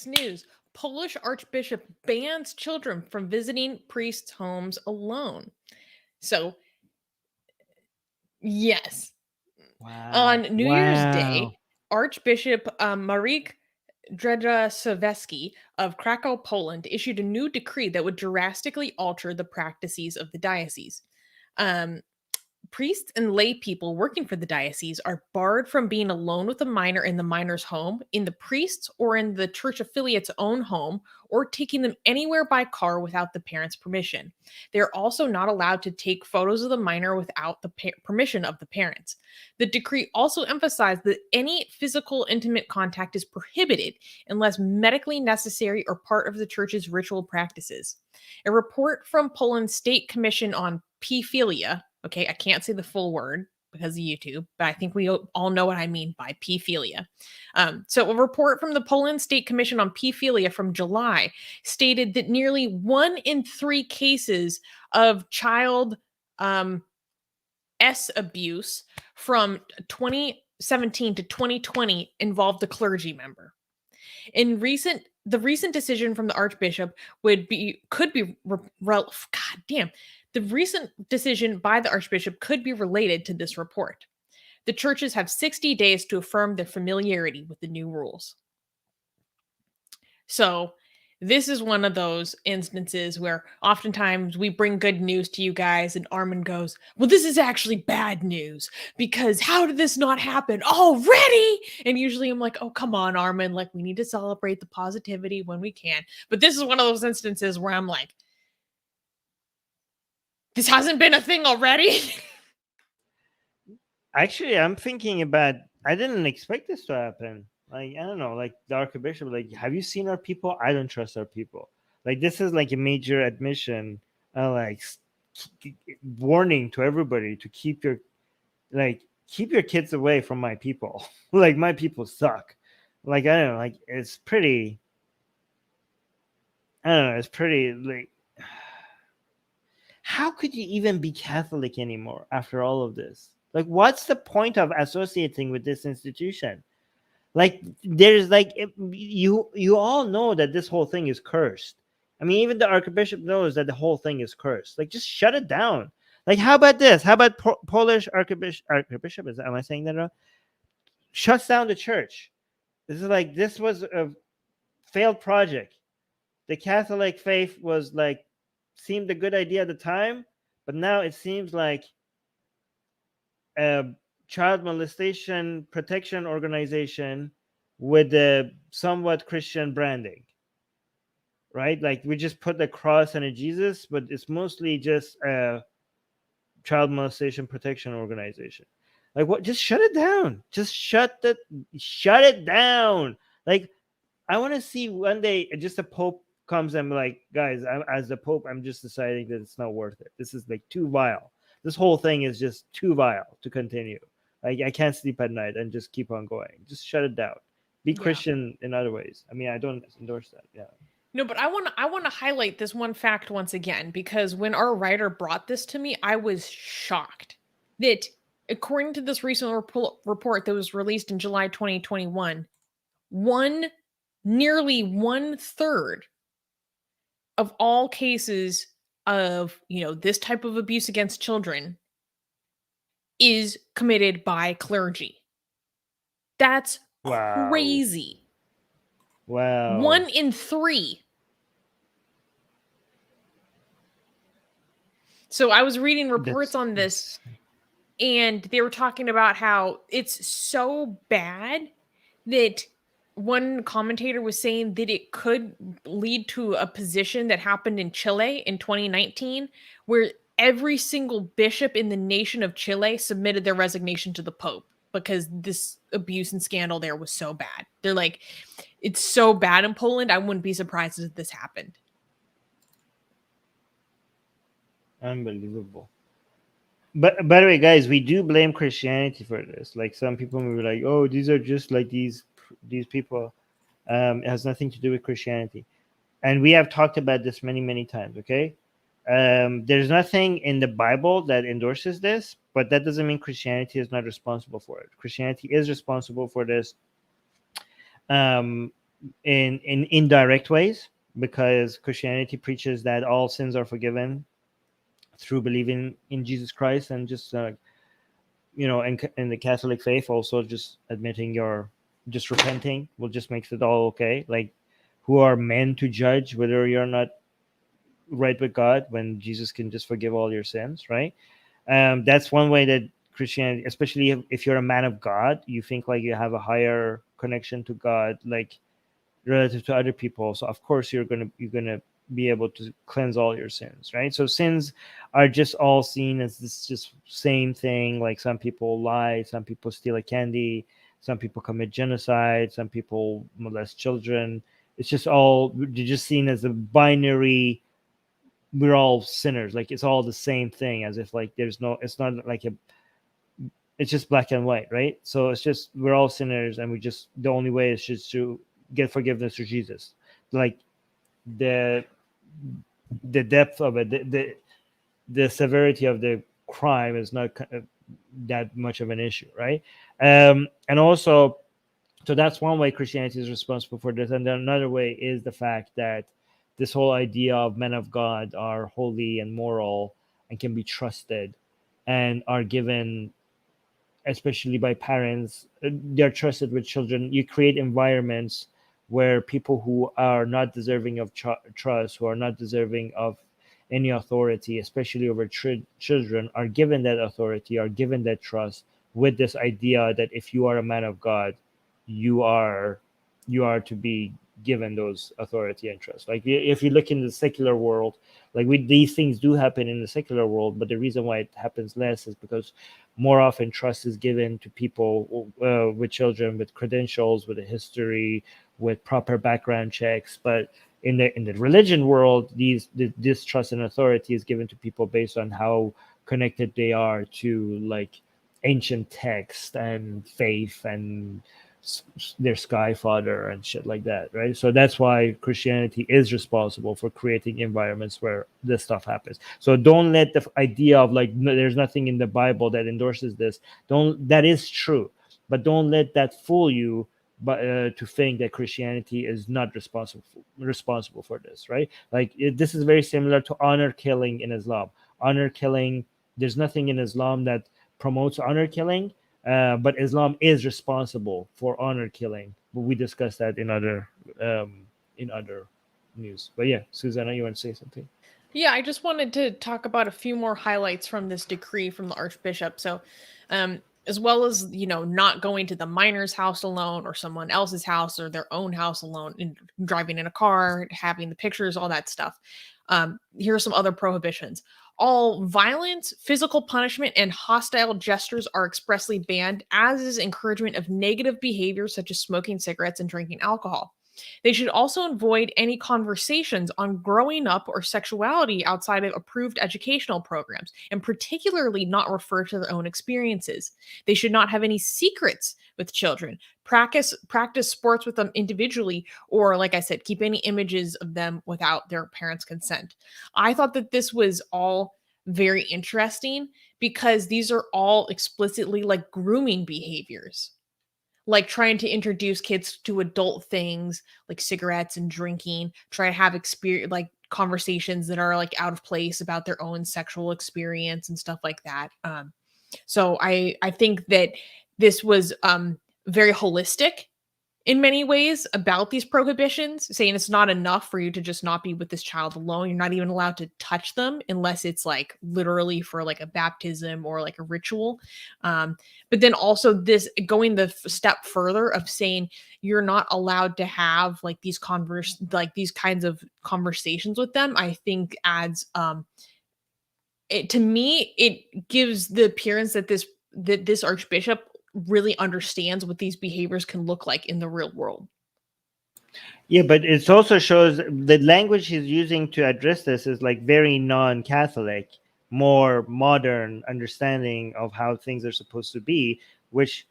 news. Polish Archbishop bans children from visiting priests' homes alone. So, yes. Wow. On New Year's Day, Archbishop Marek Dredzkowski of Krakow, Poland, issued a new decree that would drastically alter the practices of the diocese. Priests and lay people working for the diocese are barred from being alone with a minor in the minor's home, in the priest's or in the church affiliate's own home, or taking them anywhere by car without the parents' permission. They are also not allowed to take photos of the minor without the permission of the parents. The decree also emphasized that any physical intimate contact is prohibited unless medically necessary or part of the church's ritual practices. A report from Poland's State Commission on Pedophilia, okay, I can't say the full word because of YouTube, but I think we all know what I mean by pedophilia. So a report from the Poland State Commission on Pedophilia from July stated that nearly 1 in 3 cases of child abuse from 2017 to 2020 involved a clergy member. The recent decision from the Archbishop the recent decision by the Archbishop could be related to this report. The churches have 60 days to affirm their familiarity with the new rules. So, this is one of those instances where oftentimes we bring good news to you guys and Armin goes, well, this is actually bad news because how did this not happen already? And usually I'm like, oh, come on, Armin. Like, we need to celebrate the positivity when we can. But this is one of those instances where I'm like, this hasn't been a thing already? Actually, I'm thinking about, I didn't expect this to happen. Like, I don't know, like the Archbishop, like, have you seen our people? I don't trust our people. Like, this is like a major admission, warning to everybody to keep your kids away from my people. Like, my people suck. Like, I don't know, like, it's pretty, like, how could you even be Catholic anymore after all of this? Like, what's the point of associating with this institution? Like, there's like, you all know that this whole thing is cursed. I mean, even the Archbishop knows that the whole thing is cursed. Like, just shut it down. Like, how about this? How about Polish Archbishop? Am I saying that wrong? Shuts down the church. This was a failed project. The Catholic faith was like, seemed a good idea at the time, but now it seems like a child molestation protection organization with a somewhat Christian branding, right? Like, we just put the cross and a Jesus, but it's mostly just a child molestation protection organization. Like, what? Just shut it down. Just shut it down. Like, I want to see one day just the Pope comes and be like, guys, as the Pope, I'm just deciding that it's not worth it. This is like too vile. This whole thing is just too vile to continue. Like I can't sleep at night and just keep on going. Just shut it down. Be Yeah. Christian in other ways. I mean, I don't endorse that. Yeah. No, but I want to highlight this one fact once again, because when our writer brought this to me, I was shocked that according to this recent report that was released in July 2021, nearly 1/3 of all cases of, this type of abuse against children is committed by clergy. That's Wow. crazy. Wow. 1 in 3. So I was reading reports on this, and they were talking about how it's so bad that one commentator was saying that it could lead to a position that happened in Chile in 2019, where every single bishop in the nation of Chile submitted their resignation to the Pope because this abuse and scandal there was so bad. They're like, it's so bad in Poland, I wouldn't be surprised if this happened. Unbelievable. But by the way, guys, we do blame Christianity for this. Like some people may be like, "Oh, these are just like these people." It has nothing to do with Christianity, and we have talked about this many times. Okay, there's nothing in the Bible that endorses this, but that doesn't mean Christianity is not responsible for it. Christianity is responsible for this, in indirect ways, because Christianity preaches that all sins are forgiven through believing in Jesus Christ, and just in the Catholic faith also just admitting just repenting will just makes it all okay. Like, who are men to judge whether you're not right with God when Jesus can just forgive all your sins, right? That's one way that Christianity, especially if you're a man of God, you think like you have a higher connection to God, like relative to other people. So of course you're gonna be able to cleanse all your sins, right? So sins are just all seen as this just same thing. Like some people lie, some people steal a candy, some people commit genocide, some people molest children. It's just all, you're just seen as a binary, we're all sinners. Like it's all the same thing, as if like it's not like it's just black and white, right? So it's just, we're all sinners, and the only way is just to get forgiveness through Jesus. Like the depth of it, the severity of the crime is not that much of an issue, right? And also, so that's one way Christianity is responsible for this, and then another way is the fact that this whole idea of men of God are holy and moral and can be trusted, and are given, especially by parents, they're trusted with children. You create environments where people who are not deserving of trust, who are not deserving of any authority, especially over children, are given that authority, are given that trust, with this idea that if you are a man of God, you are to be given those authority and trust. Like if you look in the secular world, like these things do happen in the secular world, but the reason why it happens less is because more often trust is given to people with children, with credentials, with a history, with proper background checks. But in the religion world, this trust and authority is given to people based on how connected they are to like ancient text and faith and their sky father and shit like that, right? So that's why Christianity is responsible for creating environments where this stuff happens. So don't let the idea of like there's nothing in the Bible that endorses this. That is true, but don't let that fool you. But to think that Christianity is not responsible for this, right? Like this is very similar to honor killing in Islam. Honor killing, there's nothing in Islam that promotes honor killing, but Islam is responsible for honor killing. But we discussed that in other news. But yeah, Susanna, you want to say something? Yeah, I just wanted to talk about a few more highlights from this decree from the Archbishop. So, as well as, not going to the minor's house alone or someone else's house or their own house alone, and driving in a car, having the pictures, all that stuff. Here are some other prohibitions. All violence, physical punishment, and hostile gestures are expressly banned, as is encouragement of negative behaviors such as smoking cigarettes and drinking alcohol. They should also avoid any conversations on growing up or sexuality outside of approved educational programs, and particularly not refer to their own experiences. They should not have any secrets with children, practice sports with them individually, or like I said, keep any images of them without their parents' consent. I thought that this was all very interesting because these are all explicitly like grooming behaviors, like trying to introduce kids to adult things like cigarettes and drinking, try to have experience like conversations that are like out of place about their own sexual experience and stuff like that. So I think that this was very holistic in many ways about these prohibitions, saying it's not enough for you to just not be with this child alone. You're not even allowed to touch them unless it's like literally for like a baptism or like a ritual. But then also this going the step further of saying you're not allowed to have like these these kinds of conversations with them, I think adds to me, it gives the appearance that this archbishop really understands what these behaviors can look like in the real world. Yeah, but it also shows the language he's using to address this is like very non-Catholic, more modern understanding of how things are supposed to be, which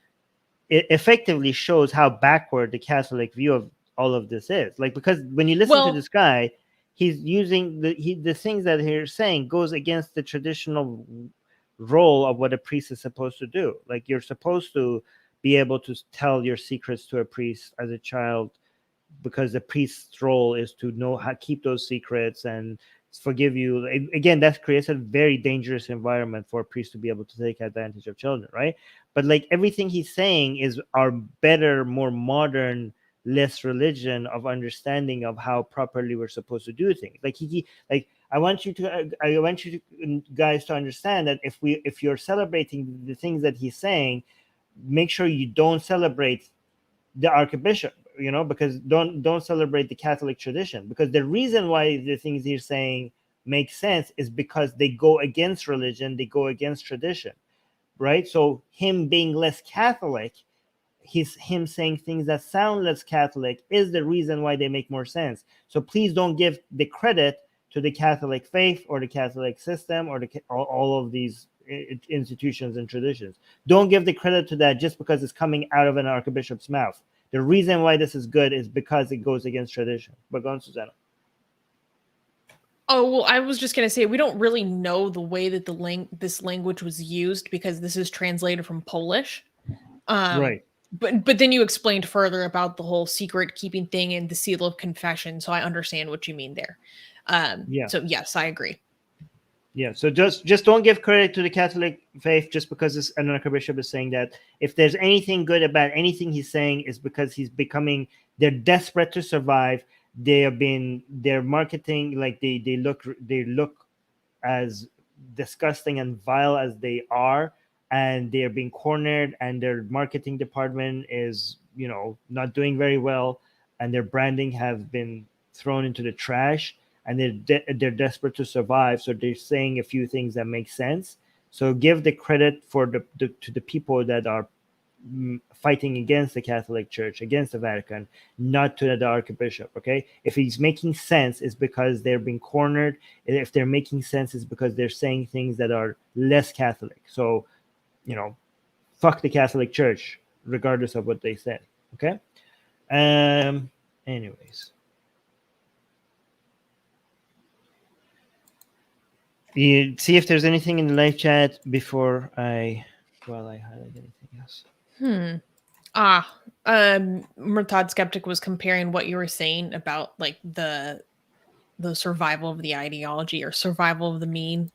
it effectively shows how backward the Catholic view of all of this is. Like, because when you listen to this guy, he's using the things that he's saying goes against the traditional role of what a priest is supposed to do. Like, you're supposed to be able to tell your secrets to a priest as a child, because the priest's role is to know how to keep those secrets and forgive you. Again, that creates a very dangerous environment for a priest to be able to take advantage of children, right? But like everything he's saying is our better, more modern, less religion of understanding of how properly we're supposed to do things. Like I want you guys to understand that if you're celebrating the things that he's saying, make sure you don't celebrate the Archbishop, because don't celebrate the Catholic tradition, because the reason why the things he's saying make sense is because they go against religion, they go against tradition, right? So him being less Catholic, him saying things that sound less Catholic is the reason why they make more sense. So please don't give the credit to the Catholic faith or the Catholic system or all of these institutions and traditions. Don't give the credit to that just because it's coming out of an archbishop's mouth. The reason why this is good is because it goes against tradition. But go on, Susanna. Oh, well, I was just going to say, we don't really know the way that this language was used because this is translated from Polish. Right. But then you explained further about the whole secret keeping thing and the seal of confession. So I understand what you mean there. Yeah. So yes, I agree. Yeah. So just don't give credit to the Catholic faith just because an archbishop is saying that. If there's anything good about anything he's saying, is because they're desperate to survive. They're marketing like they look as disgusting and vile as they are, and they're being cornered, and their marketing department is not doing very well, and their branding have been thrown into the trash, and they're desperate to survive, so they're saying a few things that make sense. So give the credit to the people that are fighting against the Catholic Church, against the Vatican, not to the Archbishop. Okay, if he's making sense, it's because they're being cornered. If they're making sense, it's because they're saying things that are less Catholic. So fuck the Catholic Church regardless of what they said. Okay. Anyways, you see if there's anything in the live chat before I highlight anything else. Murtad Skeptic was comparing what you were saying about like the survival of the ideology or survival of the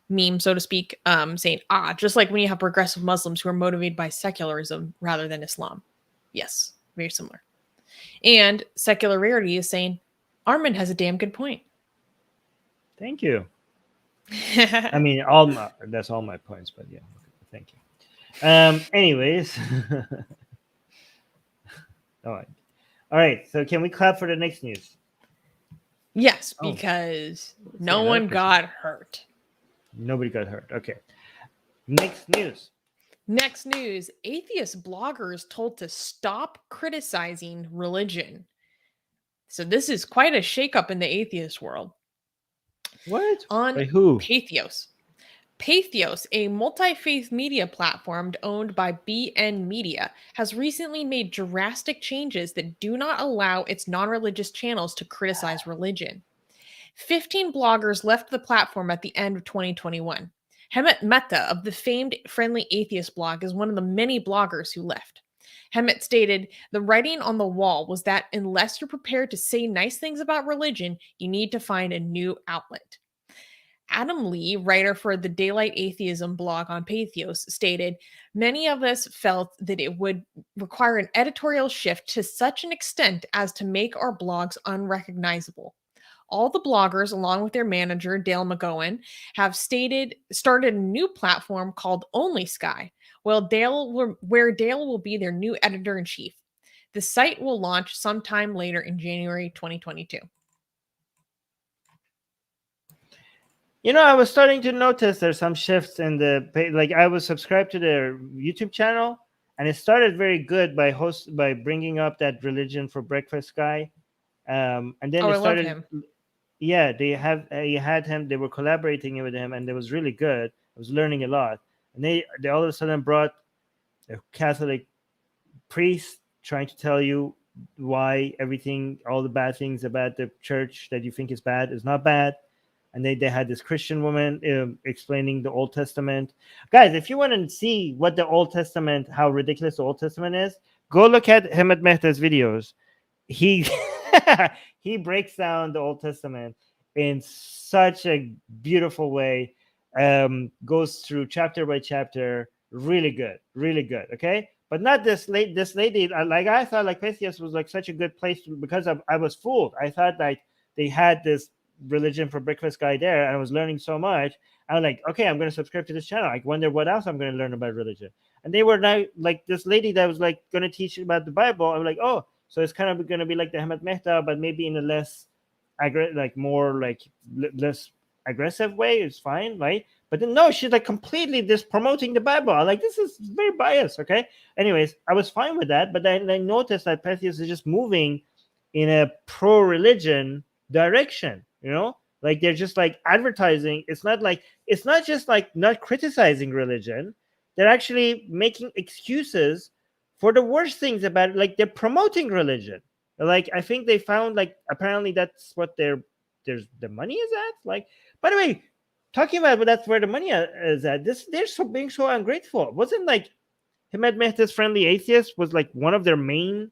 meme, so to speak, saying, just like when you have progressive Muslims who are motivated by secularism rather than Islam. Yes, very similar. And secularity is saying, Armin has a damn good point. Thank you. I mean, that's all my points, but yeah, thank you. Anyways. All right. So can we clap for the next news? Yes, because no one got hurt. Nobody got hurt. Okay. Next news. Atheist bloggers told to stop criticizing religion. So this is quite a shakeup in the atheist world. What? On By who? Patheos. Patheos, a multi-faith media platform owned by BN Media, has recently made drastic changes that do not allow its non-religious channels to criticize religion. 15 bloggers left the platform at the end of 2021. Hemant Mehta of the famed Friendly Atheist blog is one of the many bloggers who left. Hemant stated, "The writing on the wall was that unless you're prepared to say nice things about religion, you need to find a new outlet." Adam Lee, writer for the Daylight Atheism blog on Patheos, stated, "Many of us felt that it would require an editorial shift to such an extent as to make our blogs unrecognizable. All the bloggers, along with their manager, Dale McGowan, have started a new platform called Only Sky, where Dale will be their new editor-in-chief. The site will launch sometime later in January 2022. I was starting to notice there's some shifts in I was subscribed to their YouTube channel, and it started very good by bringing up that religion for breakfast guy, and then I started. love him. Yeah, they had him. They were collaborating with him, and it was really good. I was learning a lot, and they all of a sudden brought a Catholic priest trying to tell you why all the bad things about the church that you think is bad is not bad. And they had this Christian woman explaining the Old Testament. Guys, if you want to see what the Old Testament, how ridiculous the Old Testament is, go look at Hemant Mehta's videos. He he breaks down the Old Testament in such a beautiful way. Goes through chapter by chapter. Really good, really good. Okay, but not this lady. I thought Patheos was such a good place because I was fooled. I thought they had this religion for breakfast guy there, and I was learning so much. I was like, okay, I'm going to subscribe to this channel. I wonder what else I'm going to learn about religion. And they were now this lady that was going to teach about the Bible. I was like, oh, so it's kind of going to be like the Hemant Mehta, but maybe in a less less aggressive way. It's fine, right? But then no, she's completely just promoting the Bible. I'm this is very biased. Okay. Anyways, I was fine with that, but then I noticed that Patheos is just moving in a pro-religion direction. They're just advertising. It's not just not criticizing religion. They're actually making excuses for the worst things about it. They're promoting religion. I think they found apparently that's what the money is at. By the way, talking about that's where the money is at. They're being so ungrateful. Wasn't Hemant Mehta's Friendly Atheist was one of their main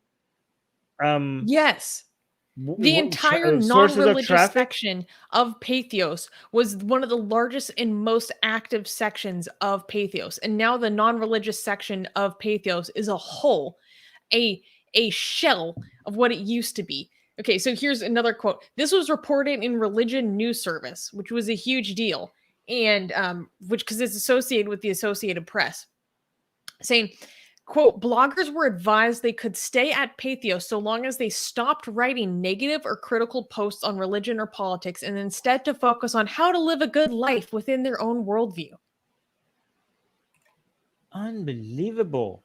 yes. The entire non-religious section of Patheos was one of the largest and most active sections of Patheos. And now the non-religious section of Patheos is a whole, a shell of what it used to be. Okay, so here's another quote. This was reported in Religion News Service, which was a huge deal, and because it's associated with the Associated Press, saying, quote, "Bloggers were advised they could stay at Patheos so long as they stopped writing negative or critical posts on religion or politics and instead to focus on how to live a good life within their own worldview." Unbelievable.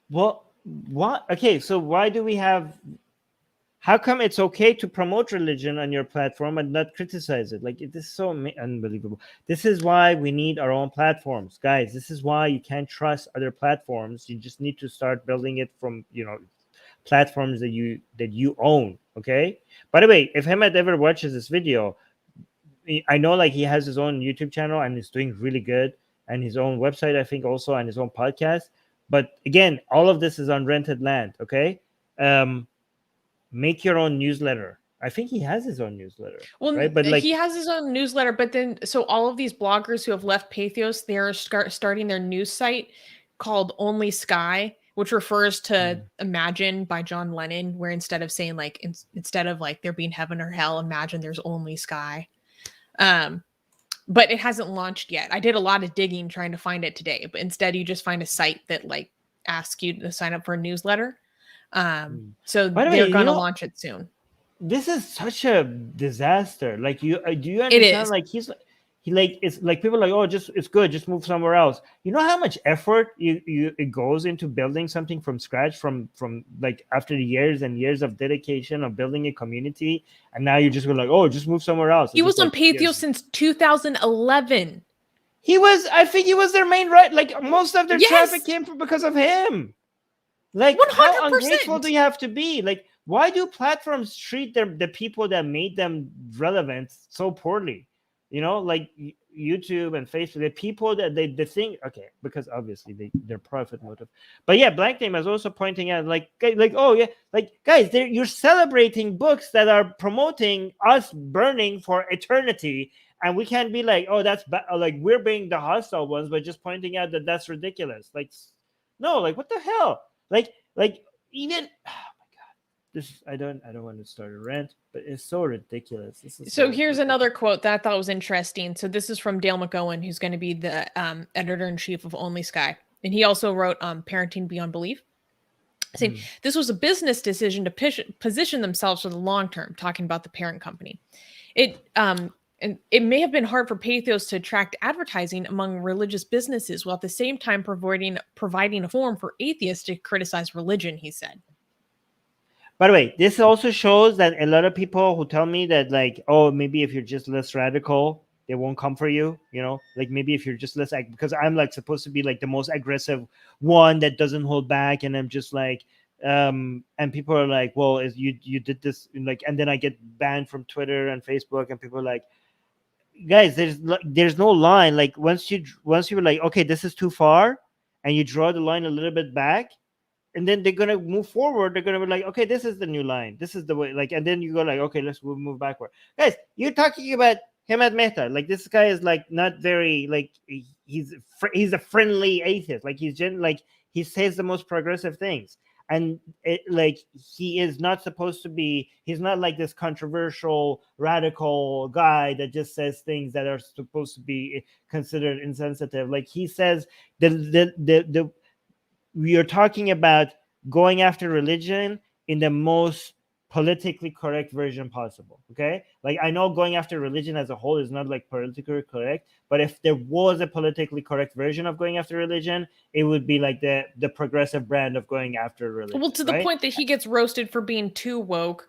Well, what? Okay, so why do we have... How come it's okay to promote religion on your platform and not criticize it? It is so unbelievable. This is why we need our own platforms, guys. This is why you can't trust other platforms. You just need to start building it from, platforms that you own. Okay. By the way, if Hemant ever watches this video, I know he has his own YouTube channel and he's doing really good, and his own website, I think, also, and his own podcast. But again, all of this is on rented land. Okay. Make your own newsletter. I think he has his own newsletter. Well, right? But he has his own newsletter, but then so all of these bloggers who have left Patheos, they're starting their news site called Only Sky, which refers to Imagine by John Lennon, where instead of saying instead of there being heaven or hell, imagine there's only sky. But it hasn't launched yet. I did a lot of digging trying to find it today, but instead you just find a site that asks you to sign up for a newsletter. So they're going to launch it soon. This is such a disaster. Do you understand? it's like people are like, oh, just it's good, just move somewhere else. You know how much effort it goes into building something from scratch, from like after years and years of dedication of building a community, and now you just go like, oh, just move somewhere else. He It's was just on like, Patheos yes. since 2011. I think he was their main right. Like most of their Yes! traffic came from because of him. Like, how ungrateful 100%. do you have to be? Like, why do platforms treat the people that made them relevant so poorly? You know, like YouTube and Facebook, the people that they think, okay, because obviously their profit motive. But yeah, Blank Name is also pointing out, like oh yeah, like guys, you're celebrating books that are promoting us burning for eternity, and we can't be like, oh, that's like we're being the hostile ones, but just pointing out that that's ridiculous. Like, no, like what the hell? Like even oh my god, this I don't want to start a rant, but it's so ridiculous. This is So here's another quote that I thought was interesting. So this is from Dale McGowan, who's going to be the editor-in-chief of Only Sky. And he also wrote Parenting Beyond Belief, saying this was a business decision to position themselves for the long term, talking about the parent company. And it may have been hard for Patheos to attract advertising among religious businesses while at the same time providing a forum for atheists to criticize religion, he said. By the way, this also shows that a lot of people who tell me that, like, oh, maybe if you're just less radical, they won't come for you, you know, like maybe if you're just less, because I'm like supposed to be like the most aggressive one that doesn't hold back, and I'm just like, and people are like, well, you did this, like, and then I get banned from Twitter and Facebook, and people are like, guys, there's no line. Like once you're like, okay, this is too far, and you draw the line a little bit back, and then they're gonna move forward. They're gonna be like, okay, this is the new line. This is the way. Like, and then you go like, okay, let's move backward. Guys, you're talking about Hamad Mehta. Like this guy is like not very like he's a friendly atheist. Like like he says the most progressive things. And like he is not supposed to be. He's not like this controversial radical guy that just says things that are supposed to be considered insensitive. Like he says we are talking about going after religion in the most politically correct version possible. Okay, like I know going after religion as a whole is not like politically correct, but if there was a politically correct version of going after religion, it would be like the progressive brand of going after religion. Well, to the point that he gets roasted for being too woke,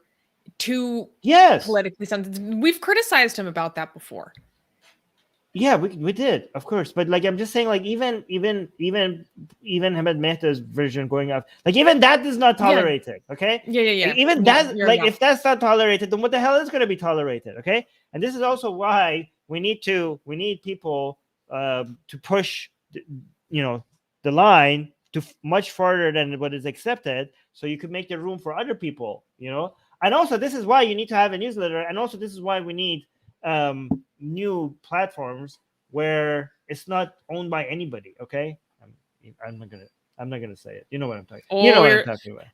too politically sensitive. We've criticized him about that before. Yeah, we did, of course, but like I'm just saying, like even Hamad Mehta's version going up, like even that is not tolerated. Okay, yeah. Like, even that, like if that's not tolerated, then what the hell is going to be tolerated? Okay, and this is also why we need people to push, the line to much farther than what is accepted, so you could make the room for other people, And also, this is why you need to have a newsletter, and also this is why we need new platforms where it's not owned by anybody. Okay, I'm not gonna say it. You know what I'm talking. You know what I'm talking about.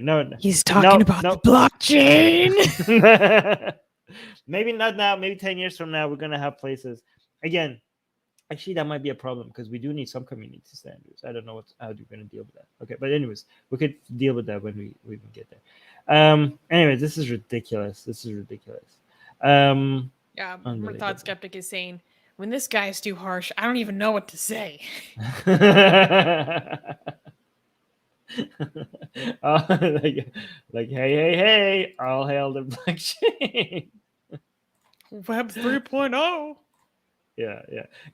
No. He's talking about the blockchain. Maybe not now. Maybe 10 years from now, we're gonna have places again. Actually, that might be a problem because we do need some community standards. I don't know how you're gonna deal with that. Okay, but anyways, we could deal with that when we can get there. Anyways, this is ridiculous. Yeah, my thought skeptic is saying, when this guy is too harsh, I don't even know what to say. Like hey, all hail the blockchain. Web 3.0. Yeah.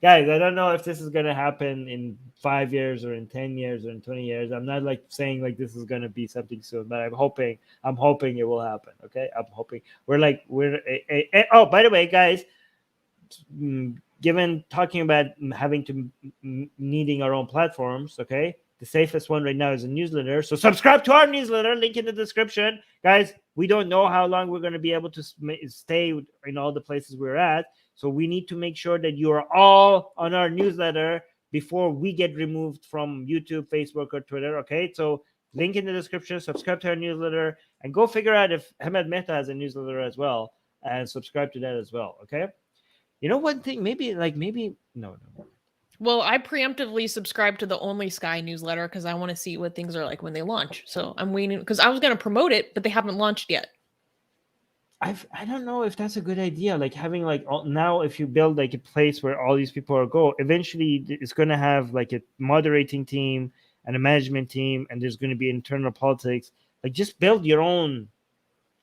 Guys, I don't know if this is going to happen in 5 years or in 10 years or in 20 years. I'm not like saying like this is going to be something soon, but I'm hoping it will happen. Okay. I'm hoping oh, by the way, guys, given talking about having to needing our own platforms. Okay. The safest one right now is a newsletter. So subscribe to our newsletter, link in the description. Guys, we don't know how long we're going to be able to stay in all the places we're at. So we need to make sure that you are all on our newsletter before we get removed from YouTube, Facebook, or Twitter. Okay, so link in the description, subscribe to our newsletter, and go figure out if Hamad Mehta has a newsletter as well, and subscribe to that as well. Okay, you know one thing, maybe no. Well, I preemptively subscribed to the Only Sky newsletter because I want to see what things are like when they launch. So I'm waiting because I was going to promote it, but they haven't launched yet. I don't know if that's a good idea. Like having like now, if you build like a place where all these people are go, eventually it's going to have like a moderating team and a management team, and there's going to be internal politics. Like just build your own.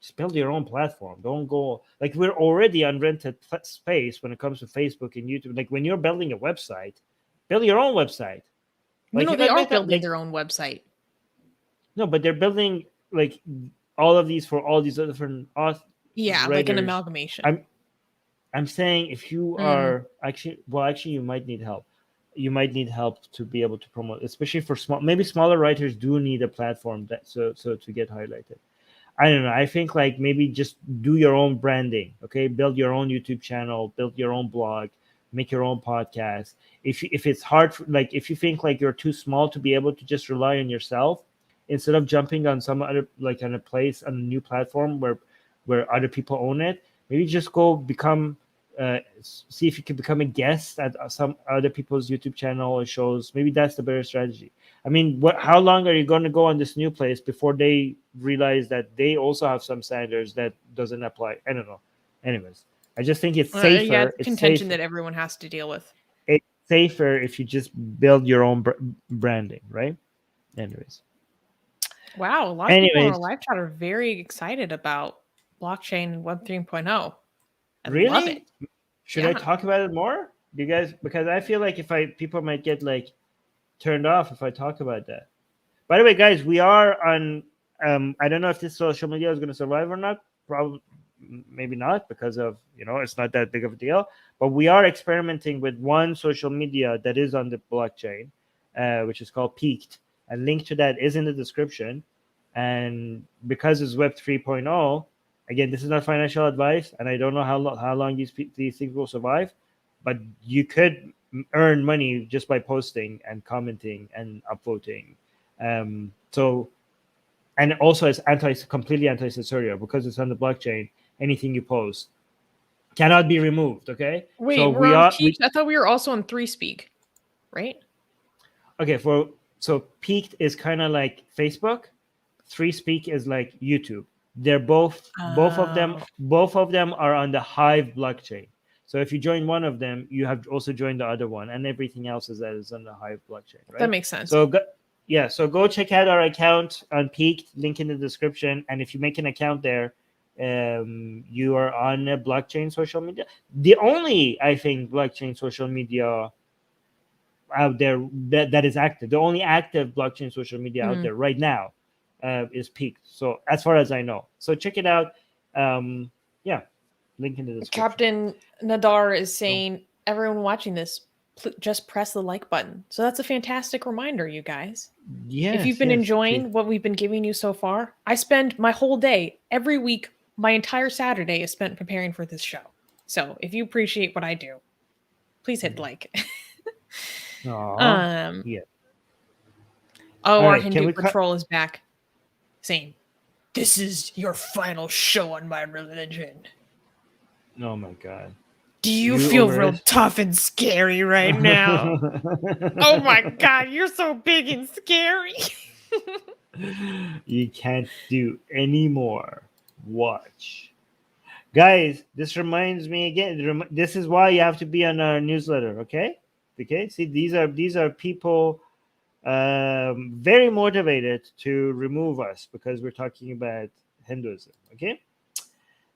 Just build your own platform. Don't go like we're already on rented space when it comes to Facebook and YouTube. Like when you're building a website, build your own website. Like they are building their own website. No, but they're building like all of these for all these different Yeah, writers. like an amalgamation. I'm saying if you are actually you might need help. You might need help to be able to promote, especially for maybe smaller writers do need a platform that so to get highlighted. I don't know. I think like maybe just do your own branding. Okay, build your own YouTube channel, build your own blog, make your own podcast. If it's hard, like if you think like you're too small to be able to just rely on yourself, instead of jumping on some other like on a new platform where other people own it, maybe just go become see if you can become a guest at some other people's YouTube channel or shows. Maybe that's the better strategy. I mean, how long are you going to go on this new place before they realize that they also have some standards that doesn't apply? I don't know. Anyways, I just think it's safer. Yeah, it's contention that everyone has to deal with. It's safer if you just build your own branding, right? Anyways. Wow, a lot of people in our live chat are very excited about blockchain and Web 3.0. I love it. Should I talk about it more? You guys, because I feel like people might get like turned off if I talk about that. By the way, guys, we are on. I don't know if this social media is going to survive or not. Probably, maybe not, because of it's not that big of a deal. But we are experimenting with one social media that is on the blockchain, which is called Peaked, and link to that is in the description. And because it's Web 3.0. Again, this is not financial advice, and I don't know how long these things will survive, but you could earn money just by posting and commenting and upvoting. So, and also it's completely anti-censorship because it's on the blockchain. Anything you post cannot be removed. Okay. Wait, so we're on Peaked? I thought we were also on 3Speak, right? Okay. So Peaked is kind of like Facebook. 3Speak is like YouTube. They're both of them are on the Hive blockchain. So if you join one of them, you have also joined the other one, and everything else is on the Hive blockchain, right? That makes sense. So go check out our account on Peaked, link in the description, and if you make an account there, you are on a blockchain social media. The only, I think, blockchain social media out there that is active, the only active blockchain social media out there right now is Peaked. So as far as I know, so check it out. Link in the description. Captain Nadar is saying, everyone watching this, just press the like button. So that's a fantastic reminder, you guys. Yes, if you've been enjoying what we've been giving you so far, I spend my whole day every week. My entire Saturday is spent preparing for this show. So if you appreciate what I do, please hit like. Yeah. Oh, our Hindu patrol is back. Saying, this is your final show on my religion. Oh my God. Do you feel real tough and scary right now? Oh my God, you're so big and scary. You can't do any more. Watch. Guys, this reminds me again. This is why you have to be on our newsletter, okay? Okay, see, these are people very motivated to remove us because we're talking about Hinduism, okay?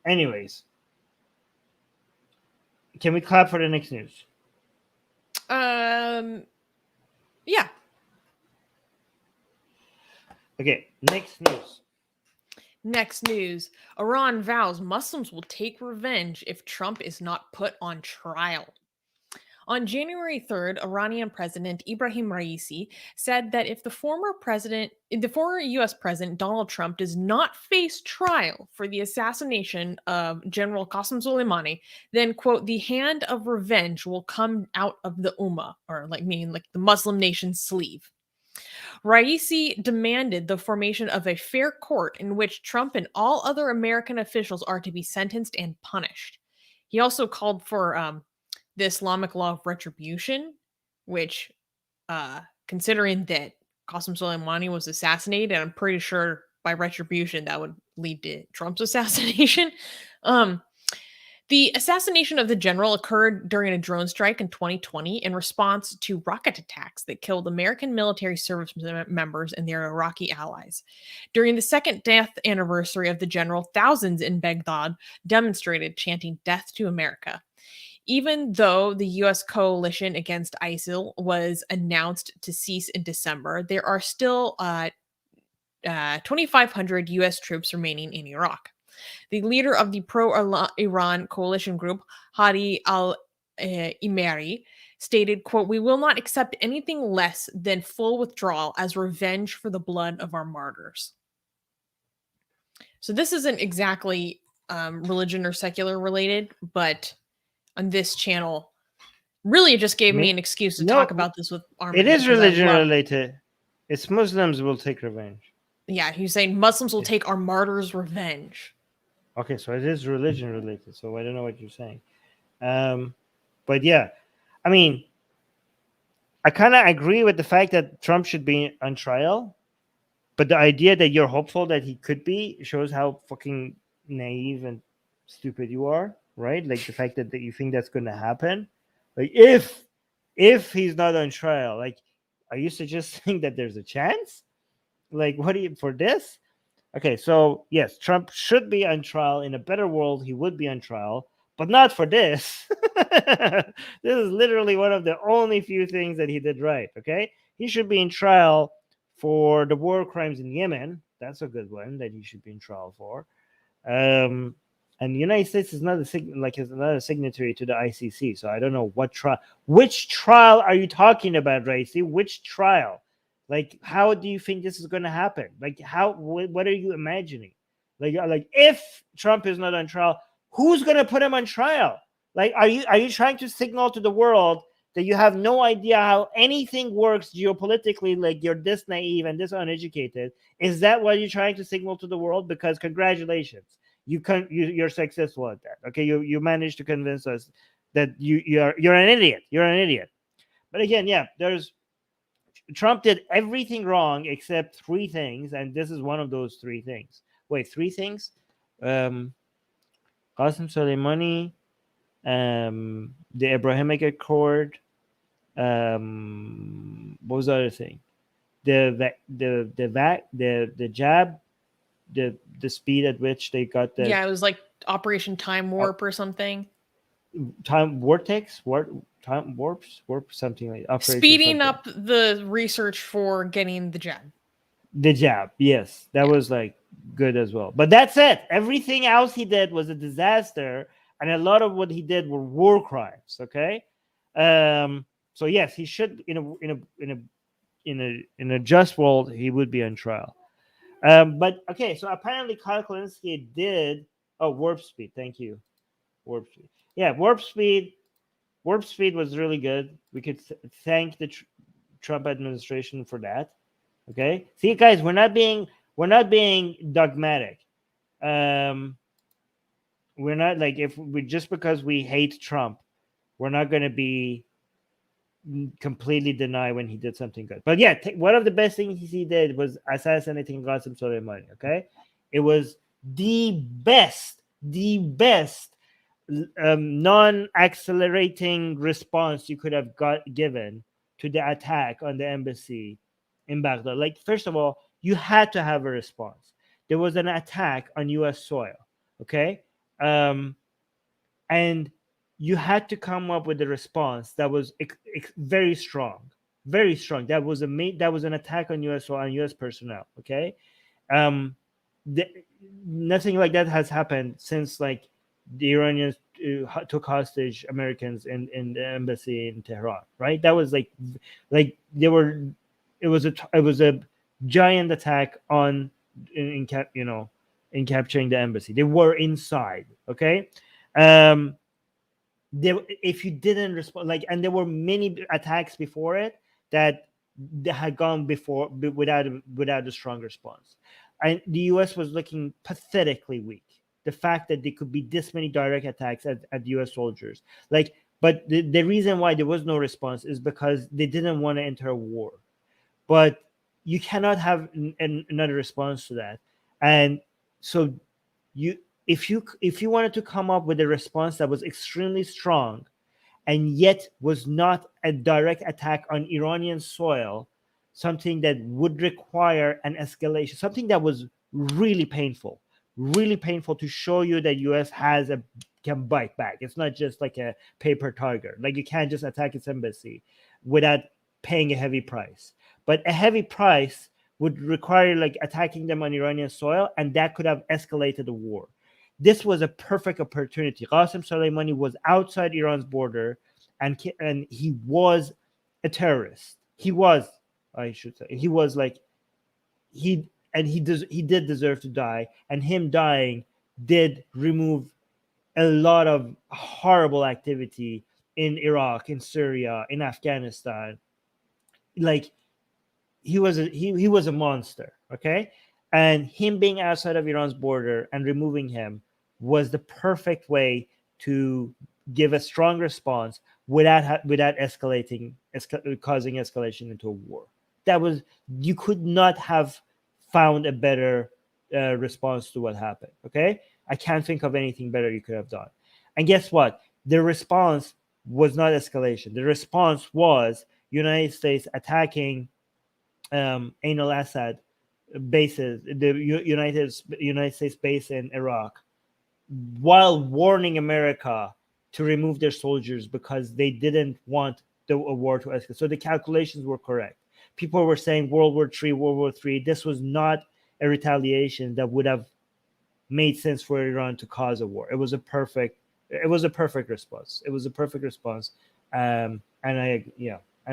Anyways, can we clap for the next news? Yeah. Okay, Next news. Iran vows Muslims will take revenge if Trump is not put on trial. On January 3rd, Iranian President Ibrahim Raisi said that if the former U.S. President Donald Trump does not face trial for the assassination of General Qasem Soleimani, then, quote, the hand of revenge will come out of the Ummah, or meaning the Muslim nation's sleeve. Raisi demanded the formation of a fair court in which Trump and all other American officials are to be sentenced and punished. He also called for the Islamic law of retribution, which, considering that Qasem Soleimani was assassinated, I'm pretty sure by retribution that would lead to Trump's assassination. The assassination of the general occurred during a drone strike in 2020 in response to rocket attacks that killed American military service members and their Iraqi allies. During the second death anniversary of the general, thousands in Baghdad demonstrated, chanting "Death to America." Even though the U.S. coalition against ISIL was announced to cease in December, there are still 2,500 U.S. troops remaining in Iraq. The leader of the pro-Iran coalition group, Hadi al-Imari, stated, quote, "We will not accept anything less than full withdrawal as revenge for the blood of our martyrs." So this isn't exactly religion or secular related, but on this channel, really it just gave me an excuse to talk about this with Armin. It is religion related. It's Muslims will take revenge. Yeah, he's saying Muslims will take our martyrs' revenge. Okay, so it is religion related. So I don't know what you're saying. But yeah, I mean, I kind of agree with the fact that Trump should be on trial. But the idea that you're hopeful that he could be shows how fucking naive and stupid you are, right? Like the fact that you think that's going to happen. Like if he's not on trial, like, are you suggesting that there's a chance? Like, what do you for this? Okay, so yes, Trump should be on trial. In a better world, he would be on trial, but not for this. This is literally one of the only few things that he did right. Okay, he should be in trial for the war crimes in Yemen. That's a good one that he should be in trial for. And the United States is not a signatory to the ICC, so I don't know what trial. Which trial are you talking about, Racy? Which trial? Like, how do you think this is going to happen? Like, what are you imagining? Like, if Trump is not on trial, who's going to put him on trial? Like, are you trying to signal to the world that you have no idea how anything works geopolitically? Like, you're this naive and this uneducated. Is that what you're trying to signal to the world? Because congratulations, you're successful at that. Okay, you managed to convince us that you're an idiot. You're an idiot. But again, yeah, Trump did everything wrong except three things, and this is one of those three things. Wait, three things? Qasem Soleimani, the Abrahamic Accord. What was the other thing? The jab, the speed at which they got the it was like Operation Time Warp or something. Time vortex, time warp, something like that. Speeding up the research for getting the jab. The jab, yes, that was like good as well. But that's it. Everything else he did was a disaster, and a lot of what he did were war crimes. Okay, so yes, he should in a just world he would be on trial. But okay, so apparently Kyle Kulinski did. Oh, warp speed. Thank you, warp speed. Yeah, warp speed. Warp speed was really good. We could thank the Trump administration for that. Okay, see, guys, we're not being dogmatic. We're not like just because we hate Trump, we're not going to be completely deny when he did something good. But yeah, one of the best things he did was assassinating Qasem Soleimani. Okay, it was the best non-accelerating response you could have given to the attack on the embassy in Baghdad. Like, first of all, you had to have a response. There was an attack on U.S. soil, okay, and you had to come up with a response that was very strong, very strong. That was an attack on U.S. soil, on U.S. personnel, okay. Nothing like that has happened since like the Iranians took hostage Americans in the embassy in Tehran, right? That was like it was a giant attack in capturing the embassy. They were inside, okay. If you didn't respond, and there were many attacks before it that they had gone before without a strong response, and the U.S. was looking pathetically weak. The fact that there could be this many direct attacks at U.S. soldiers, but the reason why there was no response is because they didn't want to enter a war. But you cannot have another response to that, and so if you wanted to come up with a response that was extremely strong and yet was not a direct attack on Iranian soil, something that would require an escalation, something that was really painful to show you that US can bite back. It's not just like a paper tiger. Like, you can't just attack its embassy without paying a heavy price. But a heavy price would require like attacking them on Iranian soil, and that could have escalated the war. This was a perfect opportunity. Qasem Soleimani was outside Iran's border, and he was a terrorist. He was, I should say, he was like, he did deserve to die, and him dying did remove a lot of horrible activity in Iraq, in Syria, in Afghanistan. Like, he was a monster, okay? And him being outside of Iran's border and removing him was the perfect way to give a strong response without causing escalation into a war. That was, you could not have found a better response to what happened, okay? I can't think of anything better you could have done. And guess what? The response was not escalation. The response was United States attacking Ain al-Assad bases, the United States base in Iraq, while warning America to remove their soldiers because they didn't want the war to escalate. So the calculations were correct. People were saying World War III, World War III. This was not a retaliation that would have made sense for Iran to cause a war. It was a perfect response. And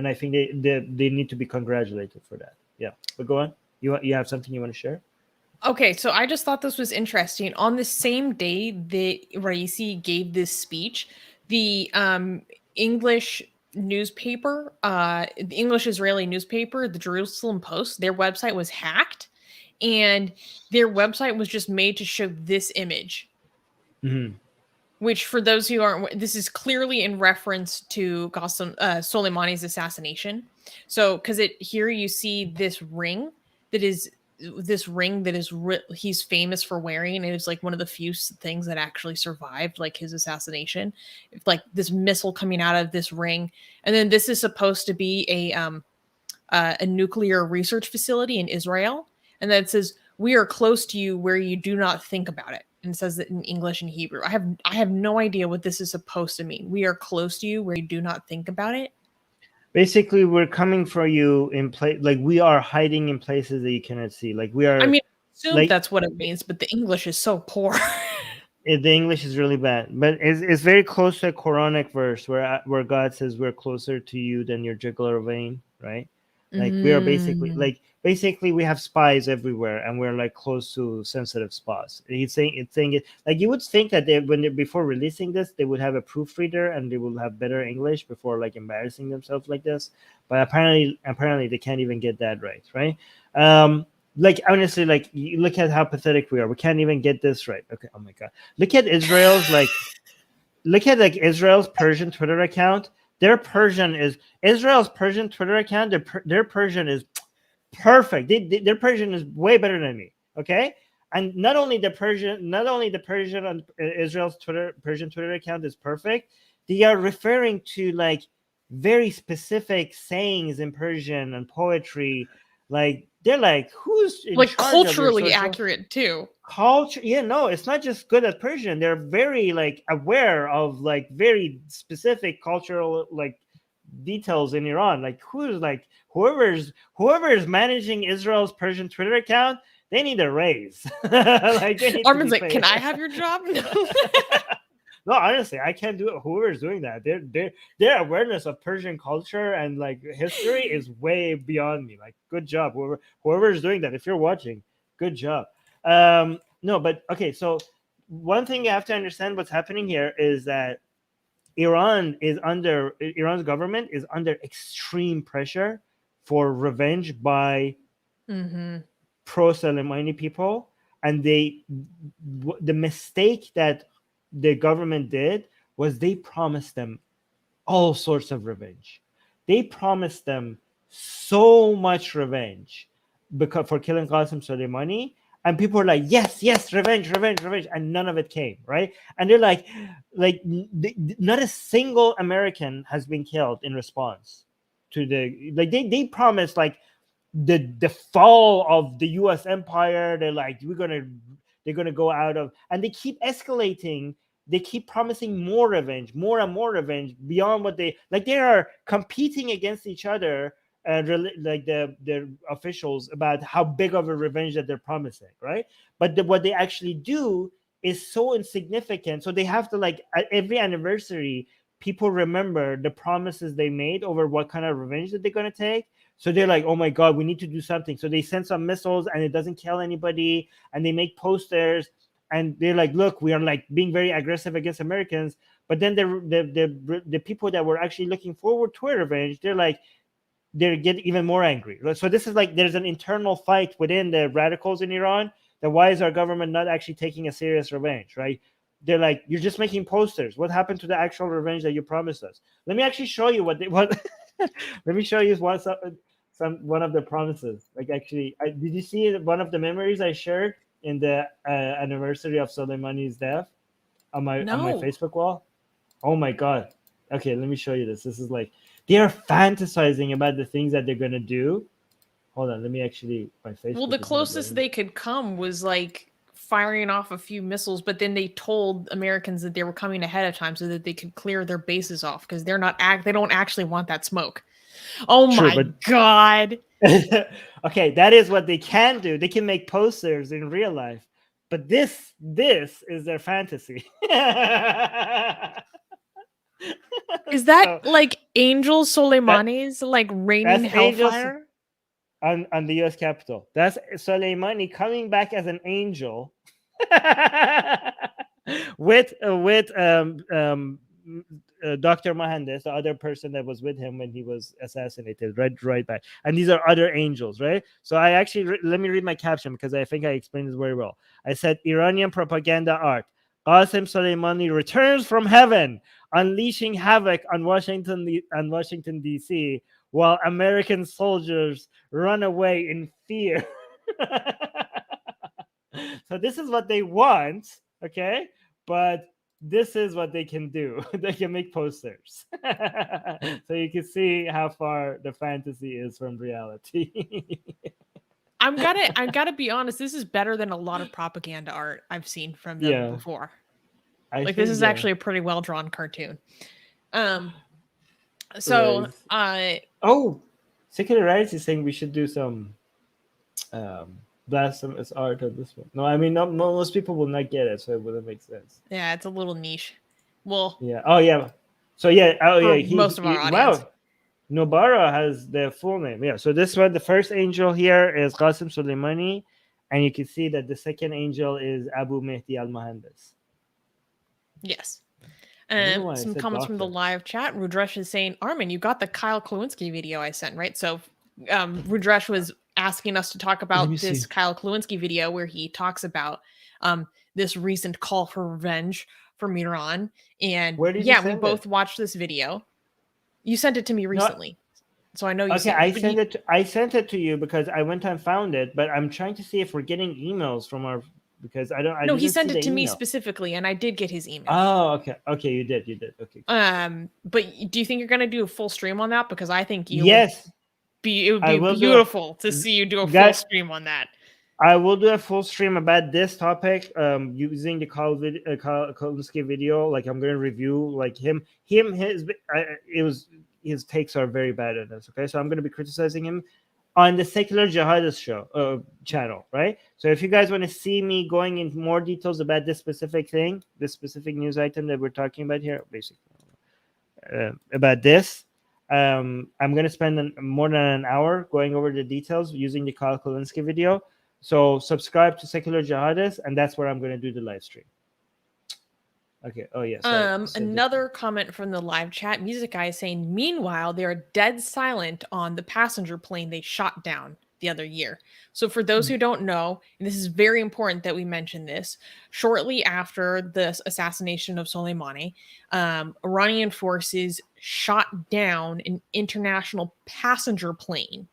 I think they need to be congratulated for that. Yeah, but go on. You have something you want to share? Okay, so I just thought this was interesting. On the same day that Raisi gave this speech, the English newspaper, the English Israeli newspaper, the Jerusalem Post, their website was hacked, and their website was just made to show this image. Mm-hmm. Which, for those who aren't, this is clearly in reference to Soleimani's assassination. So, because here you see this ring that is he's famous for wearing, and it was like one of the few things that actually survived like his assassination. It's like this missile coming out of this ring, and then this is supposed to be a nuclear research facility in Israel, and then it says, "We are close to you where you do not think about it." And it says that in English and Hebrew. I have no idea what this is supposed to mean. We are close to you where you do not think about it. Basically, we're coming for you in place. Like, we are hiding in places that you cannot see. Like, we are. I mean, I assume like, that's what it means, but the English is so poor. The English is really bad, but it's very close to a Quranic verse where God says we're closer to you than your jugular vein, right? Like, we are basically we have spies everywhere, and we're like close to sensitive spots. It's saying it like, you would think that before releasing this, they would have a proofreader and they will have better English before like embarrassing themselves like this. But apparently they can't even get that right? Like, honestly, like, you look at how pathetic we are. We can't even get this right. Okay, oh my god, look at Israel's Israel's Persian Twitter account. Israel's Persian Twitter account. Their Persian is perfect. Their Persian is way better than me. Okay, and not only the Persian on Israel's Persian Twitter account is perfect. They are referring to like very specific sayings in Persian and poetry. Like, they're like, who's in like charge culturally of your accurate too. culture? Yeah, no, it's not just good at Persian. They're very like aware of like very specific cultural like details in Iran. Like, whoever's managing Israel's Persian Twitter account, they need a raise. Like, Armin's like, can I have your job? No, honestly, I can't do it. Whoever's doing that, their awareness of Persian culture and like history is way beyond me. Like, good job, whoever's doing that. If you're watching, good job. No, but okay. So one thing you have to understand what's happening here is that Iran's government is under extreme pressure for revenge by pro-Soleimani people, and the mistake that the government did was they promised them all sorts of revenge. They promised them so much revenge for killing Qasem Soleimani, and people are like, yes, revenge, and none of it came, right? And they're like not a single American has been killed in response to the they promised like the fall of the U.S. empire. They're like, they're gonna go out of, and they keep escalating. They keep promising more revenge, more and more revenge beyond what they like. They are competing against each other, like the officials, about how big of a revenge that they're promising, right? But what they actually do is so insignificant. So they have to, like, at every anniversary, people remember the promises they made over what kind of revenge that they're going to take. So they're like, oh my God, we need to do something. So they send some missiles and it doesn't kill anybody. And they make posters and they're like, look, we are like being very aggressive against Americans. But then the people that were actually looking forward to a revenge, they get even more angry. So this is like, there's an internal fight within the radicals in Iran. That why is our government not actually taking a serious revenge, right? They're like, you're just making posters. What happened to the actual revenge that you promised us? Let me actually show you what. Let me show you one of the promises. Like, actually, did you see one of the memories I shared in the anniversary of Soleimani's death on my Facebook wall? Oh my God. Okay, let me show you this. This is like, they are fantasizing about the things that they're gonna do. Hold on, let me actually, my Facebook. Well, the closest they could come was like firing off a few missiles, but then they told Americans that they were coming ahead of time so that they could clear their bases off because they don't actually want that smoke. Oh my God. Okay, that is what they can do. They can make posters in real life, but this is their fantasy. Is that like Angel Soleimani's like raining hellfire? On the U.S. Capitol. That's Soleimani coming back as an angel with Dr. Mohandes, the other person that was with him when he was assassinated, right back. And these are other angels, right? So I actually, let me read my caption because I think I explained this very well. I said, Iranian propaganda art. Qasem Soleimani returns from heaven, unleashing havoc on Washington D.C., while American soldiers run away in fear. So this is what they want, okay? But this is what they can do. They can make posters. So you can see how far the fantasy is from reality. I gotta be honest, this is better than a lot of propaganda art I've seen from them before. This is actually a pretty well-drawn cartoon. So Secular Rights is saying we should do some blasphemous art on this one. No, I mean, most people will not get it, so it wouldn't make sense. Yeah, it's a little niche. Well, yeah. Oh yeah. So yeah. Oh yeah. Most of our audience. Wow. Nobara has the full name. Yeah. So this one, the first angel here is Qasem Soleimani, and you can see that the second angel is Abu Mehdi al-Mohandes. Yes. Some comments from the live chat. Rudresh is saying, Armin, you got the Kyle Klawinski video I sent, right? So Rudresh was asking us to talk about this Kyle Klawinski video where he talks about this recent call for revenge from Iran. And we both watched this video. You sent it to me recently. So I know you I sent it to you because I went and found it, but I'm trying to see if we're getting emails from our, because No, he sent it to me specifically, and I did get his email. Oh, okay. Okay, you did. Okay. But do you think you're going to do a full stream on that? Because I think it would be beautiful to see you do a full stream on that. I will do a full stream about this topic, using the Klawinski video. Like, I'm going to review like his takes are very bad at this. Okay, so I'm going to be criticizing him on the Secular Jihadist channel, right? So if you guys want to see me going into more details about this specific thing, this specific news item that we're talking about here, basically about this, I'm going to spend more than an hour going over the details using the Kyle Klawinski video. So subscribe to Secular Jihadist, and that's where I'm going to do the live stream. Okay. Oh, yes. Another comment from the live chat. Music Guy is saying, meanwhile, they are dead silent on the passenger plane they shot down the other year. So for those who don't know, and this is very important that we mention this, shortly after the assassination of Soleimani, Iranian forces shot down an international passenger plane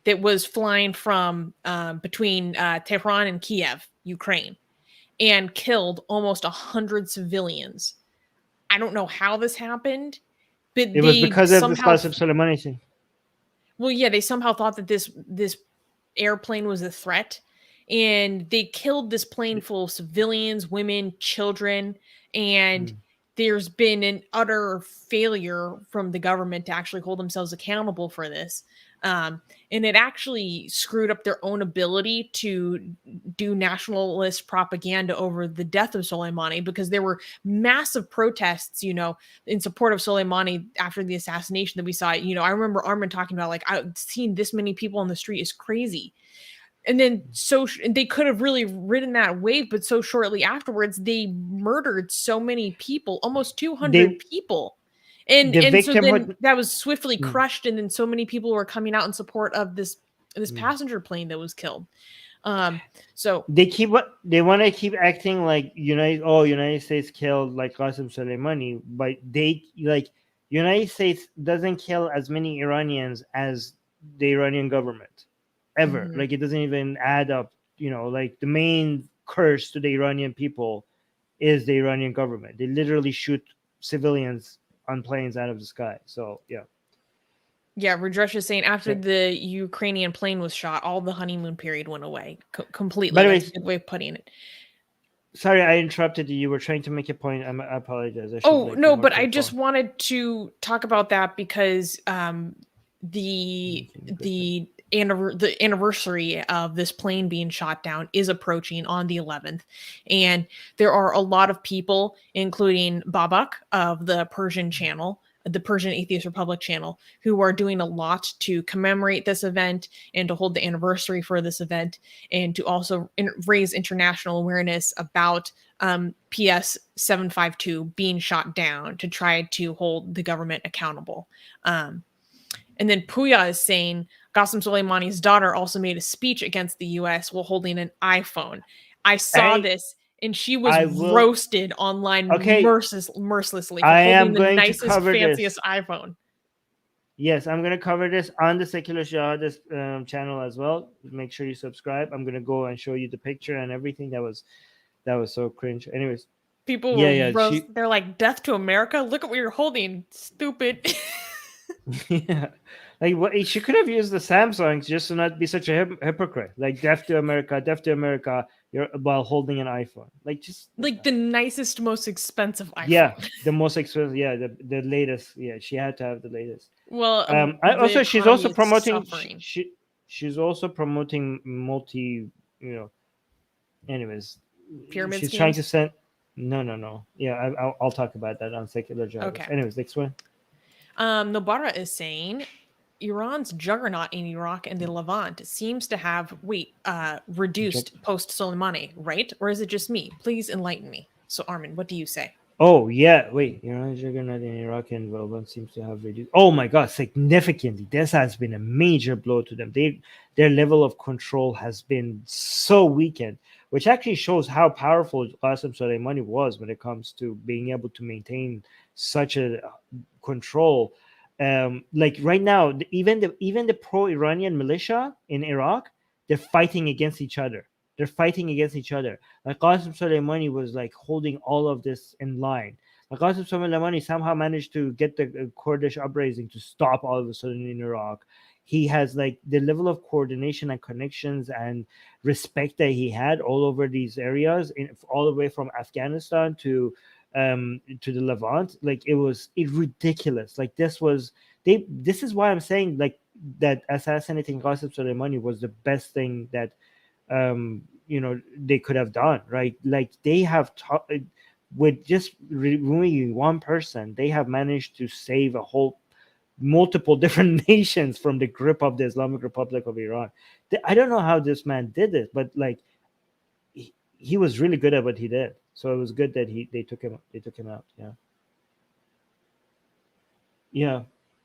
that was flying from between Tehran and Kiev, Ukraine, and killed almost 100 civilians. I don't know how this happened, but It was they because of this somehow, Soleimani thing. well, yeah, they somehow thought that this airplane was a threat, and they killed this plane full of civilians, women, children, and there's been an utter failure from the government to actually hold themselves accountable for this. And it actually screwed up their own ability to do nationalist propaganda over the death of Soleimani, because there were massive protests, in support of Soleimani after the assassination that we saw. I remember Armin talking about, like, I've seen this many people on the street is crazy. And then they could have really ridden that wave, but so shortly afterwards, they murdered so many people, almost 200 people. And so then that was swiftly crushed, and then so many people were coming out in support of this passenger plane that was killed. So they want to keep acting like United States killed like Qasem Soleimani, but United States doesn't kill as many Iranians as the Iranian government ever. Like, it doesn't even add up. Like, the main curse to the Iranian people is the Iranian government. They literally shoot civilians on planes out of the sky. So yeah, Rajesh is saying after the Ukrainian plane was shot, all the honeymoon period went away completely. By the way, that's a good way of putting it. Sorry, I interrupted you. You were trying to make a point. I apologize. No, but I just wanted to talk about that because the anniversary of this plane being shot down is approaching on the 11th, and there are a lot of people, including Babak of the Persian channel, the Persian Atheist Republic channel, who are doing a lot to commemorate this event and to hold the anniversary for this event, and to also raise international awareness about PS 752 being shot down, to try to hold the government accountable. And then Puya is saying Qasem Soleimani's daughter also made a speech against the U.S. while holding an iPhone. I saw this, and she was roasted online mercilessly for holding the nicest, fanciest iPhone. Yes, I'm going to cover this on the Secular Jihadist channel as well. Make sure you subscribe. I'm going to go and show you the picture and everything. That was so cringe. Anyways. People were they're like, death to America? Look at what you're holding, stupid. Yeah, like she could have used the Samsungs just to not be such a hypocrite. Like, death to America, you're while holding an iPhone. Like, just like the nicest, most expensive iPhone. Yeah, the most expensive. Yeah, the latest. Yeah, she had to have the latest. Well, she's also promoting. She's also promoting multi. Anyways, pyramid she's schemes? trying to send. No. Yeah, I'll talk about that on Secular Jihadist. Okay. Anyways, next one. Nobara is saying Iran's juggernaut in Iraq and the Levant seems to have reduced post Soleimani, right? Or is it just me? Please enlighten me. So, Armin, what do you say? Oh yeah, wait. Iran's juggernaut in Iraq and the Levant seems to have reduced. Oh my God, significantly. This has been a major blow to them. Their level of control has been so weakened, which actually shows how powerful Qasem Soleimani was when it comes to being able to maintain such a control. Like right now, even the pro-Iranian militia in Iraq, they're fighting against each other. Like Qasem Soleimani was like holding all of this in line. Like Qasem Soleimani somehow managed to get the Kurdish uprising to stop all of a sudden in Iraq. He has like the level of coordination and connections and respect that he had all over these areas, all the way from Afghanistan to the Levant. Like, it was ridiculous. Like, this is why I'm saying like that assassinating Qasem Soleimani was the best thing that they could have done, right? Like, they have with just removing one person, they have managed to save multiple different nations from the grip of the Islamic Republic of Iran. I don't know how this man did it, but like he was really good at what he did. So it was good that they took him out. Yeah.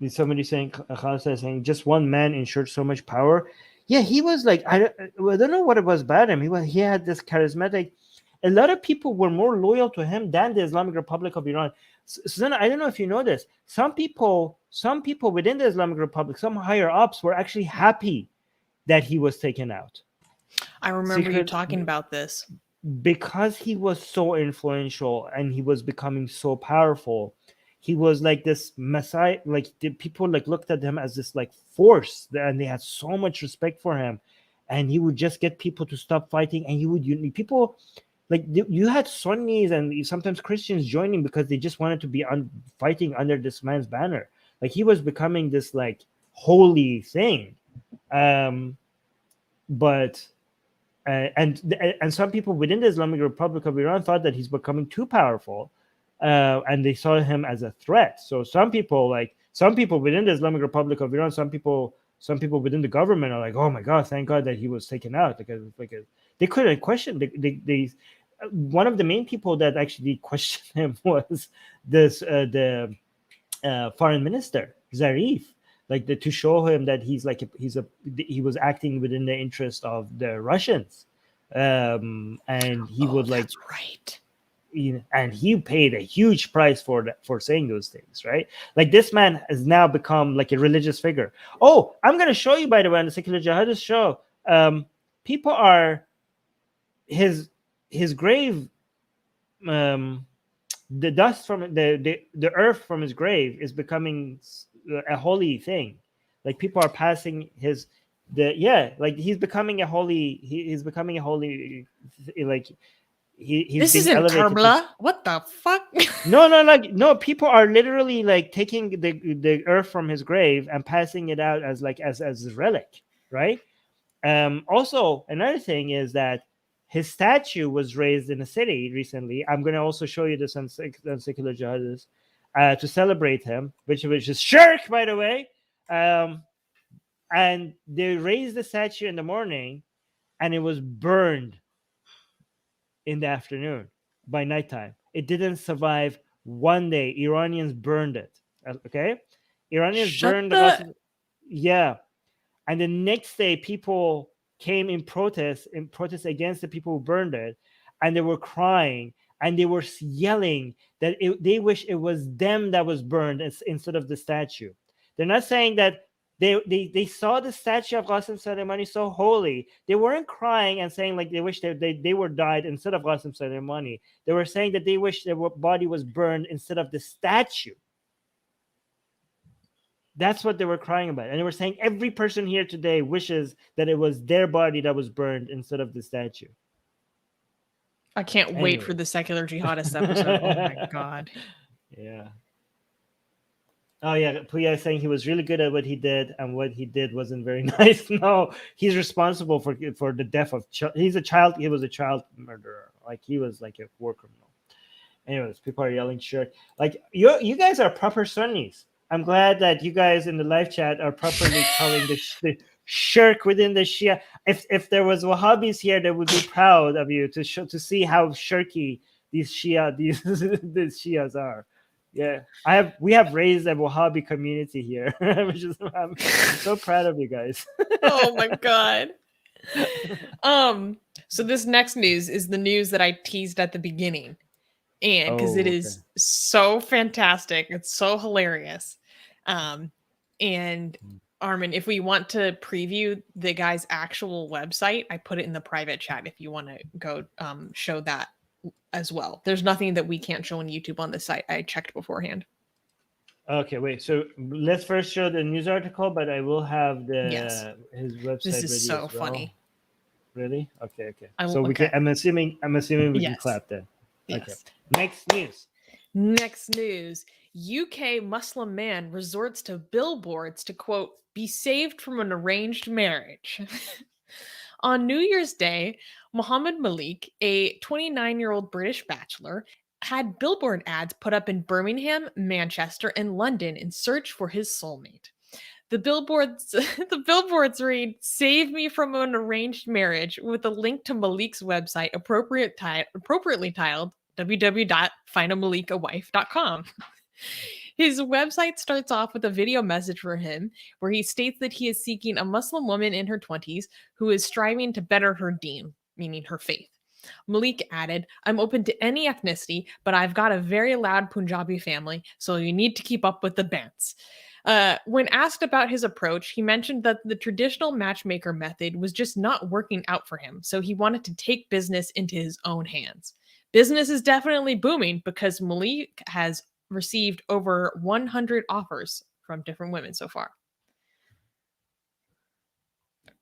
Somebody saying, Khalsa is saying, just one man ensured so much power. Yeah, he was like, I don't know what it was about him. He had this charismatic. A lot of people were more loyal to him than the Islamic Republic of Iran. Susanna, I don't know if you know this. Some people within the Islamic Republic, some higher ups, were actually happy that he was taken out. I remember you talking about this. Because he was so influential and he was becoming so powerful, he was like this messiah. Like the people like looked at him as this like force, and they had so much respect for him. And he would just get people to stop fighting, and people like you had Sunnis and sometimes Christians joining because they just wanted to be fighting under this man's banner. Like he was becoming this like holy thing. But and some people within the Islamic Republic of Iran thought that he's becoming too powerful, and they saw him as a threat. So some people within the Islamic Republic of Iran, some people within the government are like, oh my God, thank God that he was taken out. They couldn't question. They one of the main people that actually questioned him was the foreign minister Zarif. Like to show him that he was acting within the interest of the Russians, and he would like that's right. And he paid a huge price for saying those things, right? Like this man has now become like a religious figure. Oh, I'm gonna show you, by the way, on the Secular Jihadist show. People are his grave. The dust from the earth from his grave is becoming a holy thing. Like people are passing like he's becoming a holy. He's becoming a holy. Like he's this isn't Karbala. What the fuck? No. People are literally like taking the earth from his grave and passing it out as a relic, right? Also, another thing is that his statue was raised in a city recently. I'm going to also show you this on Secular Jihadists to celebrate him, which is shirk, by the way. And they raised the statue in the morning, and it was burned in the afternoon by nighttime. It didn't survive one day. Iranians burned it. Okay? Iranians burned the... Yeah. And the next day, people came in protest against the people who burned it, and they were crying and they were yelling that they wish it was them that was burned instead of the statue. They're not saying that they saw the statue of Qasem Soleimani so holy. They weren't crying and saying like they wish they were died instead of Qasem Soleimani. They were saying that they wish their body was burned instead of the statue. That's what they were crying about. And they were saying every person here today wishes that it was their body that was burned instead of the statue. I can't wait for the Secular Jihadist episode. Oh my God. Yeah. Oh yeah, Puya is saying he was really good at what he did, and what he did wasn't very nice. No, he's responsible for the death of He was a child murderer. Like he was like a war criminal. Anyways, people are yelling shirk. Like you guys are proper Sunnis. I'm glad that you guys in the live chat are properly calling the shirk within the Shia. If there was Wahhabis here, they would be proud of you to see how shirky these Shias are. Yeah, we have raised a Wahhabi community here, which is I'm so proud of you guys. Oh my God. So this next news is the news that I teased at the beginning, and because it is so fantastic, it's so hilarious. And Armin, if we want to preview the guy's actual website, I put it in the private chat if you want to go show that as well. There's nothing that we can't show on YouTube on the site. I checked beforehand. Okay, wait. So let's first show the news article, but I will have his website. This is so funny. Really? Okay. So we can. I'm assuming we can clap then. Yes. Okay. Next news. UK Muslim man resorts to billboards to, quote, be saved from an arranged marriage. On New Year's Day, Mohammed Malik, a 29-year-old British bachelor, had billboard ads put up in Birmingham, Manchester, and London in search for his soulmate. The billboards read, "Save me from an arranged marriage," with a link to Malik's website appropriately titled www.findamalikawife.com. His website starts off with a video message for him where he states that he is seeking a Muslim woman in her 20s who is striving to better her deen, meaning her faith. Malik added, "I'm open to any ethnicity, but I've got a very loud Punjabi family, so you need to keep up with the bants." When asked about his approach, he mentioned that the traditional matchmaker method was just not working out for him, so he wanted to take business into his own hands. Business is definitely booming because Malik has received over 100 offers from different women so far.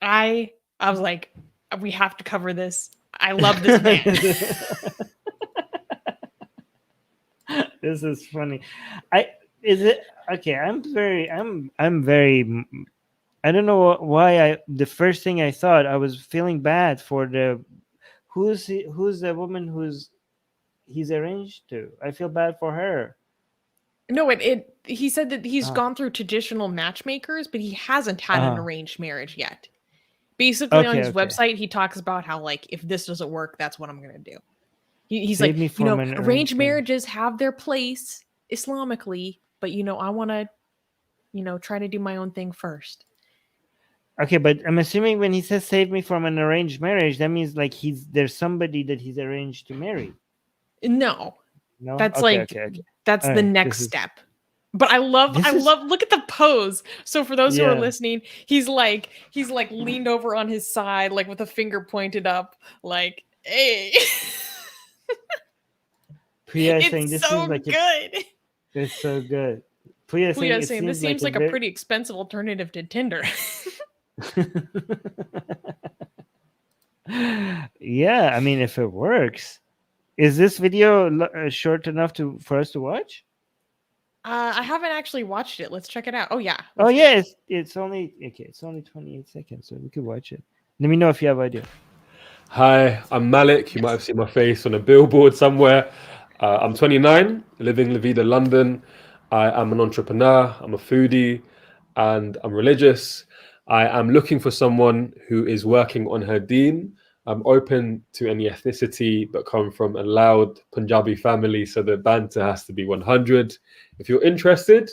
I was like, we have to cover this. I love this man. This is funny. I'm very I don't know why the first thing I thought, I was feeling bad for who's the woman he's arranged to. I feel bad for her. No, he said that he's gone through traditional matchmakers, but he hasn't had an arranged marriage yet. Basically, on his website, he talks about how, like, if this doesn't work, that's what I'm going to do. He's like, arranged marriages have their place Islamically, but, I want to, try to do my own thing first. Okay, but I'm assuming when he says save me from an arranged marriage, that means like there's somebody that he's arranged to marry. No, that's that's the next step. But I love, look at the pose. So for those who are listening, he's like leaned over on his side, like with a finger pointed up, like, hey. Priya saying this so is like good. It's so good. Priya saying this seems like a pretty expensive alternative to Tinder. Yeah, I mean, if it works. Is this video short enough for us to watch? I haven't actually watched it. Let's check it out. Oh yeah. It's only 28 seconds, so we could watch it. Let me know if you have idea. Hi, I'm Malik. You might have seen my face on a billboard somewhere. I'm 29, living La Vida, London. I am an entrepreneur. I'm a foodie, and I'm religious. I am looking for someone who is working on her deen. I'm open to any ethnicity, but come from a loud Punjabi family, so the banter has to be 100. If you're interested,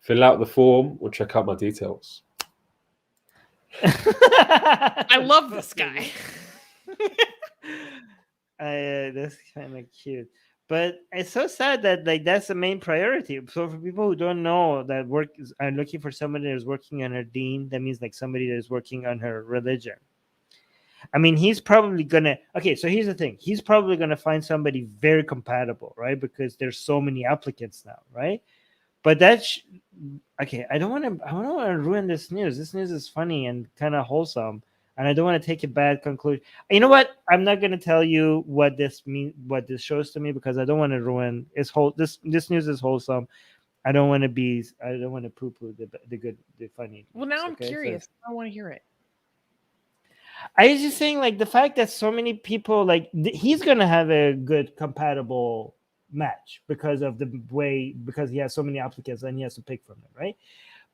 fill out the form or check out my details. I love this guy. That's kind of cute. But it's so sad that that's the main priority. So for people who don't know that I'm looking for somebody that is working on her deen, that means like somebody that is working on her religion. I mean, he's probably gonna. Okay, so here's the thing: he's probably gonna find somebody very compatible, right? Because there's so many applicants now, right? But okay. I don't want to ruin this news. This news is funny and kind of wholesome, and I don't want to take a bad conclusion. You know what? I'm not gonna tell you what this shows to me because I don't want to ruin. This news is wholesome. I don't want to poo-poo the good, the funny. Well, now I'm curious. I want to hear it. I was just saying, like, the fact that so many people, like, he's gonna have a good compatible match because he has so many applicants and he has to pick from them, right?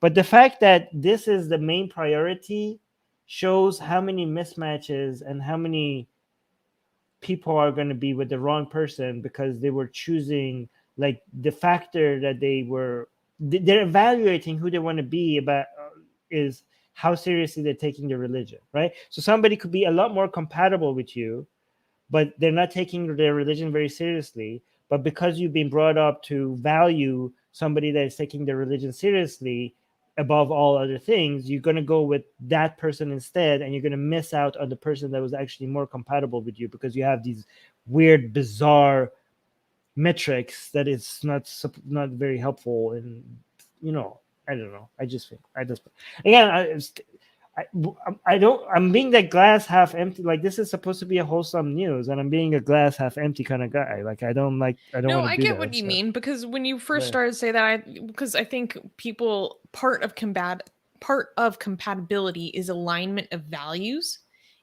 But the fact that this is the main priority shows how many mismatches and how many people are going to be with the wrong person because they were choosing, like, the factor that they're evaluating who they want to be about is how seriously they're taking their religion, right? So somebody could be a lot more compatible with you, but they're not taking their religion very seriously. But because you've been brought up to value somebody that is taking their religion seriously above all other things, you're going to go with that person instead, and you're going to miss out on the person that was actually more compatible with you because you have these weird, bizarre metrics that is not very helpful. And, I don't know. I'm being that glass half empty. Like, this is supposed to be a wholesome news, and I'm being a glass half empty kind of guy. Like, I don't. No, I get what you mean, because when you first started to say that, because I think people part of compatibility is alignment of values.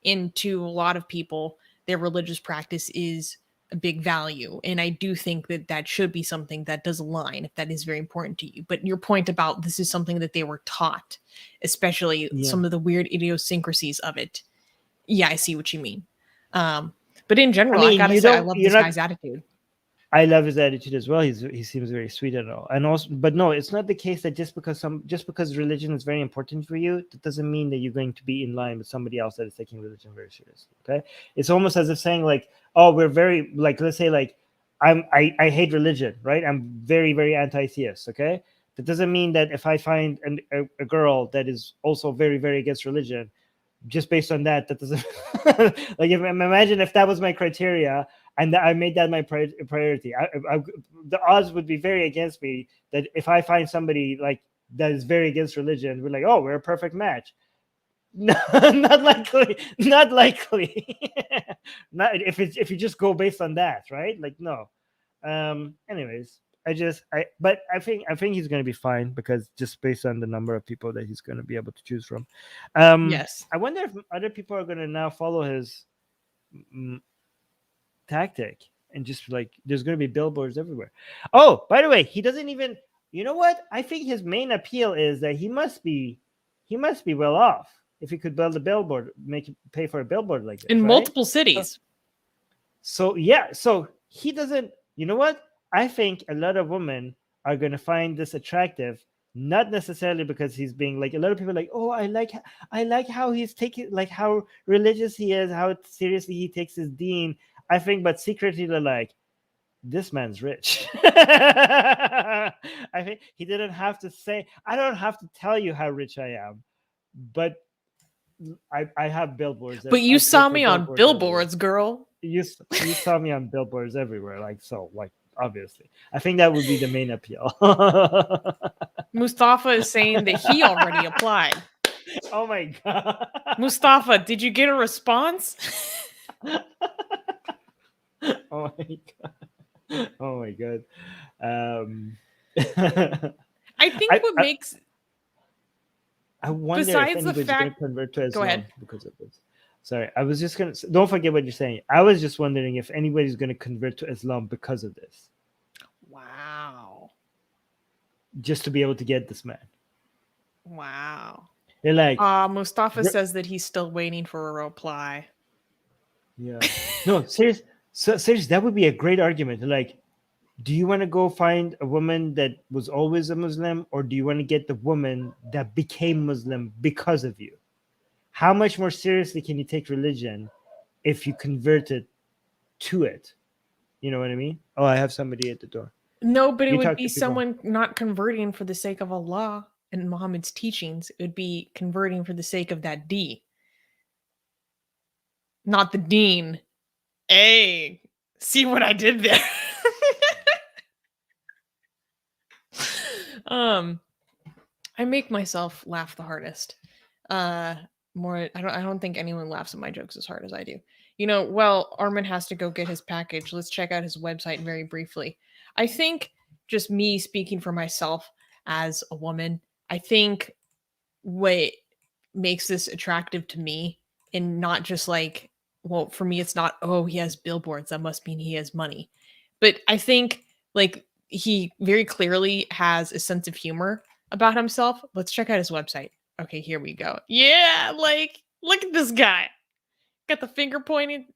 And to a lot of people, their religious practice is a big value, and I do think that should be something that does align if that is very important to you. But your point about this is something that they were taught, especially some of the weird idiosyncrasies of it. Yeah, I see what you mean. But in general, I gotta say, I love this guy's attitude. I love his attitude as well. He seems very sweet and all. And also, but no, it's not the case that just because religion is very important for you, that doesn't mean that you're going to be in line with somebody else that is taking religion very seriously. Okay, it's almost as if saying like, oh, we're very, like, let's say like I hate religion, right? I'm very, very anti-theist. Okay, That doesn't mean that if I find a girl that is also very, very against religion, just based on that doesn't like imagine if that was my criteria and that I made that my priority. The odds would be very against me that if I find somebody like that is very against religion, we're like, oh, we're a perfect match. No, not likely. Not likely. Not if you just go based on that, right? Like no. Anyways, but I think he's going to be fine because just based on the number of people that he's going to be able to choose from. Yes. I wonder if other people are going to now follow his tactic and just like there's going to be billboards everywhere. Oh, by the way, he doesn't even. You know what? I think his main appeal is that he must be well off if he could build a billboard, pay for a billboard like this in right? multiple cities. So yeah, so he doesn't. You know what? I think a lot of women are going to find this attractive, not necessarily because he's being like a lot of people are like, oh, I like how he's taking, like how religious he is, how seriously he takes his deen. I think, but secretly they're like, this man's rich. I think he didn't have to say, I don't have to tell you how rich I am, but I have billboards. But you saw me on billboards, girl. You saw me on billboards everywhere, like so, like obviously. I think that would be the main appeal. Mustafa is saying that he already applied. Oh my god. Mustafa, did you get a response? Oh my god. Oh my god. I think makes. I wonder besides if the anybody's going to convert to Islam ahead. because of this. Sorry, I was just going to... Don't forget what you're saying. I was just wondering if anybody's going to convert to Islam because of this. Wow. Just to be able to get this man. Wow. They're like... Mustafa says that he's still waiting for a reply. Yeah. No, serious, that would be a great argument. Like, do you want to go find a woman that was always a Muslim, or do you want to get the woman that became Muslim because of you? How much more seriously can you take religion if you converted to it? You know what I mean? Oh, I have somebody at the door. No, but it would be someone not converting for the sake of Allah and Muhammad's teachings. It would be converting for the sake of that D. Not the dean. Hey, see what I did there? I make myself laugh the hardest. I don't think anyone laughs at my jokes as hard as I do. You know, well, Armin has to go get his package. Let's check out his website very briefly. I think just me speaking for myself as a woman, I think what makes this attractive to me, and not just like, well, for me, it's not, oh, he has billboards, that must mean he has money. But I think like he very clearly has a sense of humor about himself. Let's check out his website. Okay, here we go. Yeah, like, look at this guy. Got the finger pointing.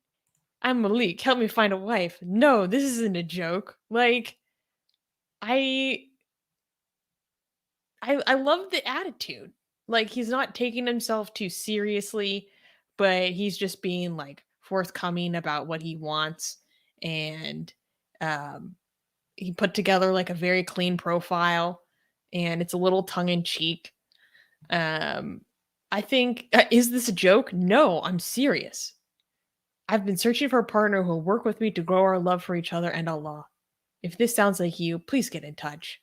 I'm Malik. Help me find a wife. No, this isn't a joke. Like, I love the attitude. Like, he's not taking himself too seriously, but he's just being like forthcoming about what he wants. And he put together like a very clean profile, and it's a little tongue-in-cheek. I think, is this a joke? No, I'm serious. I've been searching for a partner who will work with me to grow our love for each other and Allah. If this sounds like you, please get in touch.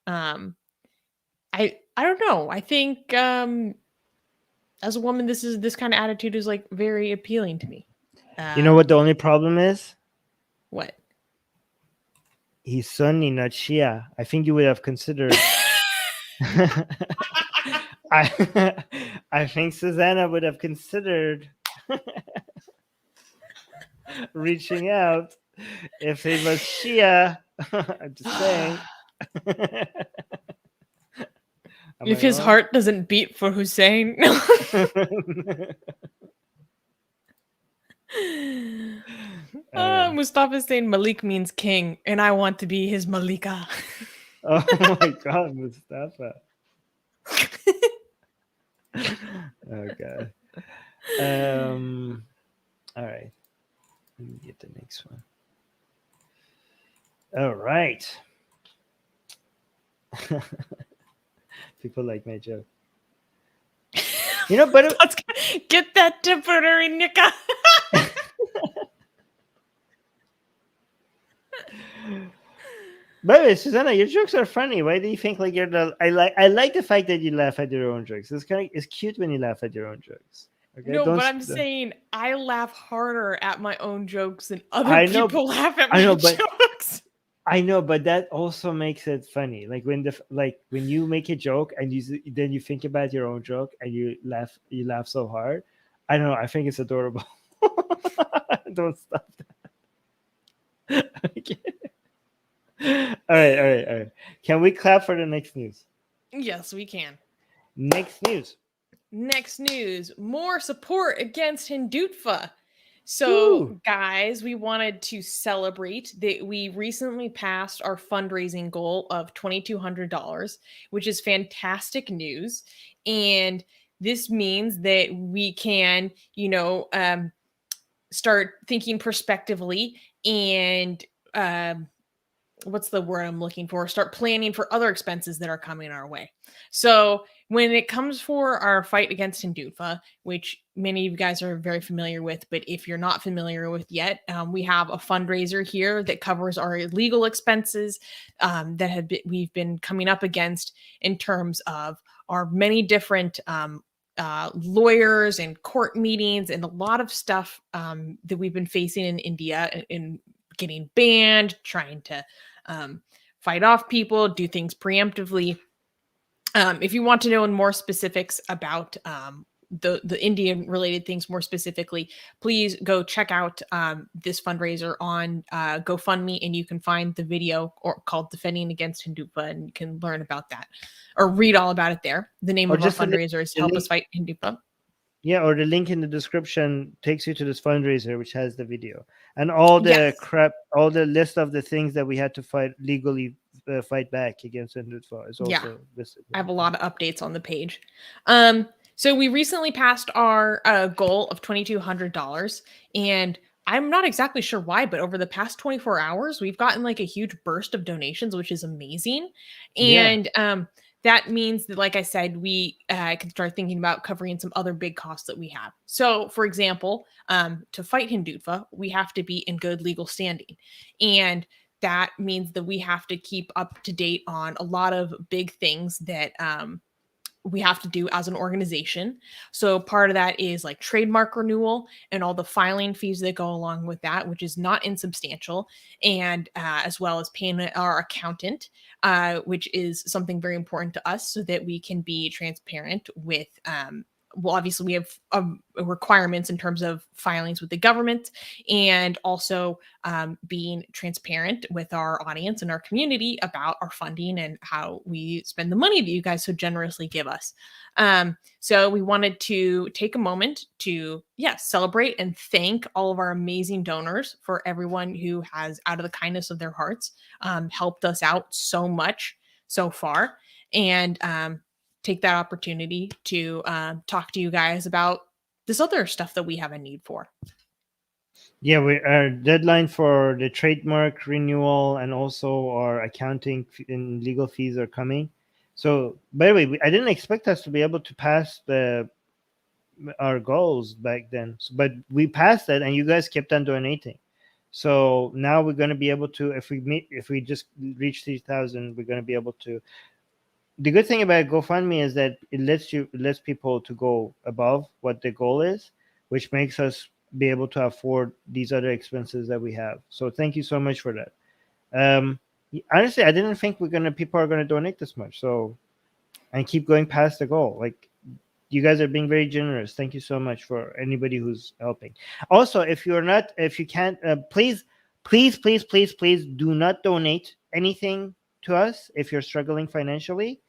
I don't know. I think as a woman, this kind of attitude is like very appealing to me. You know what the only problem is? What? He's Sunni, not Shia. I think you would have considered. I think Susanna would have considered reaching out if he was Shia. I'm just saying. If his heart doesn't beat for Hussein. Mustafa saying Malik means king, and I want to be his Malika. Oh my god, Mustafa. Oh god. All right. Let me get the next one. All right. People like my joke. You know, but Get that temporary nika. by the way, Susanna, your jokes are funny. Why do you think like you're the? I like the fact that you laugh at your own jokes. It's cute when you laugh at your own jokes. Okay, No, don't but I'm st- saying I laugh harder at my own jokes than other I know- people laugh at I my know, but- jokes. I know, but that also makes it funny. Like when when you make a joke and then you think about your own joke and you laugh so hard. I don't know. I think it's adorable. Don't stop that. Okay. All right. Can we clap for the next news? Yes, we can. Next news. Next news, more support against Hindutva. So, Woo. guys, we wanted to celebrate that we recently passed our fundraising goal of $2,200, which is fantastic news. And this means that we can, start thinking prospectively and what's the word I'm looking for? Start planning for other expenses that are coming our way. So when it comes for our fight against Hindutva, which many of you guys are very familiar with, but if you're not familiar with yet, we have a fundraiser here that covers our legal expenses we've been coming up against in terms of our many different lawyers and court meetings and a lot of stuff that we've been facing in India in getting banned, trying to fight off people, do things preemptively. If you want to know more specifics about the Indian related things more specifically, please go check out this fundraiser on GoFundMe, and you can find the video called Defending Against Hindutva, and you can learn about that or read all about it there. The name of our fundraiser is Help Us Fight Hindutva. Yeah, or the link in the description takes you to this fundraiser, which has the video and all the all the list of the things that we had to fight legally, fight back against Hindutva is also listed. I have a lot of updates on the page. So we recently passed our goal of $2,200, and I'm not exactly sure why, but over the past 24 hours, we've gotten like a huge burst of donations, which is amazing. And that means that, like I said, we can start thinking about covering some other big costs that we have. So, for example, to fight Hindutva, we have to be in good legal standing. And that means that we have to keep up to date on a lot of big things that we have to do as an organization. So part of that is like trademark renewal and all the filing fees that go along with that, which is not insubstantial, and as well as paying our accountant, which is something very important to us so that we can be transparent with well, obviously we have requirements in terms of filings with the government, and also being transparent with our audience and our community about our funding and how we spend the money that you guys so generously give us. So we wanted to take a moment to, celebrate and thank all of our amazing donors for everyone who has, out of the kindness of their hearts, helped us out so much so far. And take that opportunity to talk to you guys about this other stuff that we have a need for. Yeah, our deadline for the trademark renewal and also our accounting and legal fees are coming. So, by the way, I didn't expect us to be able to pass our goals back then, but we passed it, and you guys kept on donating. So now we're going to be able to, if we just reach 3,000, we're going to be able to. The good thing about GoFundMe is that it lets people to go above what the goal is, which makes us be able to afford these other expenses that we have. So thank you so much for that. Honestly, I didn't think people are gonna donate this much. So, and keep going past the goal. Like, you guys are being very generous. Thank you so much for anybody who's helping. Also, if you can't, please do not donate anything to us if you're struggling financially.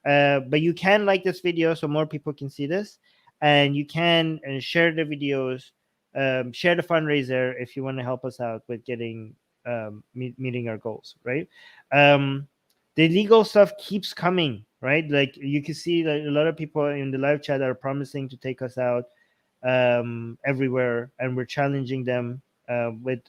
But you can like this video so more people can see this, and you can share the videos, share the fundraiser if you want to help us out with getting meeting our goals, right? The legal stuff keeps coming, right? Like you can see that a lot of people in the live chat are promising to take us out everywhere, and we're challenging them with.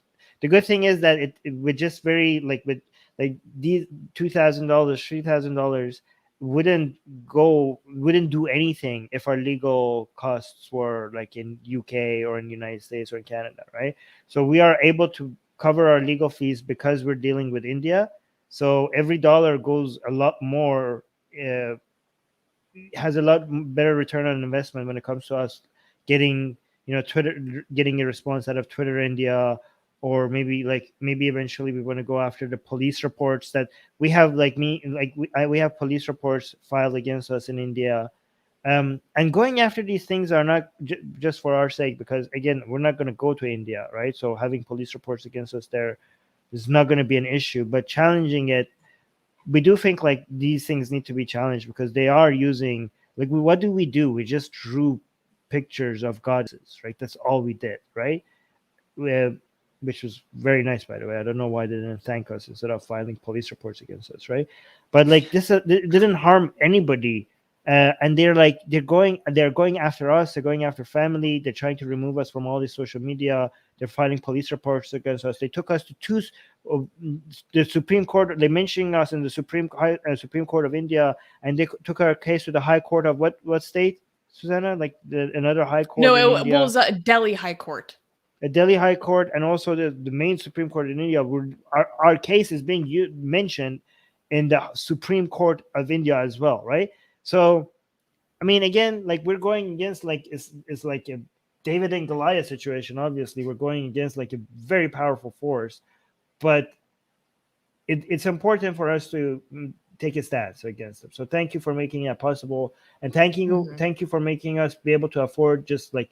The good thing is that we're just very with like these $2,000, $3,000 wouldn't do anything if our legal costs were like in UK or in the United States or in Canada, right? So we are able to cover our legal fees because we're dealing with India. So every dollar goes a lot more, has a lot better return on investment when it comes to us getting, getting a response out of Twitter India, or maybe eventually we want to go after the police reports that we have, we have police reports filed against us in India. And going after these things are not just for our sake, because again, we're not going to go to India, right? So having police reports against us there is not going to be an issue, but challenging it, we do think like these things need to be challenged, because they are using, what do? We just drew pictures of goddesses, right? That's all we did, right? Which was very nice, by the way. I don't know why they didn't thank us instead of filing police reports against us, right? But like this didn't harm anybody, and they're going after us. They're going after family. They're trying to remove us from all this social media. They're filing police reports against us. They took us to the Supreme Court. They mentioning us in the Supreme Court of India, and they took our case to the High Court of what state, Susanna? Like another High Court. No, in it India. was Delhi High Court. A Delhi High Court, and also the main Supreme Court in India. Our case is being mentioned in the Supreme Court of India as well, right? So, I mean, again, like we're going against it's like a David and Goliath situation. Obviously, we're going against like a very powerful force, but it's important for us to take a stance against them. So, thank you for making that possible, and thank you for making us be able to afford just like.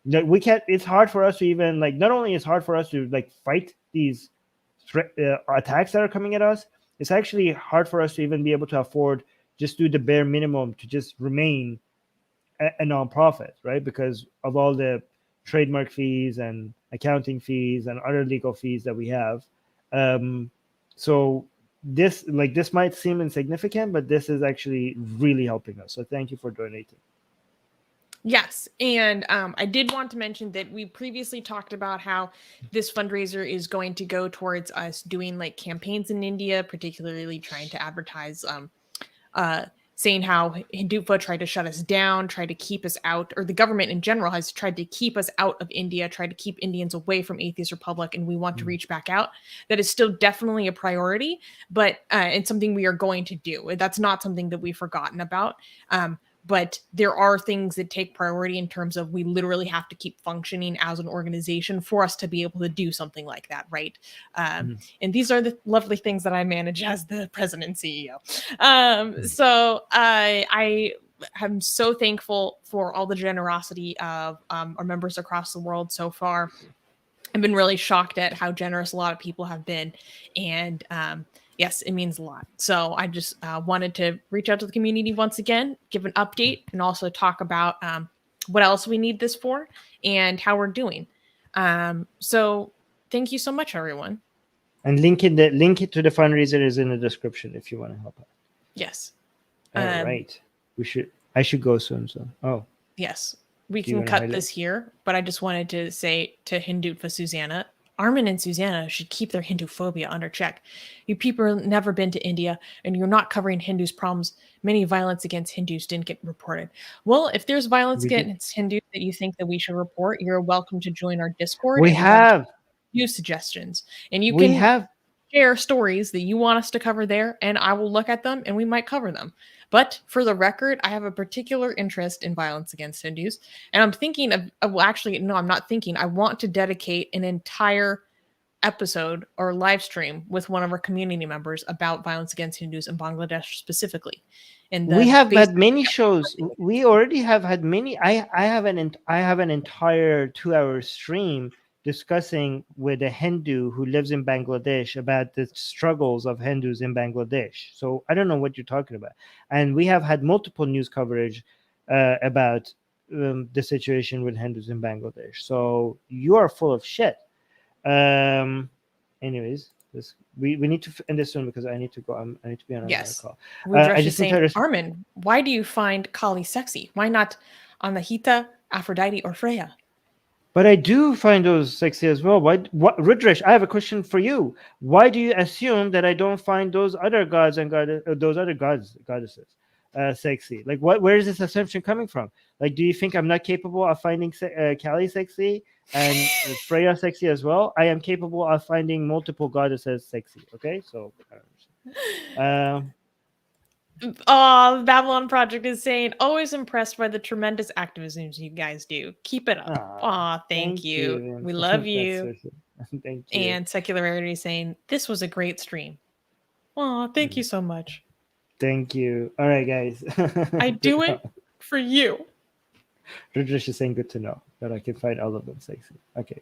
We can't. It's hard for us to even like. Not only is it hard for us to like fight these attacks that are coming at us, it's actually hard for us to even be able to afford just do the bare minimum to just remain a nonprofit, right? Because of all the trademark fees and accounting fees and other legal fees that we have. So this might seem insignificant, but this is actually really helping us. So thank you for donating. Yes, and I did want to mention that we previously talked about how this fundraiser is going to go towards us doing like campaigns in India, particularly trying to advertise, saying how Hindutva tried to shut us down, tried to keep us out, or the government in general has tried to keep us out of India, tried to keep Indians away from Atheist Republic, and we want to reach back out. That is still definitely a priority, but it's something we are going to do. That's not something that we've forgotten about. But there are things that take priority in terms of we literally have to keep functioning as an organization for us to be able to do something like that, right? And these are the lovely things that I manage as the president and CEO. So I am so thankful for all the generosity of our members across the world so far. I've been really shocked at how generous a lot of people have been. And yes, it means a lot. So I just wanted to reach out to the community once again, give an update, and also talk about what else we need this for and how we're doing. So thank you so much, everyone. And link it to the fundraiser is in the description if you want to help out. Yes. All right. I should go soon. So yes, we can cut this here, but I just wanted to say to Hindutva Susanna, Armin and Susanna should keep their Hindu phobia under check. You people have never been to India, and you're not covering Hindus' problems. Many violence against Hindus didn't get reported. Well, if there's violence against Hindus that you think that we should report, you're welcome to join our Discord. We have new suggestions, and you can share stories that you want us to cover there, and I will look at them, and we might cover them. But for the record, I have a particular interest in violence against Hindus. And I'm thinking of, well, actually, no, I'm not thinking. I want to dedicate an entire episode or live stream with one of our community members about violence against Hindus in Bangladesh specifically. And we have had many shows. We already have had many. I have an entire 2-hour stream discussing with a Hindu who lives in Bangladesh about the struggles of Hindus in Bangladesh. So I don't know what you're talking about. And we have had multiple news coverage about the situation with Hindus in Bangladesh. So you are full of shit. Anyways, we need to end this soon because I need to go. I need to be on another call. I just saying, Armin, why do you find Kali sexy? Why not Anahita, Aphrodite, or Freya? But I do find those sexy as well. Why? What, Rudresh? I have a question for you. Why do you assume that I don't find those other gods and those other goddesses, sexy? Like, what? Where is this assumption coming from? Like, do you think I'm not capable of finding Kali sexy and Freya sexy as well? I am capable of finding multiple goddesses sexy. Okay, so. Oh, Babylon Project is saying, always impressed by the tremendous activism you guys do. Keep it up. Aw, thank you. We love you. Thank you. And Secularity is saying, this was a great stream. Aw, thank you so much. Thank you. All right, guys. I do it for you. Rudresh is saying good to know that I can find all of them sexy. Okay.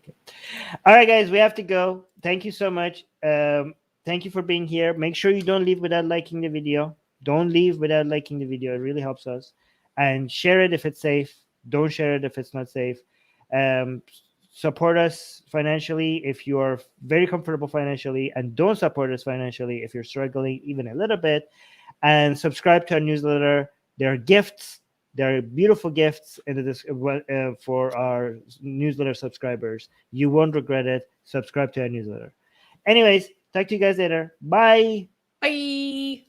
All right, guys, we have to go. Thank you so much. Thank you for being here. Make sure you don't leave without liking the video. Don't leave without liking the video. It really helps us. And share it if it's safe. Don't share it if it's not safe. Support us financially if you are very comfortable financially, and don't support us financially if you're struggling even a little bit. And subscribe to our newsletter. There are gifts. There are beautiful gifts for our newsletter subscribers. You won't regret it. Subscribe to our newsletter. Anyways, talk to you guys later. Bye. Bye.